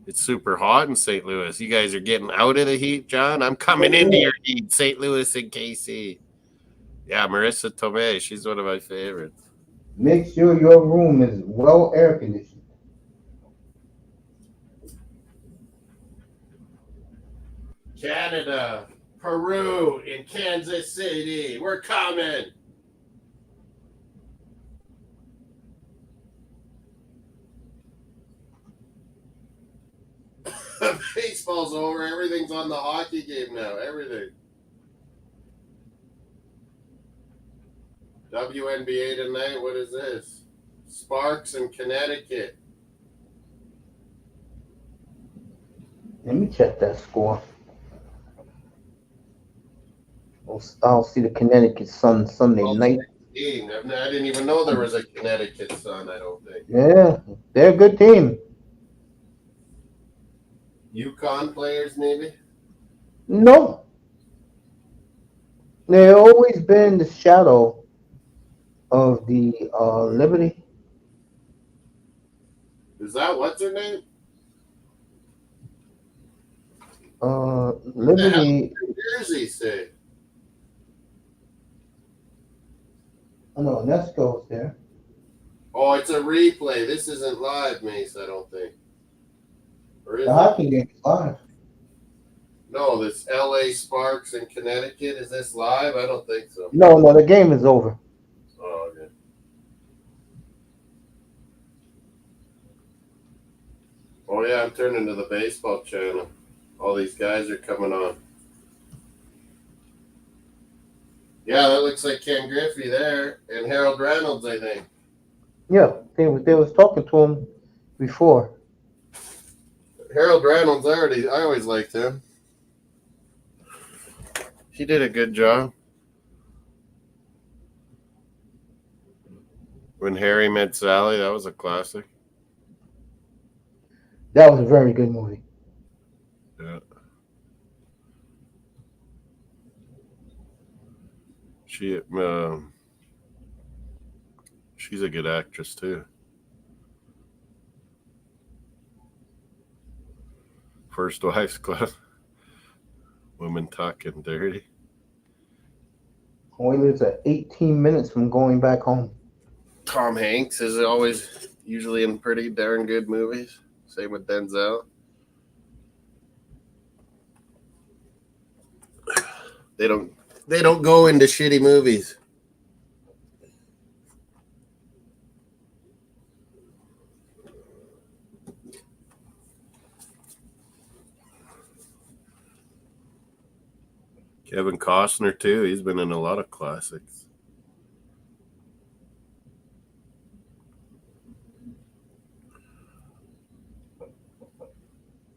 It's super hot in St. Louis. You guys are getting out of the heat, John? I'm coming into your heat, St. Louis and KC. Yeah, Marissa Tomei, she's one of my favorites. Make sure your room is well air conditioned. Canada, Peru, in Kansas City. We're coming. Baseball's over. Everything's on the hockey game now. Everything. WNBA tonight. What is this? Sparks in Connecticut. Let me check that score. I'll see the Connecticut Sun Sunday night. I didn't even know there was a Connecticut Sun, I don't think. Yeah, they're a good team. UConn players, maybe? No. They've always been the shadow of the Liberty. Is that what's her name? Liberty. New Jersey, say. Oh, no, Nesco's there. Oh, it's a replay. This isn't live, Mace, I don't think. Or is the hockey game is live. No, this LA Sparks in Connecticut. Is this live? I don't think so. No, the game is over. Oh, okay. Oh, yeah, I'm turning to the baseball channel. All these guys are coming on. Yeah, that looks like Ken Griffey there. And Harold Reynolds, I think. Yeah, they was talking to him before. Harold Reynolds, I always liked him. He did a good job. When Harry Met Sally, that was a classic. That was a very good movie. Yeah. She's a good actress too. First Wives Club. Women talking dirty. Only lives at 18 minutes from going back home. Tom Hanks is always usually in pretty darn good movies. Same with Denzel. They don't go into shitty movies. Kevin Costner too. He's been in a lot of classics.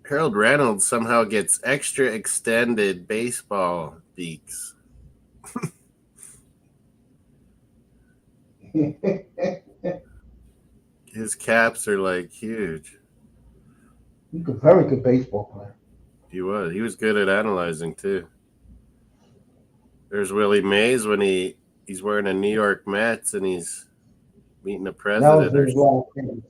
Harold Reynolds somehow gets extra extended baseball beaks. His caps are like huge. He's a very good baseball player. He was good at analyzing too. There's Willie Mays when he's wearing a New York Mets and he's meeting the president. That was his last thing.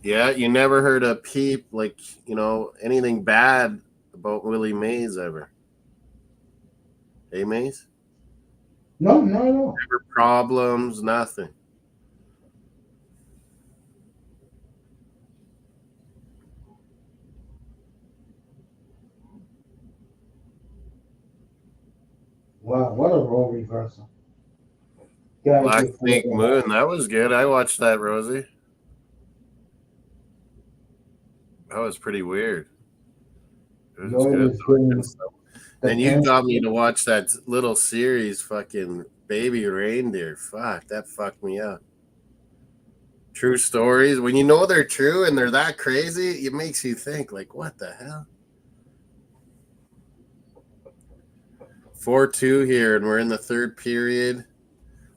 Yeah, you never heard a peep, like, anything bad about Willie Mays ever. Hey, Mays? No, not at all. Never problems, nothing. Wow, what a role reversal. Black Snake Moon, that was good. I watched that, Rosie. That was pretty weird. It was good. And you got me to watch that little series, fucking Baby Reindeer. Fuck, that fucked me up. True stories. When you know they're true and they're that crazy, it makes you think, like, what the hell? 4-2 here, and we're in the third period.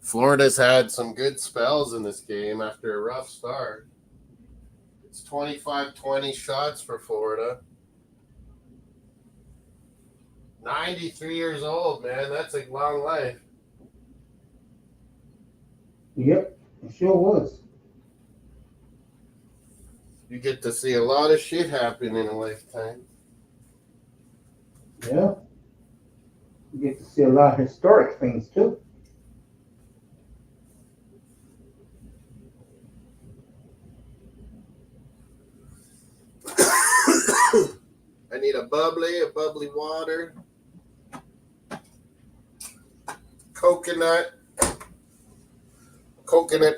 Florida's had some good spells in this game after a rough start. It's 25-20 shots for Florida. 93 years old, man. That's a long life. Yep, it sure was. You get to see a lot of shit happen in a lifetime. Yeah. You get to see a lot of historic things, too. I need a bubbly water. Coconut,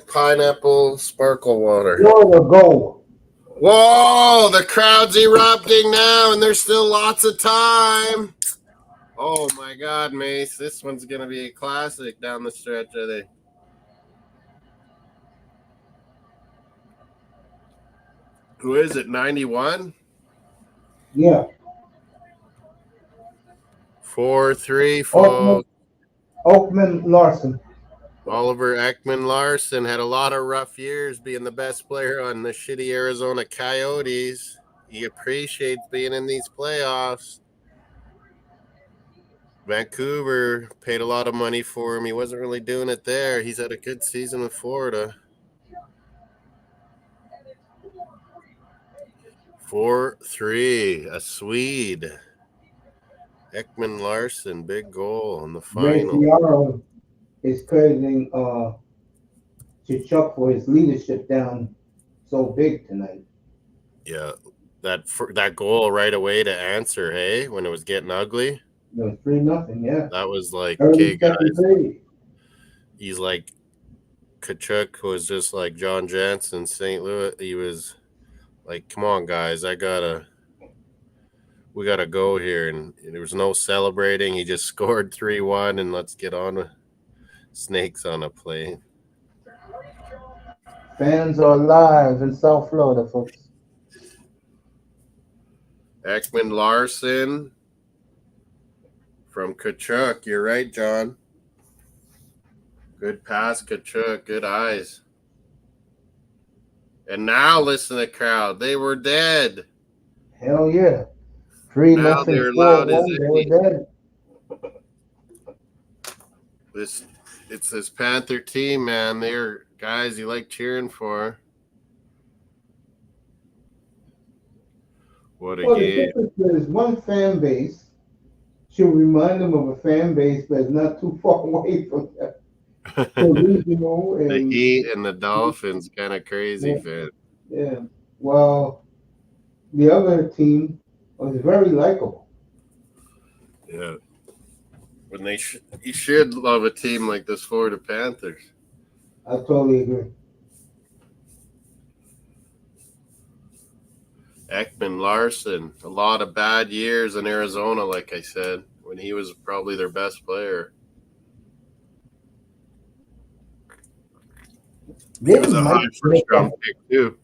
pineapple, sparkle water. Florida go. Whoa, the crowd's erupting now, and there's still lots of time. Oh, my God, Mace. This one's going to be a classic down the stretch, I think. Who is it, 91? Yeah. 4-3, folks. Larsson. Oliver Ekman-Larsson had a lot of rough years being the best player on the shitty Arizona Coyotes. He appreciates being in these playoffs. Vancouver paid a lot of money for him. He wasn't really doing it there. He's had a good season with Florida. 4-3, a Swede. Ekman-Larsson, big goal in the final. Is crediting to Chuck for his leadership down so big tonight. Yeah, that goal right away to answer, hey, when it was getting ugly. It was 3-0, yeah. That was like, okay, guys. He's like, Kachuk was just like John Jansen, St. Louis. He was like, "Come on, guys, we gotta go here." And there was no celebrating. He just scored 3-1, and let's get on with snakes on a plane. Fans are alive in South Florida, folks. Ekman Larsson from Kachuk. You're right, John. Good pass, Kachuk. Good eyes. And now listen to the crowd. They were dead. Hell yeah. 3-0, Now they're loud as 4-1, they were dead. It's this Panther team, man. They're guys you like cheering for. What a Well, the game. difference is one fan base should remind them of a fan base that's not too far away from them. So regional The and Heat and the Dolphins, kind of crazy yeah, fan. yeah. Well, the other team was very likable. Yeah. When you should love a team like this Florida Panthers. I totally agree. Ekman Larsson, a lot of bad years in Arizona, like I said, when he was probably their best player. He was a high first-round pick, too.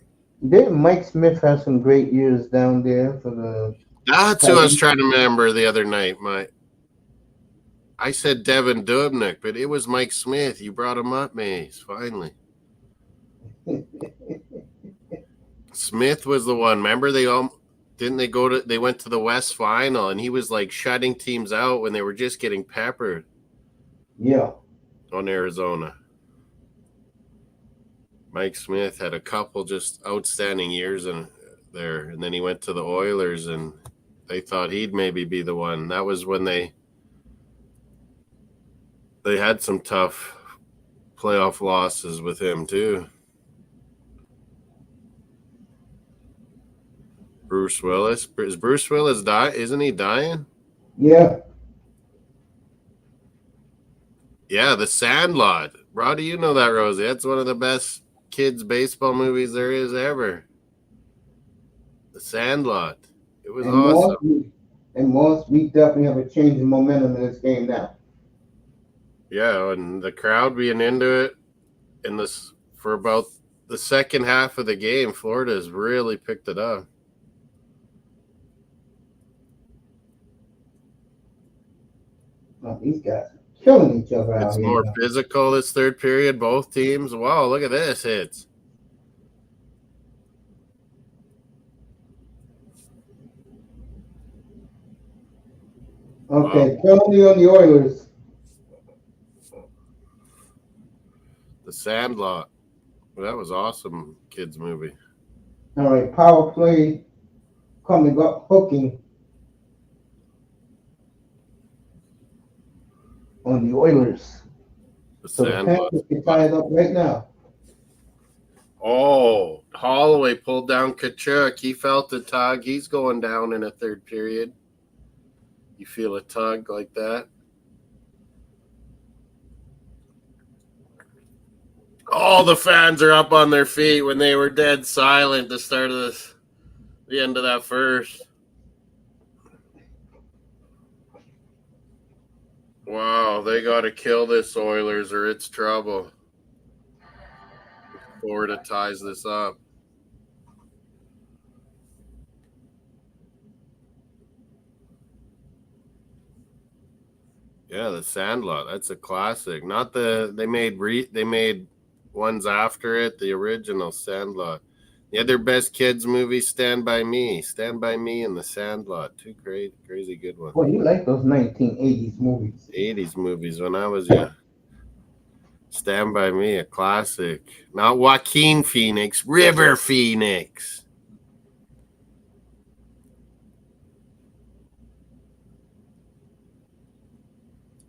Didn't Mike Smith have some great years down there for the... That's who I was trying to remember the other night. I said Devin Dubnyk, but it was Mike Smith. You brought him up, Mace, finally. Smith was the one. Remember they went to the West Final and he was like shutting teams out when they were just getting peppered. Yeah. On Arizona. Mike Smith had a couple just outstanding years in there, and then he went to the Oilers and they thought he'd maybe be the one. That was when they had some tough playoff losses with him too. Bruce Willis. Is Bruce Willis Isn't he dying? Yeah. Yeah, The Sandlot. How do you know that, Rosie? That's one of the best kids' baseball movies there is ever. The Sandlot. It was awesome. Moss, we definitely have a change in momentum in this game now. Yeah, and the crowd being into it for about the second half of the game, Florida has really picked it up. Oh, these guys are killing each other out It's here. more physical this third period, both teams. Wow, look at this hits. Okay, penalty on the Oilers. The Sandlot. Well, that was awesome kids movie. All right, power play coming up, hooking on the Oilers. So the Panthers can tie it up right now. Oh, Holloway pulled down Kachuk. He felt the tug. He's going down in a third period. You feel a tug like that? All the fans are up on their feet when they were dead silent the start of the end of that first. Wow, they got to kill this Oilers or it's trouble. Florida ties this up. Yeah, The Sandlot. That's a classic. Not they made ones after it. The original Sandlot. The other best kids movie, Stand By Me. Stand By Me and The Sandlot. Two crazy good ones. Well, you like those 1980s movies. 80s movies when I was young. Stand By Me, a classic. Not Joaquin Phoenix, River Phoenix.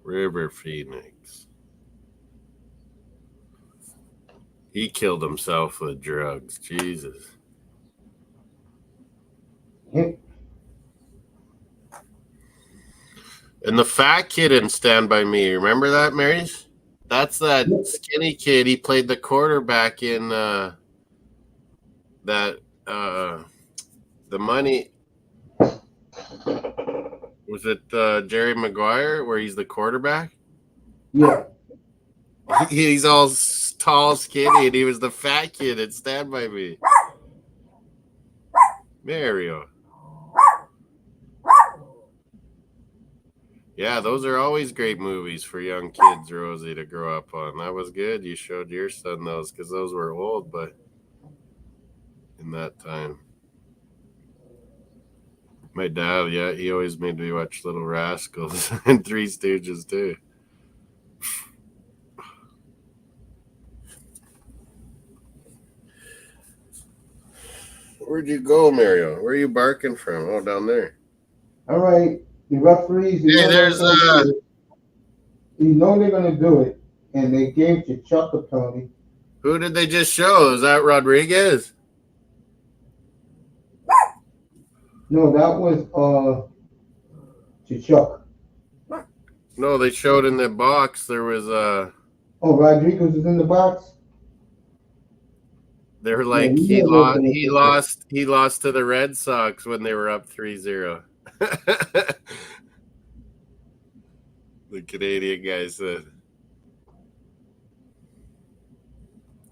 River Phoenix. He killed himself with drugs. Jesus. Yep. And the fat kid in Stand By Me. Remember that, Marys? That's that skinny kid. He played the quarterback in that the money. Was it Jerry Maguire where he's the quarterback? Yeah. He's all tall, skinny, and he was the fat kid at Stand By Me. Mario. Yeah, those are always great movies for young kids, Rosie, to grow up on. That was good. You showed your son those because those were old, but in that time. My dad, yeah, he always made me watch Little Rascals and Three Stooges too. Where'd you go, Mario? Where are you barking from? Oh, down there. All right. The referees, Hey, there's you know they're gonna do it, and they gave Chuck a penalty. who did they just show? Is that Rodriguez? No, that was Chuck. No, they showed in the box there was Oh, Rodriguez is in the box. they were Yeah, like you know they're gonna he lost to the Red Sox when they were up 3-0. The Canadian guy said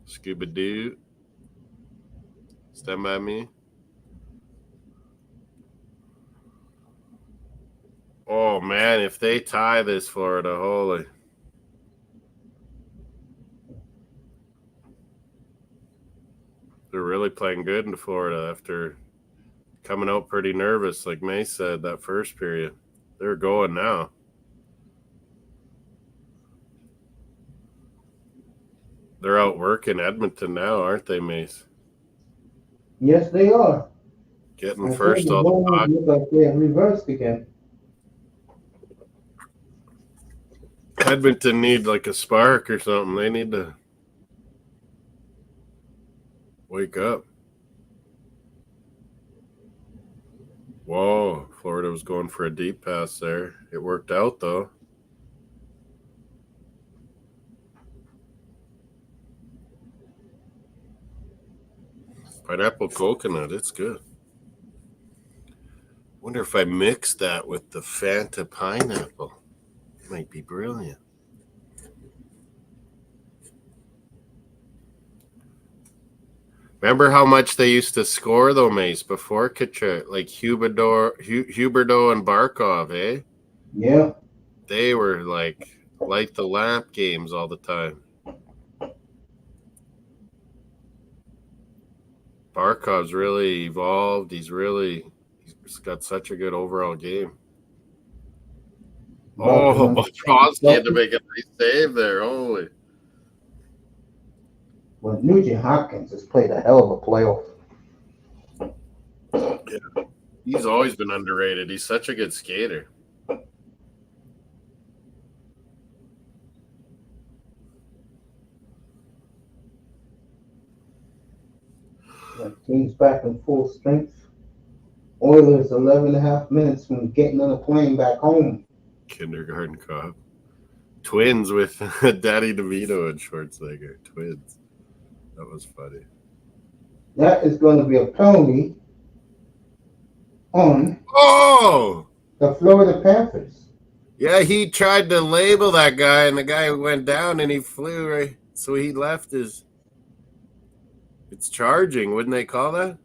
Scuba Doo. Stand by me. Oh man, if they tie this Florida, holy. They're really playing good in Florida after coming out pretty nervous, like Mace said, that first period. They're going now. They're out working Edmonton now, aren't they, Mace? Yes, they are. Getting I first the all the Bulls puck. look like they're reversed again. Edmonton need like a spark or something. They need to wake up. Whoa, Florida was going for a deep pass there. It worked out, though. Pineapple coconut, it's good. Wonder if I mix that with the Fanta pineapple. It might be brilliant. Remember how much they used to score, though, Mace, before Kachuk? Like Huberdeau and Barkov, eh? Yeah. They were like light the lamp games all the time. Barkov's really evolved. He's got such a good overall game. Oh, Bobrovsky had to make a nice save there. Holy. Well, Nugent Hopkins has played a hell of a playoff. Yeah. He's always been underrated. He's such a good skater. Team's back in full strength. Oilers 11 and a half minutes from getting on a plane back home. Kindergarten cop. Twins with Daddy DeVito and Schwarzenegger. Twins. That was funny. That is going to be a penalty on the Florida Panthers. Yeah, he tried to label that guy, and the guy went down, and he flew right. So he left his. It's charging, wouldn't they call that?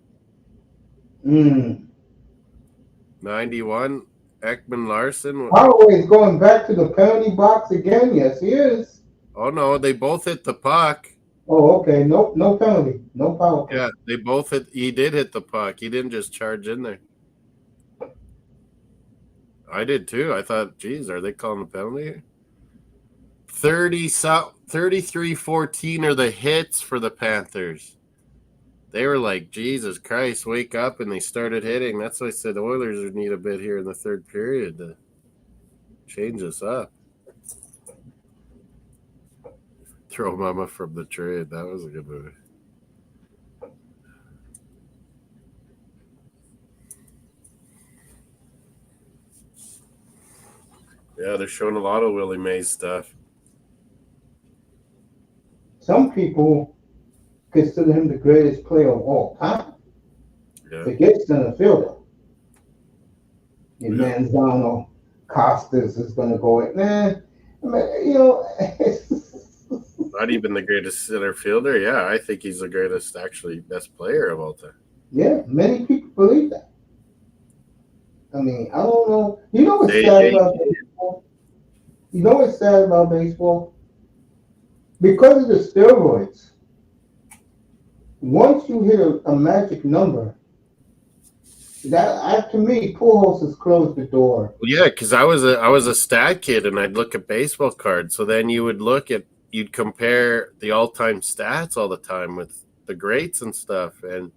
91, Ekman Larsson. Holloway's going back to the penalty box again. Yes, he is. Oh no, they both hit the puck. Oh, okay. No penalty. No power play. Yeah, they both hit. He did hit the puck. He didn't just charge in there. I did too. I thought, geez, are they calling a penalty here? 33-14 are the hits for the Panthers. They were like, Jesus Christ, wake up, and they started hitting. That's why I said the Oilers would need a bit here in the third period to change this up. Throw Mama from the trade. That was a good movie. Yeah, they're showing a lot of Willie Mays stuff. Some people consider him the greatest player of all time. Yeah. Forget center fielder. And Yeah. Manzano, Costas is going to go in. Not even the greatest center fielder. Yeah, I think he's the greatest, actually, best player of all time. Yeah, many people believe that. I mean, I don't know. You know what's They- sad they- about baseball? You know what's sad about baseball? Because of the steroids, once you hit a magic number, to me, Pujols has closed the door. Yeah, because I was a stat kid, and I'd look at baseball cards. So then you'd compare the all-time stats all the time with the greats and stuff. And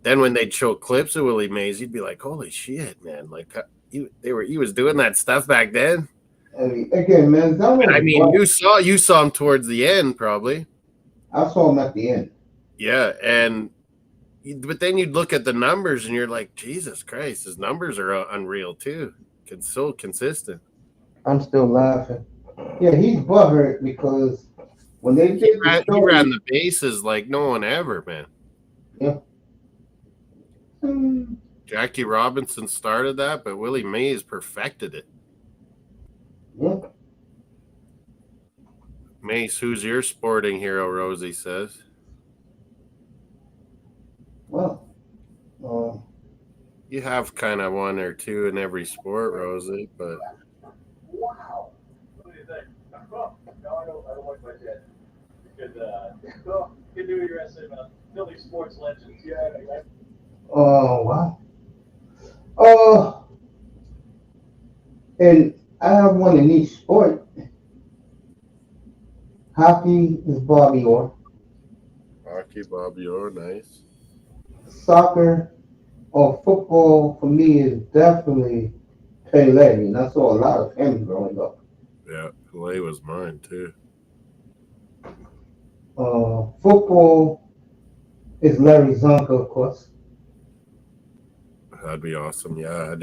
then when they'd show clips of Willie Mays, you'd be like, "Holy shit, man! Like he was doing that stuff back then." I mean, again, Manzano. And I mean, you saw him towards the end, probably. I saw him at the end. Yeah, but then you'd look at the numbers, and you're like, Jesus Christ, his numbers are unreal too. It's so consistent. I'm still laughing. Yeah, he's butthurt because when they did He ran the bases like no one ever, man. Yeah. Jackie Robinson started that, but Willie Mays perfected it. Yeah. Mace, who's your sporting hero? Rosie says. Well, you have kind of one or two in every sport, Rosie, but. Wow. What do you think? No, I don't like my dad. You could do your essay about Philly sports legends. Yeah. Oh, wow. And I have one in each sport. Hockey is Bobby Orr. Hockey, Bobby Orr, nice. Soccer or football for me is definitely Pele. And I saw a lot of him growing up. Yeah, Pele was mine too. Football is Larry Zonka, of course. That'd be awesome. Yeah,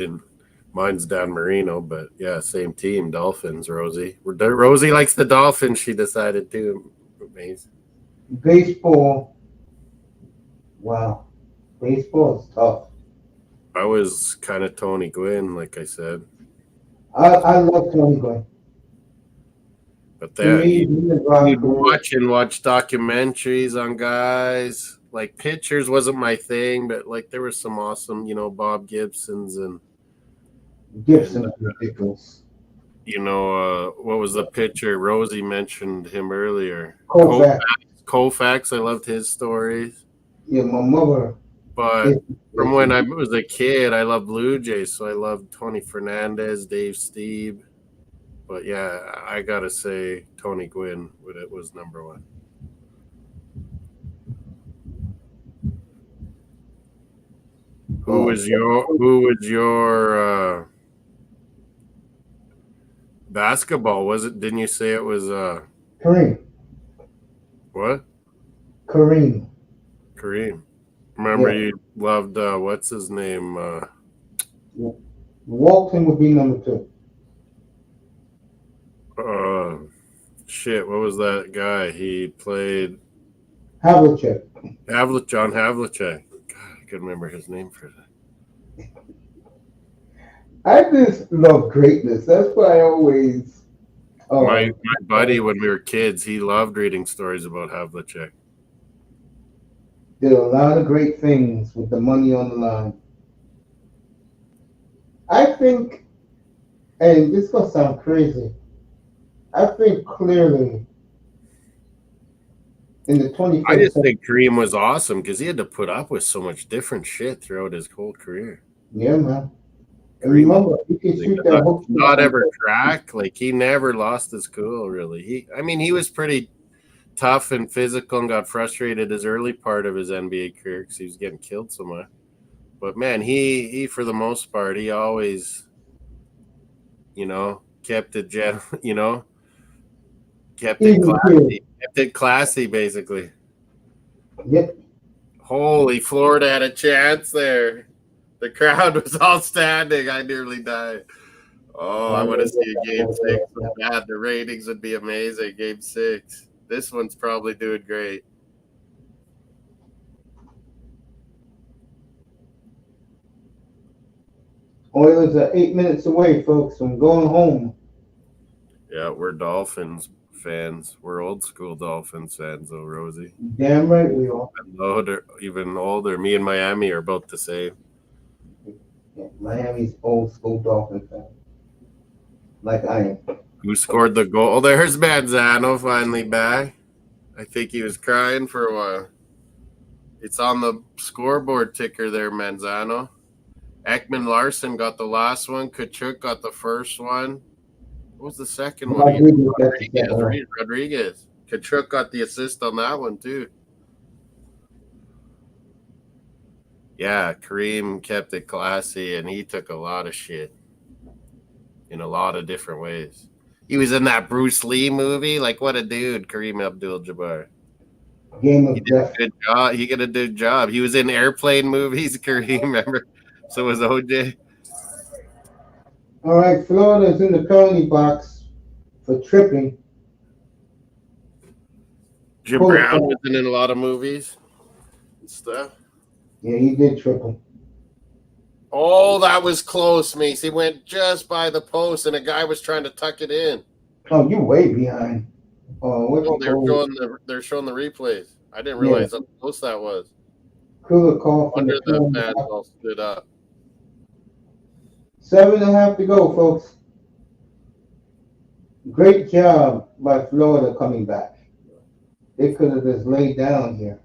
mine's Dan Marino, but yeah, same team, Dolphins, Rosie. Rosie likes the Dolphins, she decided to. Amazing. Baseball. Wow. Baseball is tough. I was kind of Tony Gwynn, like I said. I love Tony Gwynn. But then you'd watch documentaries on guys. Like pitchers wasn't my thing, but like there was some awesome, Bob Gibson's and ridiculous. What was the pitcher? Rosie mentioned him earlier. Koufax. I loved his stories. Yeah, my mother. But from when I was a kid, I loved Blue Jays, so I loved Tony Fernandez, Dave Stieb. But yeah, I gotta say Tony Gwynn was number one. Who was your basketball? Was it? Didn't you say it was Kareem? What? Kareem. Remember you loved what's his name? Walton would be number 2. What was that guy? He played Havlicek. John Havlicek. God, I couldn't remember his name for that. I just love greatness. That's why I always. My buddy, when we were kids, he loved reading stories about Havlicek. Did a lot of great things with the money on the line. I think, and this is gonna sound crazy, I think clearly in the 21st I just think Kareem was awesome because he had to put up with so much different shit throughout his whole career. Yeah, man. And remember, he could shoot that hook. Not ever crack. Like, he never lost his cool, really. He was pretty tough and physical and got frustrated his early part of his NBA career because he was getting killed so much. But, man, he for the most part, he always, kept it kept it classy, basically. Yep. Holy, Florida had a chance there. The crowd was all standing. I nearly died. Oh, I want to see a game 6 so bad. The ratings would be amazing. Game 6. This one's probably doing great. Oilers are 8 minutes away, folks, from going home. Yeah, we're Dolphins fans. We're old school Dolphins fans, though, Rosie. Damn right we are. Even older. Me and Miami are about the same. Yeah, Miami's old school Dolphin fan. Like I am. Who scored the goal? Oh, there's Manzano finally back. I think he was crying for a while. It's on the scoreboard ticker there, Manzano. Ekman Larsson got the last one. Kachuk got the first one. What was the second one? Rodriguez. Kachuk got the assist on that one, too. Yeah, Kareem kept it classy, and he took a lot of shit in a lot of different ways. He was in that Bruce Lee movie. Like, what a dude, Kareem Abdul-Jabbar. Game of He did a good job. He did a good job. He was in airplane movies, Kareem, remember? So was OJ. All right, Florida's in the penalty box for tripping. Jim Brown was in a lot of movies and stuff. Yeah, he did triple. Oh, that was close, Mace. He went just by the post, and a guy was trying to tuck it in. Oh, you way behind. They're showing the replays. I didn't realize how close that was. Kulikov. Wonder the fans all stood up. 7.5 to go, folks. Great job by Florida coming back. They could have just laid down here.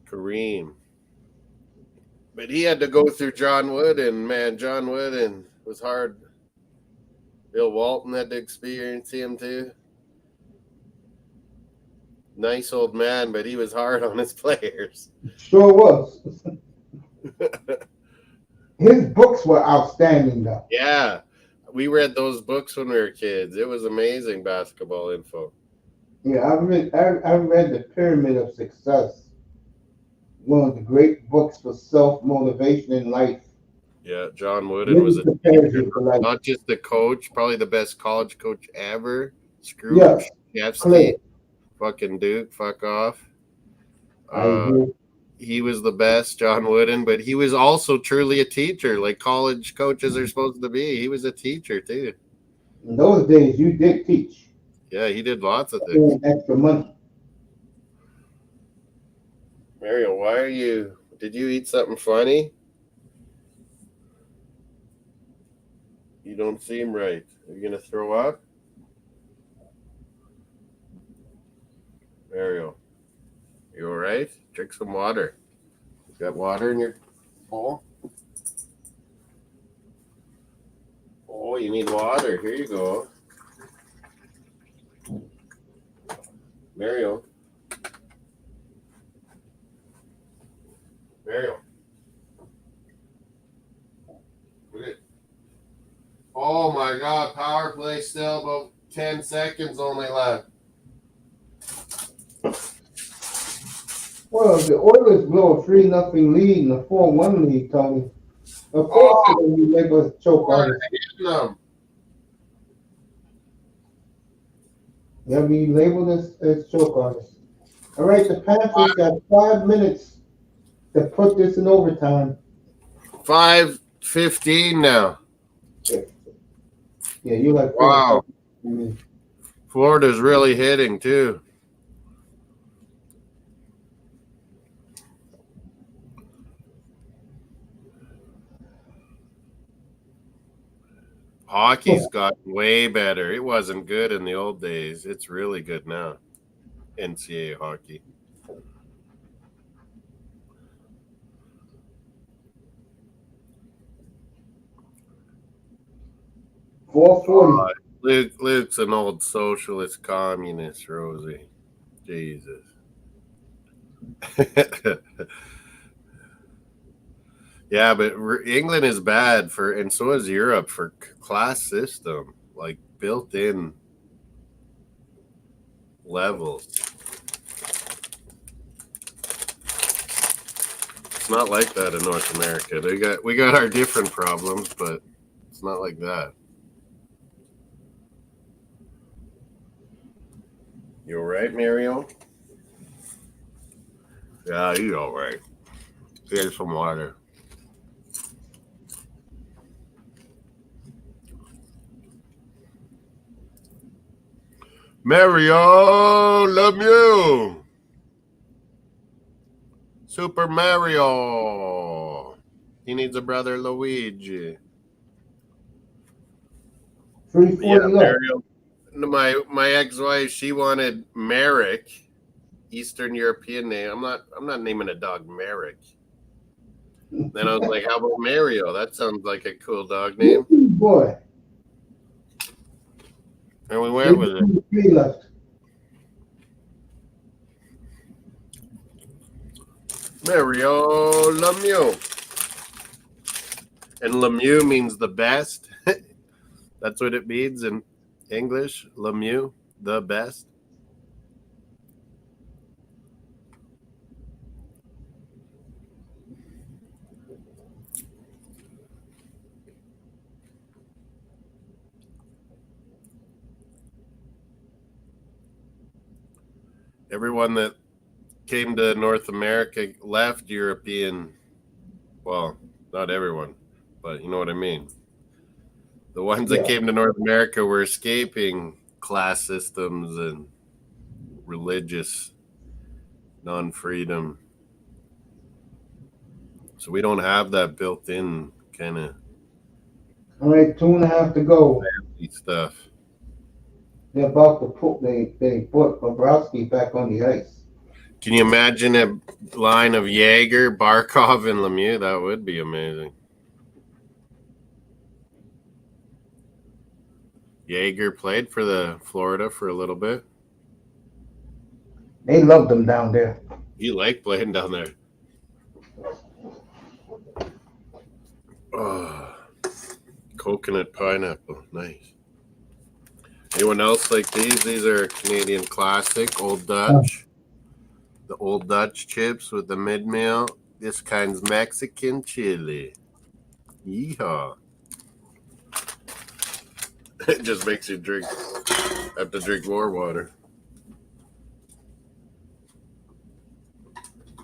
Kareem. But he had to go through John Wooden, man. John Wooden was hard. Bill Walton had to experience him too. Nice old man, but he was hard on his players. Sure was. His books were outstanding, though. Yeah. We read those books when we were kids. It was amazing basketball info. Yeah, I read The Pyramid of Success. One of the great books for self-motivation in life. Yeah, John Wooden was a teacher, not just a coach, probably the best college coach ever. Screw Jeffsky, fucking Duke, fuck off. He was the best, John Wooden, but he was also truly a teacher, like college coaches are supposed to be. He was a teacher, too. In those days, you did teach. Yeah, he did lots of things. Extra money. Mario, did you eat something funny? You don't seem right. Are you going to throw up? Mario, you all right? Drink some water. You got water in your bowl? Oh, you need water. Here you go. Mario. Oh my God, power play still about 10 seconds only left. Well, the Oilers blow a 3-0 lead in a 4-1 lead, Tony. Of course, you make us choke on it. Yeah, we label this as choke artists. All right, the Panthers got 5 minutes to put this in overtime. 5:15 now. Yeah, you like wow. Florida's really hitting too. Hockey's gotten way better. It wasn't good in the old days. It's really good now. NCAA hockey. Luke's an old socialist communist, Rosie. Jesus. Yeah, but England is bad and so is Europe for class system, like built-in levels. It's not like that in North America. We got our different problems, but it's not like that. You all right, Mario? Yeah, you all right. Here's some water. Mario, love you. Super Mario. He needs a brother Luigi. 340 Yeah, left. Mario. My ex-wife, she wanted Merrick, Eastern European name. I'm not naming a dog Merrick. Then I was like, how about Mario? That sounds like a cool dog name. Boy. And we went with it. 3 left. Mario Lemieux. And Lemieux means the best. That's what it means in English. Lemieux, the best. Everyone that came to North America left European. Well, not everyone, but you know what I mean. The ones that came to North America were escaping class systems and religious non-freedom. So we don't have that built-in kind of All right, 2.5 to go. stuff. They're about to put they put Bobrovsky back on the ice. Can you imagine a line of Jaeger, Barkov, and Lemieux? That would be amazing. Jaeger played for the Florida for a little bit. They loved them down there. You like playing down there. Oh, coconut pineapple. Nice. Anyone else like these? These are Canadian classic, Old Dutch. The Old Dutch chips with the mid-meal. This kind's Mexican chili. Yeehaw. It just makes you have to drink more water.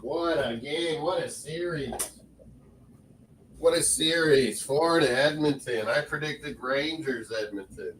What a game. What a series. What a series. Florida, Edmonton. I predicted Rangers, Edmonton.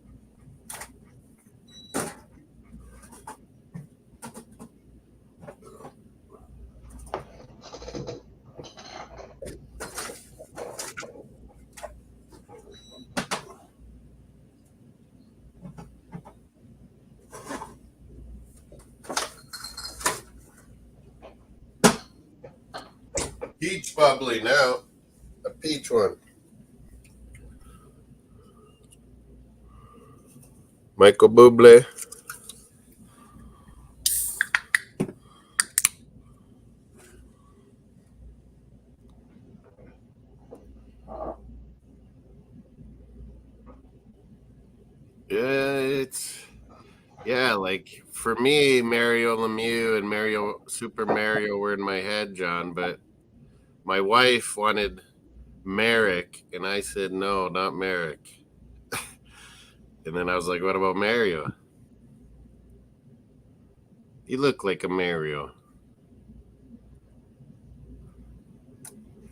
Peach bubbly now. A peach one. Michael Bublé. Like for me, Mario Lemieux and Super Mario were in my head, John, but my wife wanted Merrick, and I said, no, not Merrick. And then I was like, what about Mario? You look like a Mario.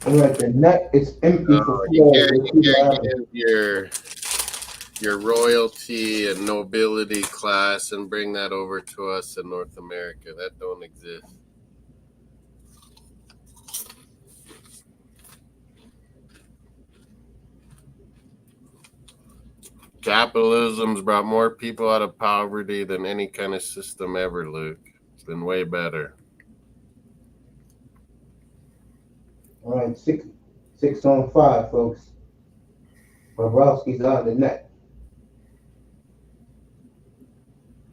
All right, the net is empty for Florida. You can't give your royalty and nobility class and bring that over to us in North America. That don't exist. Capitalism's brought more people out of poverty than any kind of system ever, Luke. It's been way better. All right, 6 on 5, folks. Bobrovsky's on the net.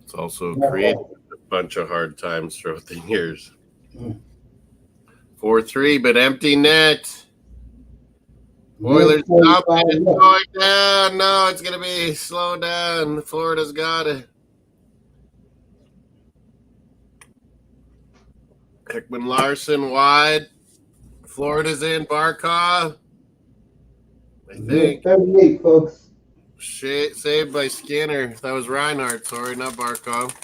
It's also created a bunch of hard times throughout the years. 4-3, but empty net. Oilers stop it. It's going down. No, it's going to be slow down. Florida's got it. Hickman Larsson wide. Florida's in, Barkov. I Yeah, think. 38, folks. Saved by Skinner. That was Reinhardt, sorry, not Barkov.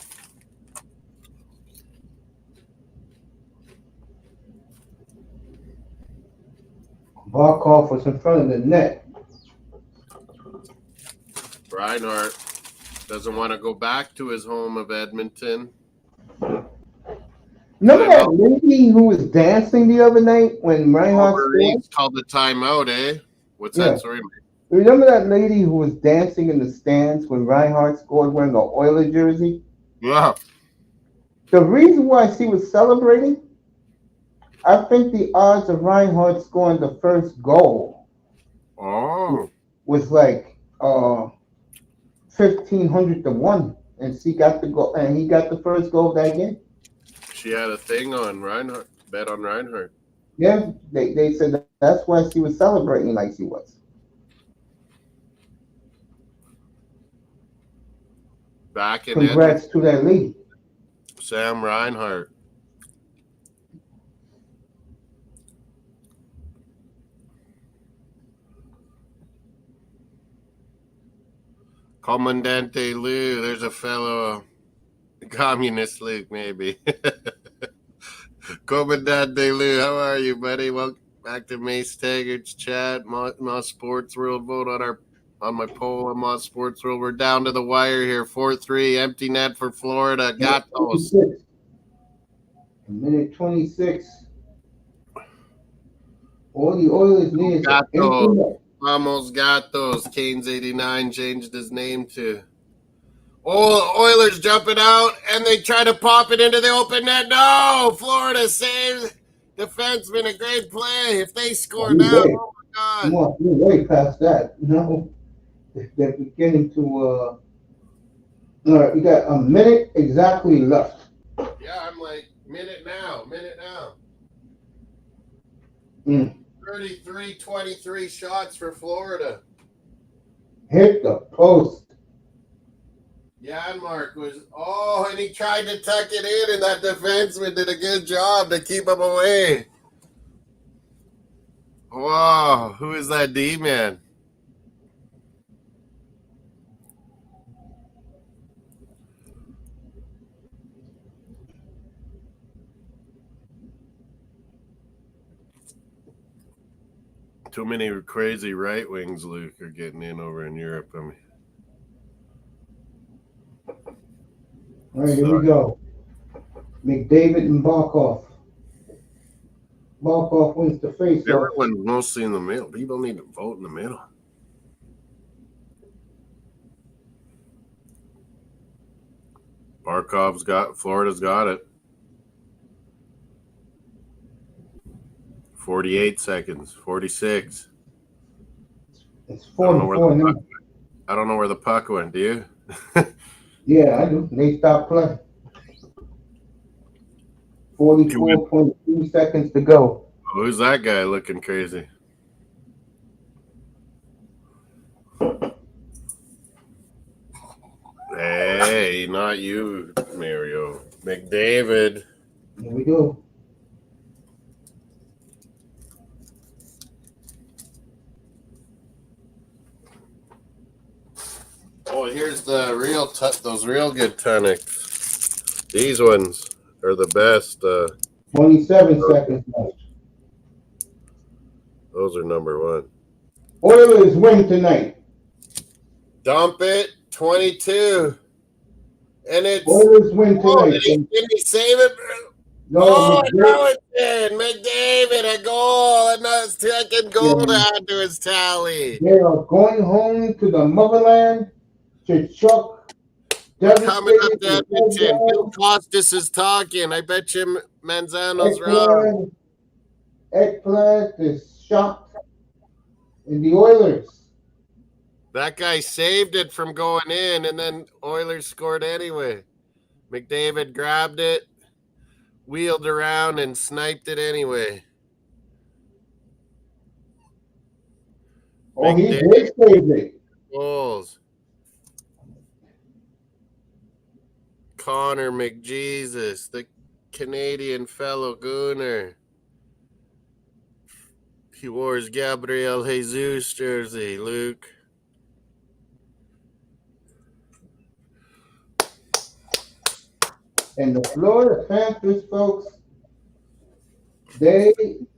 Barkov was in front of the net. Reinhardt doesn't want to go back to his home of Edmonton. Remember that lady who was dancing the other night when Reinhardt scored? Called the timeout, eh? What's that? Sorry, mate. Remember that lady who was dancing in the stands when Reinhardt scored wearing an Oiler jersey? Yeah. The reason why she was celebrating, I think the odds of Reinhardt scoring the first goal was like 1,500 to 1, and she got the goal, and he got the first goal of that game. She had a thing on Reinhardt, bet on Reinhardt. Yeah, they said that's why she was celebrating like she was. Back in Congrats to that lady. Sam Reinhardt. Comandante Lou, there's a fellow Communist Luke, maybe. Comandante Lou, how are you, buddy? Welcome back to Mace Taggart's chat. Mosssports World vote on my poll on Mosssports World. We're down to the wire here. 4-3, empty net for Florida. Got those. Minute 26. All the Oilers need is an empty net. Almost got those. Canes 89 changed his name to. Oh, Oilers jumping out, and they try to pop it into the open net. No! Florida saves. Defenseman, a great play. If they score now, oh my God. Come on, we're way past that. No, they're beginning to. All right, we got a minute exactly left. Yeah, I'm like, minute now. 33-23 shots for Florida. Hit the post. Janmark was, and he tried to tuck it in, and that defenseman did a good job to keep him away. Wow, who is that D-man? Too many crazy right wings, Luke, are getting in over in Europe. I mean, all right, here we go. McDavid and Barkov. Barkov wins the face-off. Everyone's mostly in the middle. People need to vote in the middle. Florida's got it. 48 seconds, 46. It's 44 now. I don't know where the puck went, do you? Yeah, I do. They stopped playing. 44.2 seconds to go. Who's that guy looking crazy? Hey, not you, Mario. McDavid. Here we go. Oh, here's the those real good tonics. These ones are the best. 27 seconds left. Those are number one. Oilers win tonight. Dump it, 22. And it's Oilers win tonight. Did he save it? No, it did. McDavid, a goal, another second goal to add to his tally. They are going home to the motherland to Chuck. Coming up to Edmonton. Bill Costas is talking. I bet you Manzano's wrong. Ekblad is shocked. And the Oilers. That guy saved it from going in, and then Oilers scored anyway. McDavid grabbed it, wheeled around, and sniped it anyway. Oh, he did save it. Goals. Connor McJesus, the Canadian fellow Gooner. He wore his Gabriel Jesus jersey, Luke. And the Florida Panthers, folks, they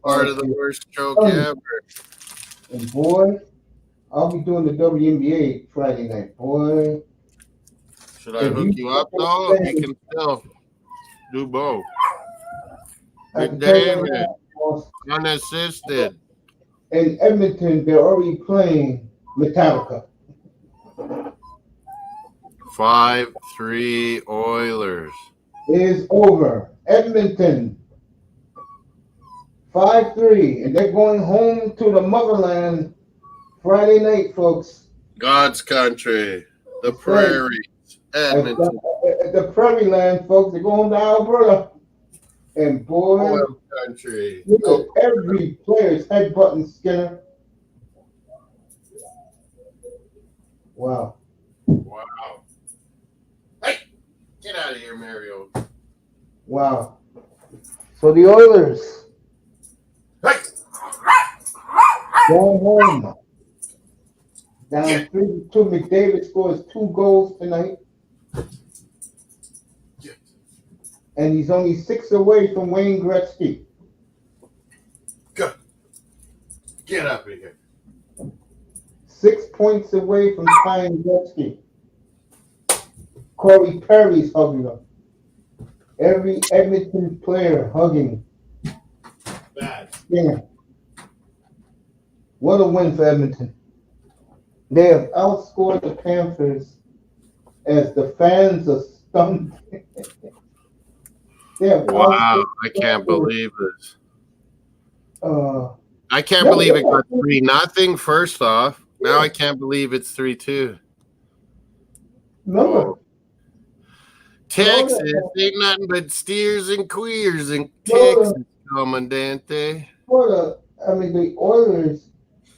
Part are of the worst stroke stunning. ever. And boy, I'll be doing the WNBA Friday night, boy. Should I If hook you up, though? You can still do both. I can With tell you David, right now, unassisted. in Edmonton, they're already playing Metallica. 5-3 Oilers. It is over. Edmonton, 5-3, and they're going home to the motherland Friday night, folks. God's country. The prairies. Edmonton. The Prairie Land, folks. They're going to Alberta. And boy, Oil country. look at every player's headbutting Skinner. Wow. Wow. Hey, get out of here, Mario. Wow. So the Oilers Hey. going home. Down 3-2. McDavid scores 2 goals tonight. And he's only 6 away from Wayne Gretzky. Go. Get up in here. 6 points away from tying Gretzky. Corey Perry's hugging him. Every Edmonton player hugging Bad. Skinner. What a win for Edmonton. They have outscored the Panthers as the fans are stunned. They have Wow, I can't believe this. I can't Yeah, believe it yeah. got 3-0 first off. Now I can't believe it's 3-2. Remember, Oh. Texas ain't nothing but steers and queers in Florida. Texas, Commandante. the Oilers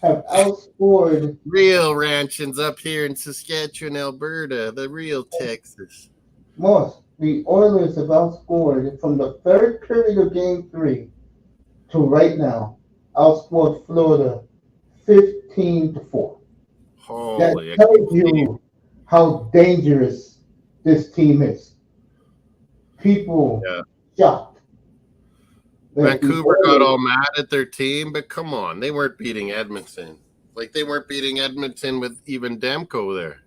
have outscored Real ranchings up here in Saskatchewan, Alberta. The real Texas. Moss. The Oilers have outscored from the third period of Game 3 to right now. Outscored Florida 15-4. Holy. That tells you how dangerous this team is. People shocked. that the Vancouver got Oilers- all mad at their team, but come on. They weren't beating Edmonton. Like, they weren't beating Edmonton with even Demko there.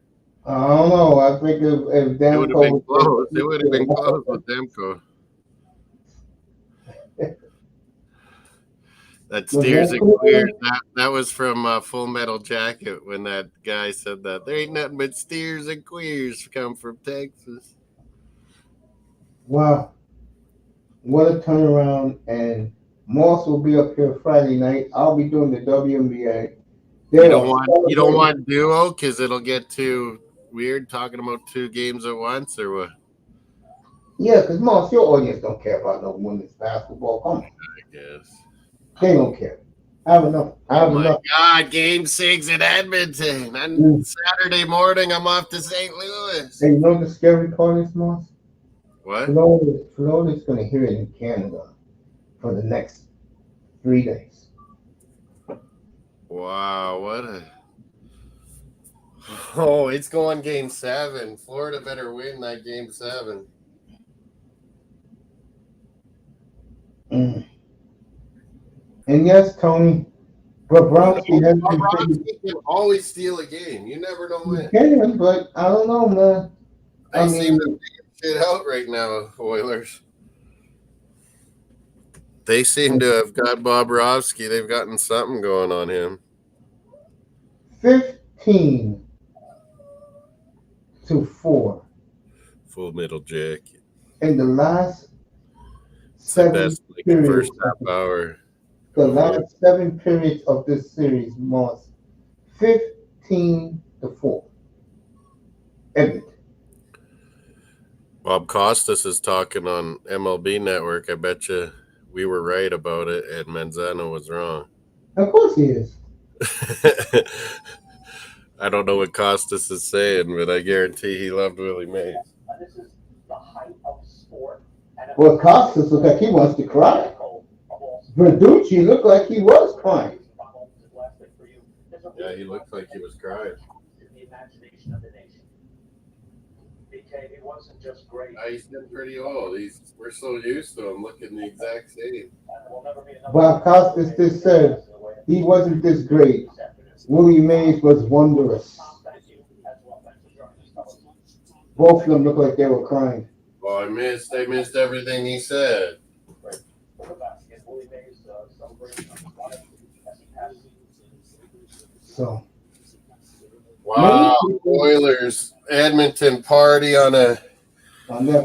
I don't know. I think if It would have been Demko close. It would have been close with Demko. That steers and queers. That was from Full Metal Jacket when that guy said that. There ain't nothing but steers and queers come from Texas. Wow. What a turnaround. And Moss will be up here Friday night. I'll be doing the WNBA. You don't want duo because it'll get too weird talking about 2 games at once, or what? Yeah, because Moss, your audience don't care about no women's basketball. Come on. I guess. They don't care. I have enough. Oh my God, Game 6 in Edmonton. On Saturday morning, I'm off to St. Louis. Hey, you know the scary part is, Moss? What? Florida's going to hear it in Canada for the next 3 days. Wow, what a... Oh, it's going Game 7. Florida better win that Game 7. Mm. And yes, Tony, Bobrovsky has Bobrovsky can always steal a game. You never know when. can, but I don't know, man. They seem to figure shit out right now, Oilers. They seem to have got Bobrovsky. They've gotten something going on him. 15-4. Full Metal Jacket. In the last It's the 7 best periods. first half hour. The last 7 periods of this series, Moss, 15-4. Edmonton. Bob Costas is talking on MLB Network. I bet you we were right about it, and Manzano was wrong. Of course he is. I don't know what Costas is saying, but I guarantee he loved Willie Mays. This is the height of sport. Well, Costas looked like he wants to cry. Verducci looked like he was crying. Yeah, he looked like he was crying. In the imagination of the nation. It wasn't just great. He's getting pretty old. We're so used to him looking the exact same. Bob Costas just said he wasn't this great. Willie Mays was wondrous. Both of them looked like they were crying. Well, I missed everything he said. So. Wow, Oilers Edmonton party on that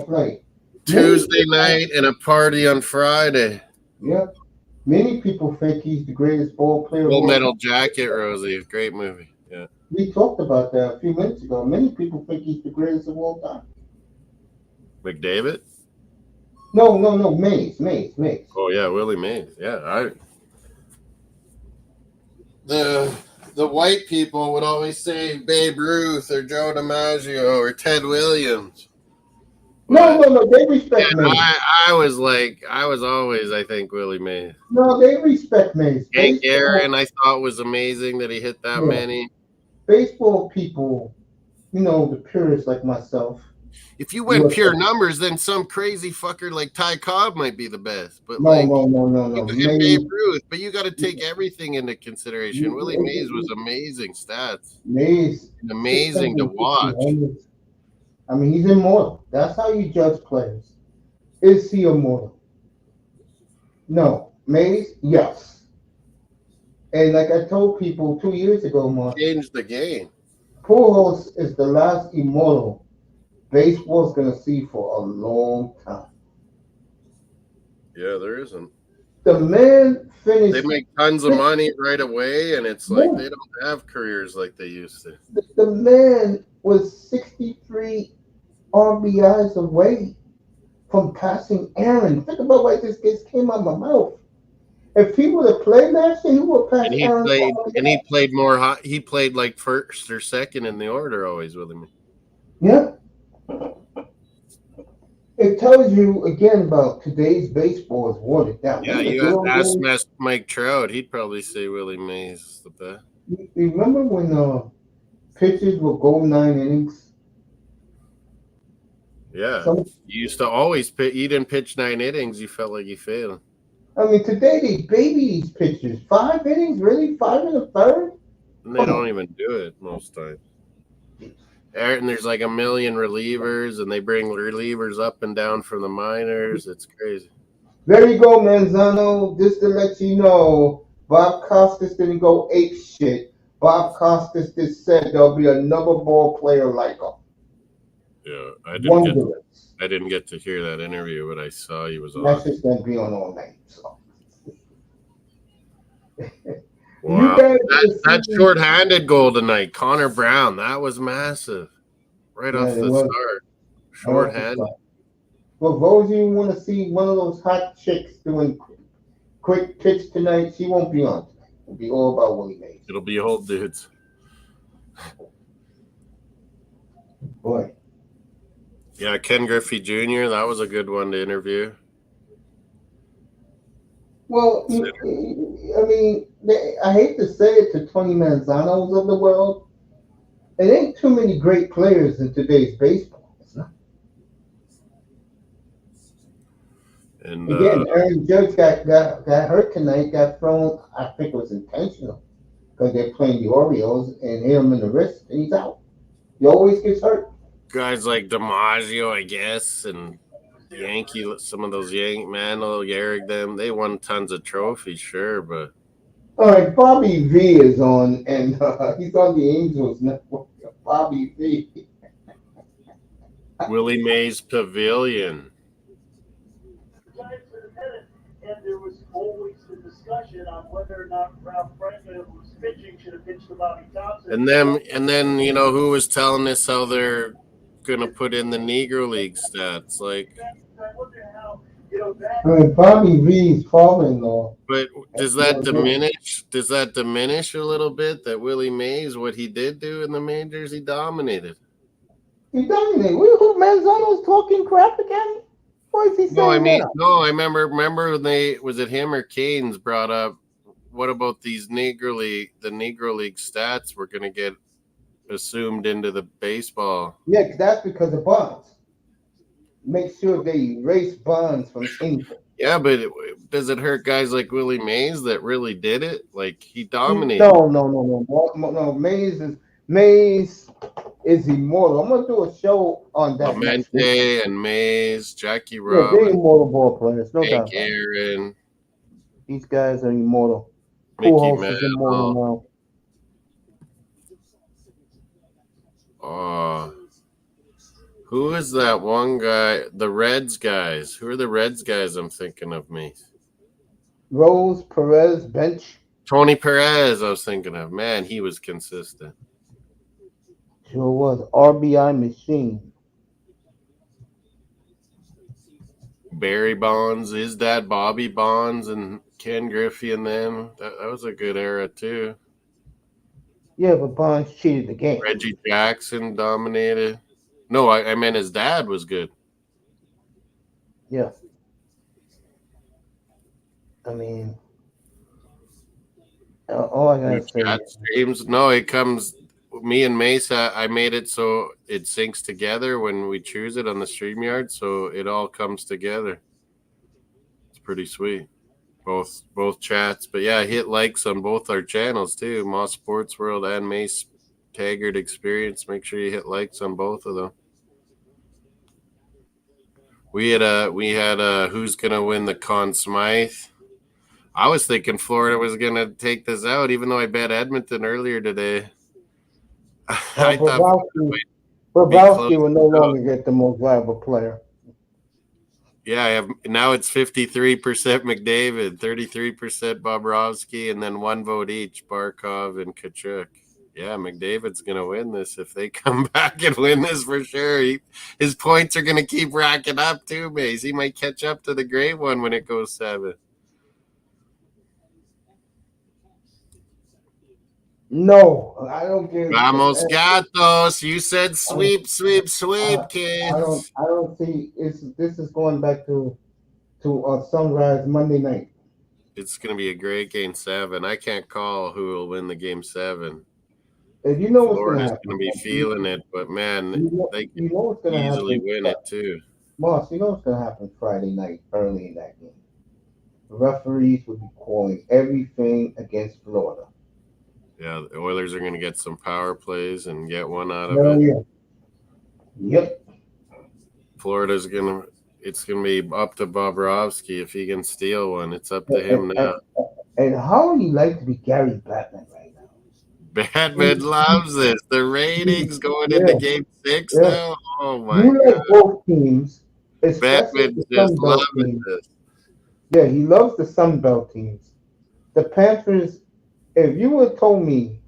flight. Tuesday night and a party on Friday. Yep. Many people think he's the greatest ball player. Full Metal Jacket, Rosie. Great movie. Yeah. We talked about that a few minutes ago. Many people think he's the greatest of all time. McDavid? No. Mace. Oh yeah, Willie Mays. Yeah, The white people would always say Babe Ruth or Joe DiMaggio or Ted Williams. No. They respect Mace. I was always, I think, Willie Mays. No, they respect Mace. Hank Aaron, I thought was amazing that he hit that many. Baseball people, the purists like myself. If you went pure numbers, then some crazy fucker like Ty Cobb might be the best. But no. Babe Ruth, but you got to take everything into consideration. Willie Mays was amazing stats. Mays, amazing to watch. I mean, he's immortal. That's how you judge players. Is he immortal? No. Mays, yes. And like I told people 2 years ago, Mark, changed the game. Pujols is the last immortal baseball's going to see for a long time. Yeah, there isn't. The man finished. They make tons of money right away, and it's like they don't have careers like they used to. The man was 63 RBIs away from passing Aaron. Think about why this came out of my mouth. If he would have played last year, he would have passed Aaron. He played more. He played like first or second in the order always with him. Yeah. It tells you again about today's baseball is watered down. Yeah, you have to ask Mike Trout. He'd probably say Willie Mays is the best. You remember when pitchers would go 9 innings? Yeah. You used to always pitch. You didn't pitch 9 innings. You felt like you failed. I mean, today they baby these pitchers. 5 innings? Really? 5 and a third? And they don't even do it most times. And there's like a million relievers, and they bring relievers up and down from the minors. It's crazy. There you go, Manzano. Just to let you know, Bob Costas didn't go ape shit. Bob Costas just said there'll be another ball player like him. Yeah, I didn't get to hear that interview, but I saw he was on. That's just going to be on all night. So. Wow. That short-handed goal tonight, Connor Brown, that was massive. Right off the start. Short-handed. Well, those of you who want to see one of those hot chicks doing quick pitch tonight, she won't be on tonight. It'll be all about Willie Mays. It'll be old dudes. Boy. Yeah, Ken Griffey Jr., that was a good one to interview. Well, I mean, I hate to say it to Tony Manzanos of the world. It ain't too many great players in today's baseball. It's not. And again, Aaron Judge got hurt tonight, got thrown, I think it was intentional, because they're playing the Orioles and hit him in the wrist, and he's out. He always gets hurt. Guys like DiMaggio, I guess, and some of those Mantle, Gehrig, them, they won tons of trophies, sure, but. All right, Bobby V is on, and he's on the Angels Network. Bobby V. Willie Mays Pavilion. And there was always the discussion on whether or not Ralph Franklin, who was pitching, should have pitched to Bobby Thompson. And then who was telling us how they're going to put in the Negro League stats? Like, I wonder how, Bobby V's father-in-law. But does that diminish a little bit that Willie Mays, what he did do in the majors, he dominated? He dominated. Who Manzano's talking crap again? What is he saying? I remember when was it him or Canes brought up what about these Negro League? The Negro League stats were going to get assumed into the baseball. Yeah, that's because of Bonds. Make sure they erase Bonds from info. Yeah, but does it hurt guys like Willie Mays that really did it? Like he dominated. No. Mace is immortal. I'm gonna do a show on that next week. Clemente and Mays, Jackie Yeah, they're Robinson, immortal ball players, no doubt Hank about it. Aaron, These guys are immortal. Mickey Pujols is immortal Mantle. now. Who is that one guy? The Reds guys. Who are the Reds guys I'm thinking of, me? Rose, Perez, bench. Tony Perez, I was thinking of. Man, he was consistent. Sure was. RBI machine. Barry Bonds, his dad, Bobby Bonds, and Ken Griffey and them. That was a good era, too. Yeah, but Bonds cheated the game. Reggie Jackson dominated. No, I meant his dad was good. Yeah. I mean, all I gotta say. Chat streams. No, it comes. Me and Mace, I made it so it syncs together when we choose it on the StreamYard, so it all comes together. It's pretty sweet. Both chats, but yeah, hit likes on both our channels too, Moss Sports World and Mace Taggart Experience. Make sure you hit likes on both of them. We had a who's gonna win the Conn Smythe. I was thinking Florida was gonna take this out, even though I bet Edmonton earlier today. I thought Bobrovsky will no longer get the most valuable player. Yeah, I have now it's 53% McDavid, 33% Bobrovsky, and then one vote each, Barkov and Kachuk. Yeah, McDavid's going to win this if they come back and win this for sure. His points are going to keep racking up too, Mace. He might catch up to the great one when it goes 7. No, I don't give. Vamos Gatos. You said sweep, kids. I don't see. This is going back to Sunrise Monday night. It's going to be a great game 7. I can't call who will win the game 7. If you know what's Florida's going to be feeling it, but man, they can easily win it too. Moss, you know what's going to happen Friday night, early in that game. The referees will be calling everything against Florida. Yeah, the Oilers are going to get some power plays and get one out of it. Yeah. Yep. Florida's it's going to be up to Bobrovsky if he can steal one. It's up to him now. And how would you like to be Gary Batman right now? Batman loves this. The ratings going into game 6 now. Oh my God! God! Both teams. Batman just loving this. Yeah, he loves the Sunbelt teams. The Panthers. If you would have told me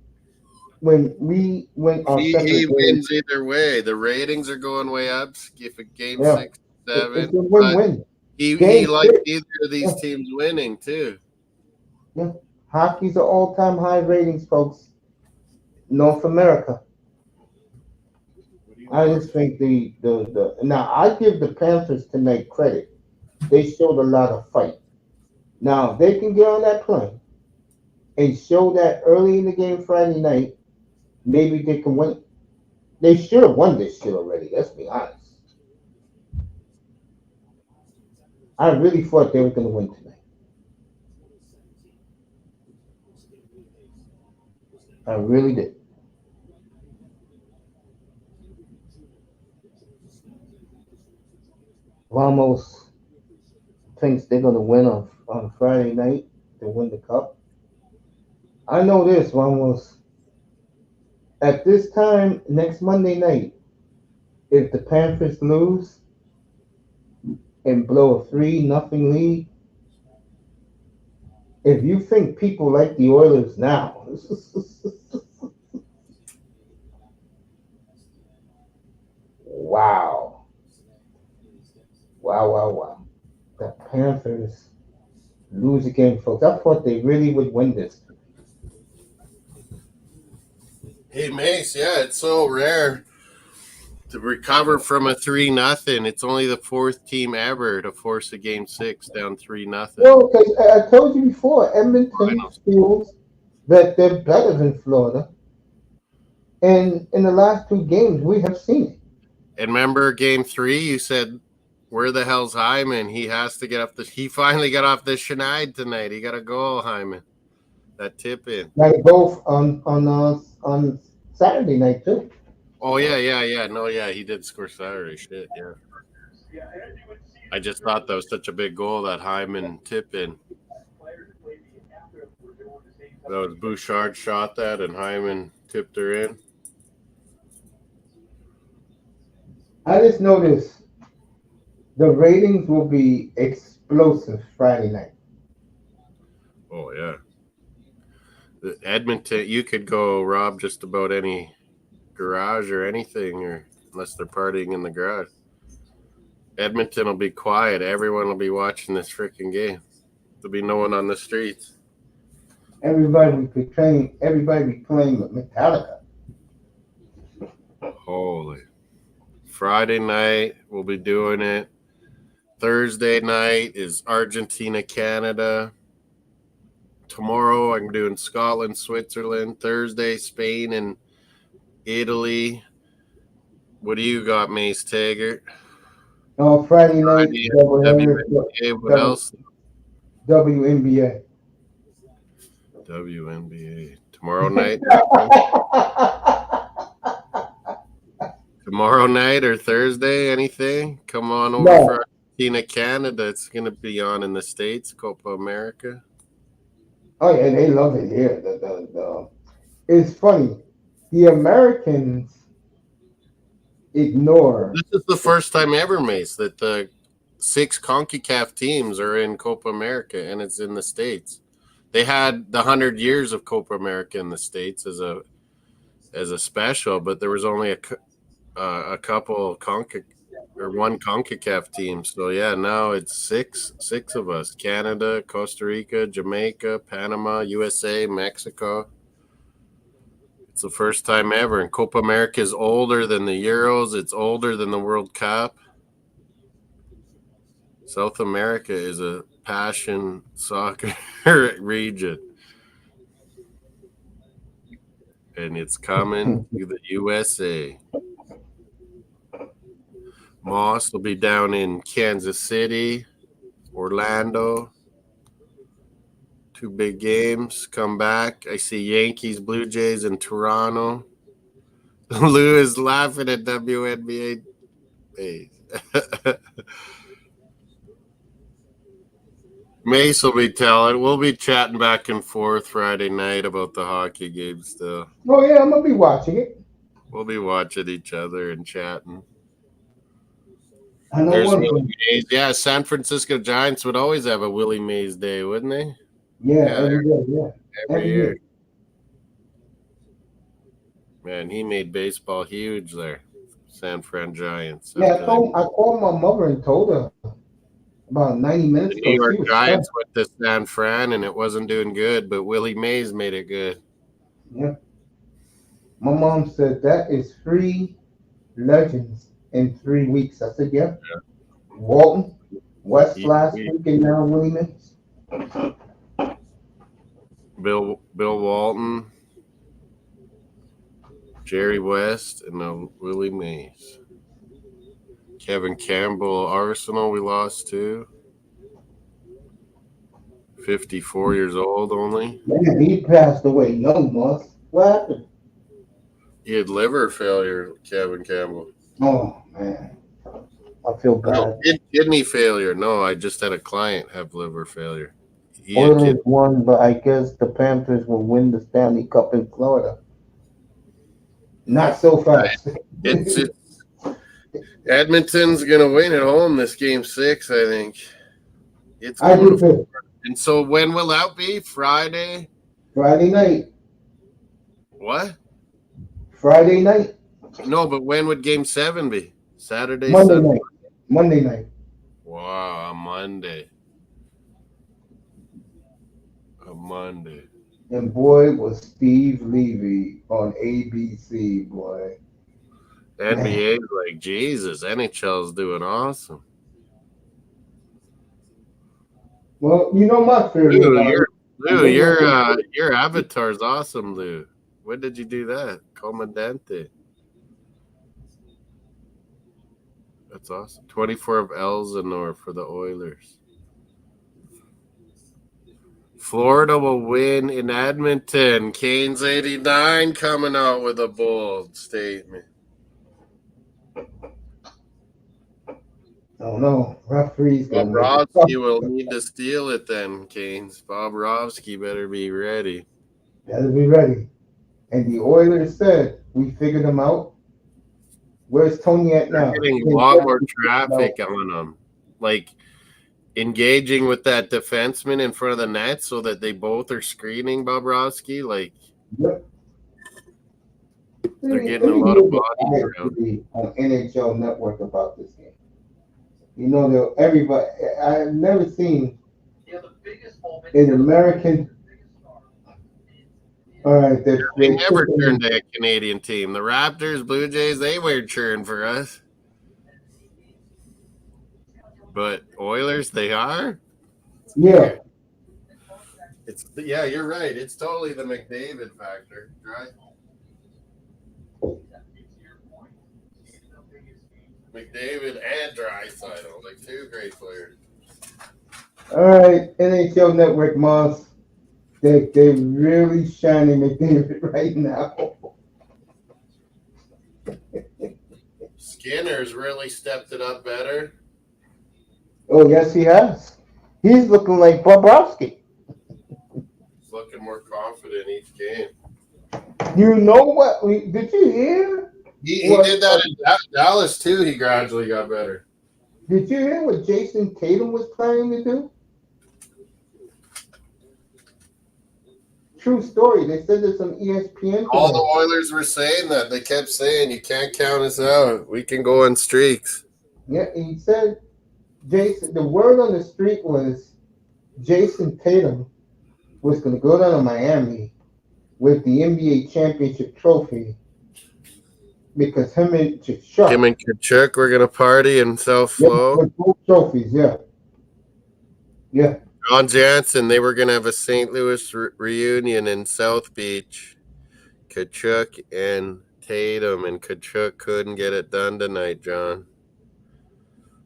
when we went our he wins either way. The ratings are going way up. If a game 6, 7, it's a win-win. He likes either of these teams winning too. Yeah, hockey's an all-time high ratings, folks. North America. I just think the now I give the Panthers tonight credit. They showed a lot of fight. Now they can get on that plane and show that early in the game Friday night, maybe they can win. They should have won this shit already. Let's be honest. I really thought they were going to win tonight. I really did. Ramos thinks they're going to win on Friday night to win the cup. I know this, Ramos. At this time, next Monday night, if the Panthers lose and blow a 3-0 lead, if you think people like the Oilers now, wow. The Panthers lose again, folks. I thought they really would win this. Hey, Mace, yeah, it's so rare. to recover from a 3-0. It's only the fourth team ever to force a game 6 down 3-0. Well, because I told you before, Edmonton feels that they're better than Florida. And in the last 2 games, we have seen it. And remember game 3, you said, where the hell's Hyman? He has to get up he finally got off the Schneid tonight. He got a goal, Hyman. That tip in. Like both on Saturday night too. Oh yeah. No, yeah, he did score Saturday. Shit, yeah. I just thought that was such a big goal, that Hyman tip in. That was Bouchard shot that, and Hyman tipped her in. I just noticed the ratings will be explosive Friday night. Oh yeah. Edmonton, you could go rob just about any garage or anything, or unless they're partying in the garage. Edmonton will be quiet. Everyone will be watching this freaking game. There'll be no one on the streets. Everybody be playing with Metallica. Holy. Friday night, we'll be doing it. Thursday night is Argentina, Canada. Tomorrow, I'm doing Scotland, Switzerland. Thursday, Spain and Italy. What do you got, Mace Taggart? Oh, Friday night. WNBA. What else? WNBA. WNBA. Tomorrow night? Tomorrow night or Thursday? Anything? Come on over for Argentina, Canada. It's going to be on in the States, Copa America. Oh, yeah, they love it here. It's funny. The Americans ignore. This is the first time ever, Mace, that the 6 CONCACAF teams are in Copa America, and it's in the States. They had the 100 years of Copa America in the States as a special, but there was only a couple one CONCACAF team. So yeah, now it's six of us: Canada, Costa Rica, Jamaica, Panama, USA, Mexico. It's the first time ever, and Copa America is older than the Euros. It's older than the World Cup. South America is a passion soccer region, and it's coming to the USA. Moss will be down in Kansas City, Orlando. 2 big games. Come back. I see Yankees, Blue Jays in Toronto. Lou is laughing at WNBA. Mace will be telling. We'll be chatting back and forth Friday night about the hockey game still. Oh, yeah, I'm going to be watching it. We'll be watching each other and chatting. I know. There's Willie Mays. Yeah, San Francisco Giants would always have a Willie Mays Day, wouldn't they? Yeah, every year. Man, he made baseball huge there. San Fran Giants. Yeah, I called my mother and told her about 90 minutes ago. The New York Giants went to San Fran, and it wasn't doing good, but Willie Mays made it good. Yeah. My mom said that is 3 legends in 3 weeks. I said, yeah. Walton, West last week, and now Willie Mays. Bill Walton, Jerry West, and Willie Mays. Kevin Campbell, Arsenal, we lost to. 54 years old only. Man, he passed away young, Moss. What happened? He had liver failure, Kevin Campbell. Oh, man. I feel bad. No, kidney failure. No, I just had a client have liver failure. Oilers won, but I guess the Panthers will win the Stanley Cup in Florida. Not so fast. Edmonton's going to win at home this game 6, I think. I do too. And so when will that be? Friday? Friday night. What? Friday night. No, but when would game 7 be? Saturday? Monday night. Monday night. Wow, a Monday. A Monday. And boy, was Steve Levy on ABC, boy. NBA's like, Jesus, NHL's doing awesome. Well, you know my theory about it. Lou, your avatar's awesome, Lou. When did you do that? Comandante. That's awesome. 24 of Elsinore for the Oilers. Florida will win in Edmonton. Canes 89 coming out with a bold statement. Oh no, referees gonna make it Bobrovsky will need to steal it then, Canes. Bobrovsky better be ready. Better be ready. And the Oilers said, we figured them out. Where's Tony at now? They're getting a lot more traffic on them. Like engaging with that defenseman in front of the net so that they both are screening Bobrovsky. Like, yep. They're getting a lot of bodies around. On NHL Network about this game. You know, everybody. I've never seen an American. All right, they never turned to a Canadian team. The Raptors, Blue Jays, they were cheering for us. But Oilers, they are. Yeah. Yeah, you're right. It's totally the McDavid factor, right? McDavid and Draisaitl, like two great players. All right, NHL Network, Moss. They're really shining McDavid right now. Skinner's really stepped it up better. Oh, yes, he has. He's looking like Bobrovsky. He's looking more confident each game. You know what? Did you hear? He did that in Dallas, too. He gradually got better. Did you hear what Jason Tatum was planning to do? True story. They said this on ESPN. All the Oilers were saying that. They kept saying, you can't count us out. We can go on streaks. Yeah, he said, Jason, the word on the street was Jason Tatum was going to go down to Miami with the NBA championship trophy because him and Kachuk were going to party in South Flo. With both trophies, yeah. Yeah. John Jansen, they were going to have a St. Louis reunion in South Beach. Kachuk and Tatum, and Kachuk couldn't get it done tonight, John.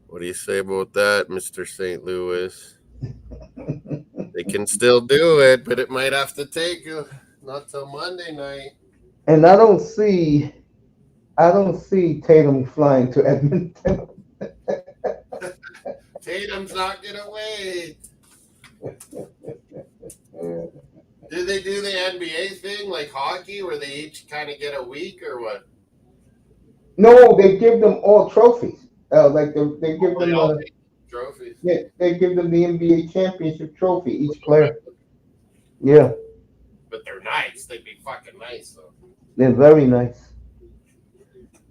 What do you say about that, Mr. St. Louis? They can still do it, but it might have to take not till Monday night. And I don't see Tatum flying to Edmonton. Tatum's not gonna wait. Did they do the NBA thing like hockey where they each kind of get a week or what? No, they give them all trophies. They give them trophies. Yeah, they give them the NBA championship trophy, each player. Yeah. But they're nice. They'd be fucking nice though. They're very nice.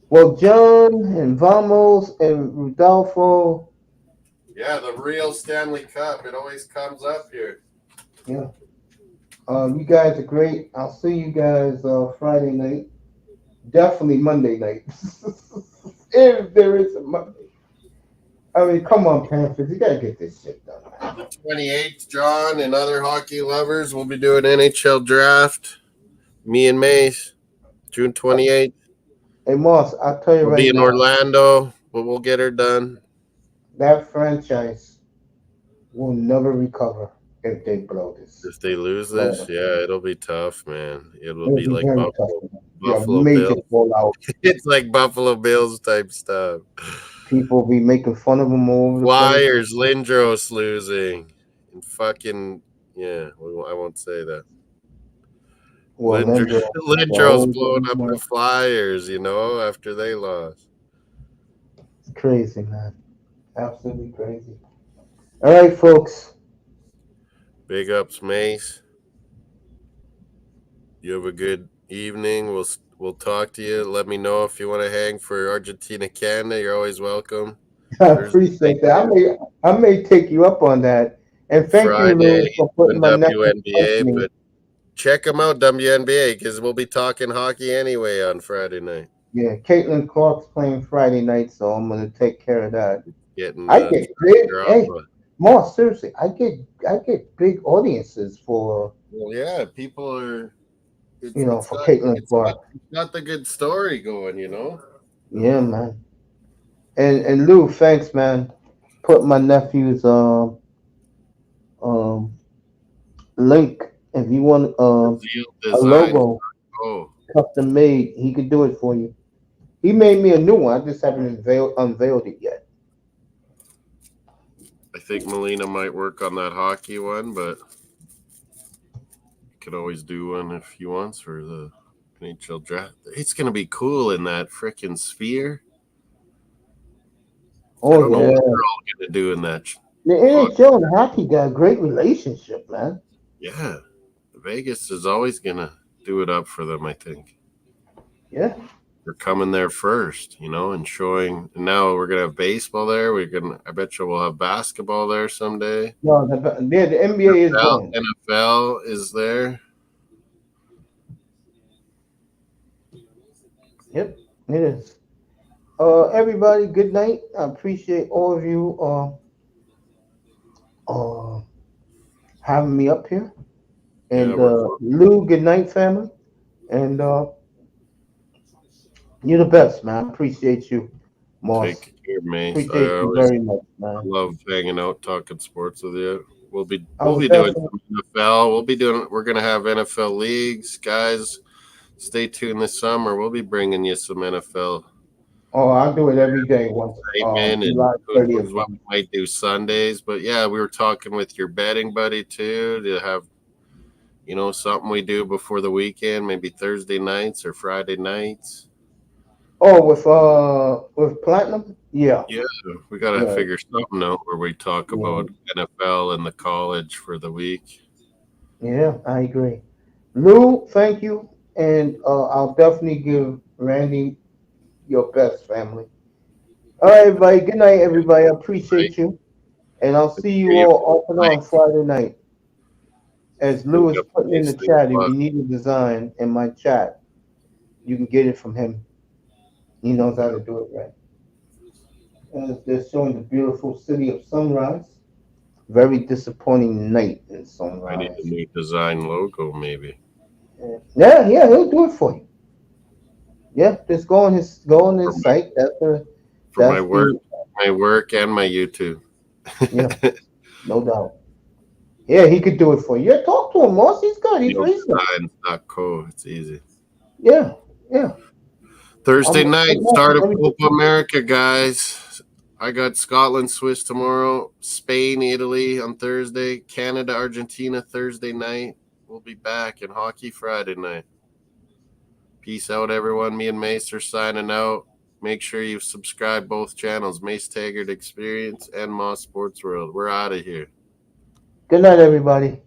Well, John and Vamos and Rudolfo. Yeah, the real Stanley Cup. It always comes up here. Yeah. You guys are great. I'll see you guys Friday night. Definitely Monday night. If there is a Monday. I mean, come on, Panthers. You got to get this shit done. The 28th, John, and other hockey lovers will be doing NHL draft. Me and Mace, June 28th. Hey, Moss, I'll tell you we'll be in Orlando, but we'll get her done. That franchise will never recover if they blow this. If they lose this, yeah, it'll be tough, man. It'll be like Buffalo Bills. It's like Buffalo Bills type stuff. People be making fun of them all over the Flyers, Lindros losing. And fucking, yeah, I won't say that. Well, Lindros blowing up the Flyers, after they lost. It's crazy, man. Absolutely crazy. All right, folks. Big ups, Mace. You have a good evening. We'll talk to you. Let me know if you want to hang for Argentina, Canada. You're always welcome. I appreciate that. I may take you up on that. And thank you, Lou, for putting my WNBA, but check them out, WNBA, because we'll be talking hockey anyway on Friday night. Yeah, Caitlin Clark's playing Friday night, so I'm gonna take care of that. Getting I get big. Hey, Drama. Moss, seriously, I get big audiences for Well, yeah, people are. It's for Caitlin Clark. it's not the good story going, you know. Yeah, man. And Lou, thanks, man. Put my nephew's um link if you want Zeal a Design. logo Oh, custom made. He could do it for you. He made me a new one. I just haven't unveiled it yet. I think Melina might work on that hockey one, but you could always do one if he wants for the NHL draft. It's gonna be cool in that frickin' sphere. I Oh don't know what yeah, they're all gonna do in that. the NHL and hockey got a great relationship, man. Yeah, Vegas is always gonna do it up for them. I think Yeah. they're coming there first, you know, and showing. And now we're gonna have baseball there. We can. I bet you we'll have basketball there someday. No, the NBA is going. NFL is there. Yep, it is. Everybody, good night. I appreciate all of you uh having me up here. Yeah, And we're Lou, good night, family. And you're the best, man. I appreciate you, Moss. take care, Mace. Appreciate you very much, I man. love hanging out, talking sports with you. I We'll will be doing definitely. some NFL. We're gonna have NFL leagues, guys. Stay tuned this summer. We'll be bringing you some NFL Oh, I'll do it every day once excitement, and July who 30th knows what we comes. might do Sundays. But yeah, we were talking with your betting buddy too to have something we do before the weekend, maybe Thursday nights or Friday nights. Oh, with platinum? Yeah. Yeah, we got to Yeah. figure something out where we talk Yeah. about NFL and the college for the week. Yeah, I agree. Lou, thank you. And I'll definitely give Randy your best, family. All right, everybody. Good night, everybody. I Right? appreciate you. And I'll see you Hear you, all off and on Mike. Friday night. As Bring Lou is up putting in the these things. chat, if you need a design in my chat, you can get it from him. He knows how to do it right. As they're showing the beautiful city of Sunrise. Very disappointing night in I need a Sunrise. new design logo, maybe Yeah, yeah, he'll do it for you. Yeah, just go on for his site. my That's work, the and my YouTube. yeah, no doubt. Yeah, he could do it for you. Yeah, talk to him, Moss. He's good. He's reasonable. Designs.co. It's easy. Yeah, yeah. Thursday night, start of Let me get Copa America, guys. I got Scotland, Swiss tomorrow, Spain, Italy on Thursday, Canada, Argentina Thursday night. We'll be back in hockey Friday night. Peace out, everyone. Me and Mace are signing out. Make sure you subscribe both channels, Mace Taggart Experience and Moss Sports World. We're out of here. Good night, everybody.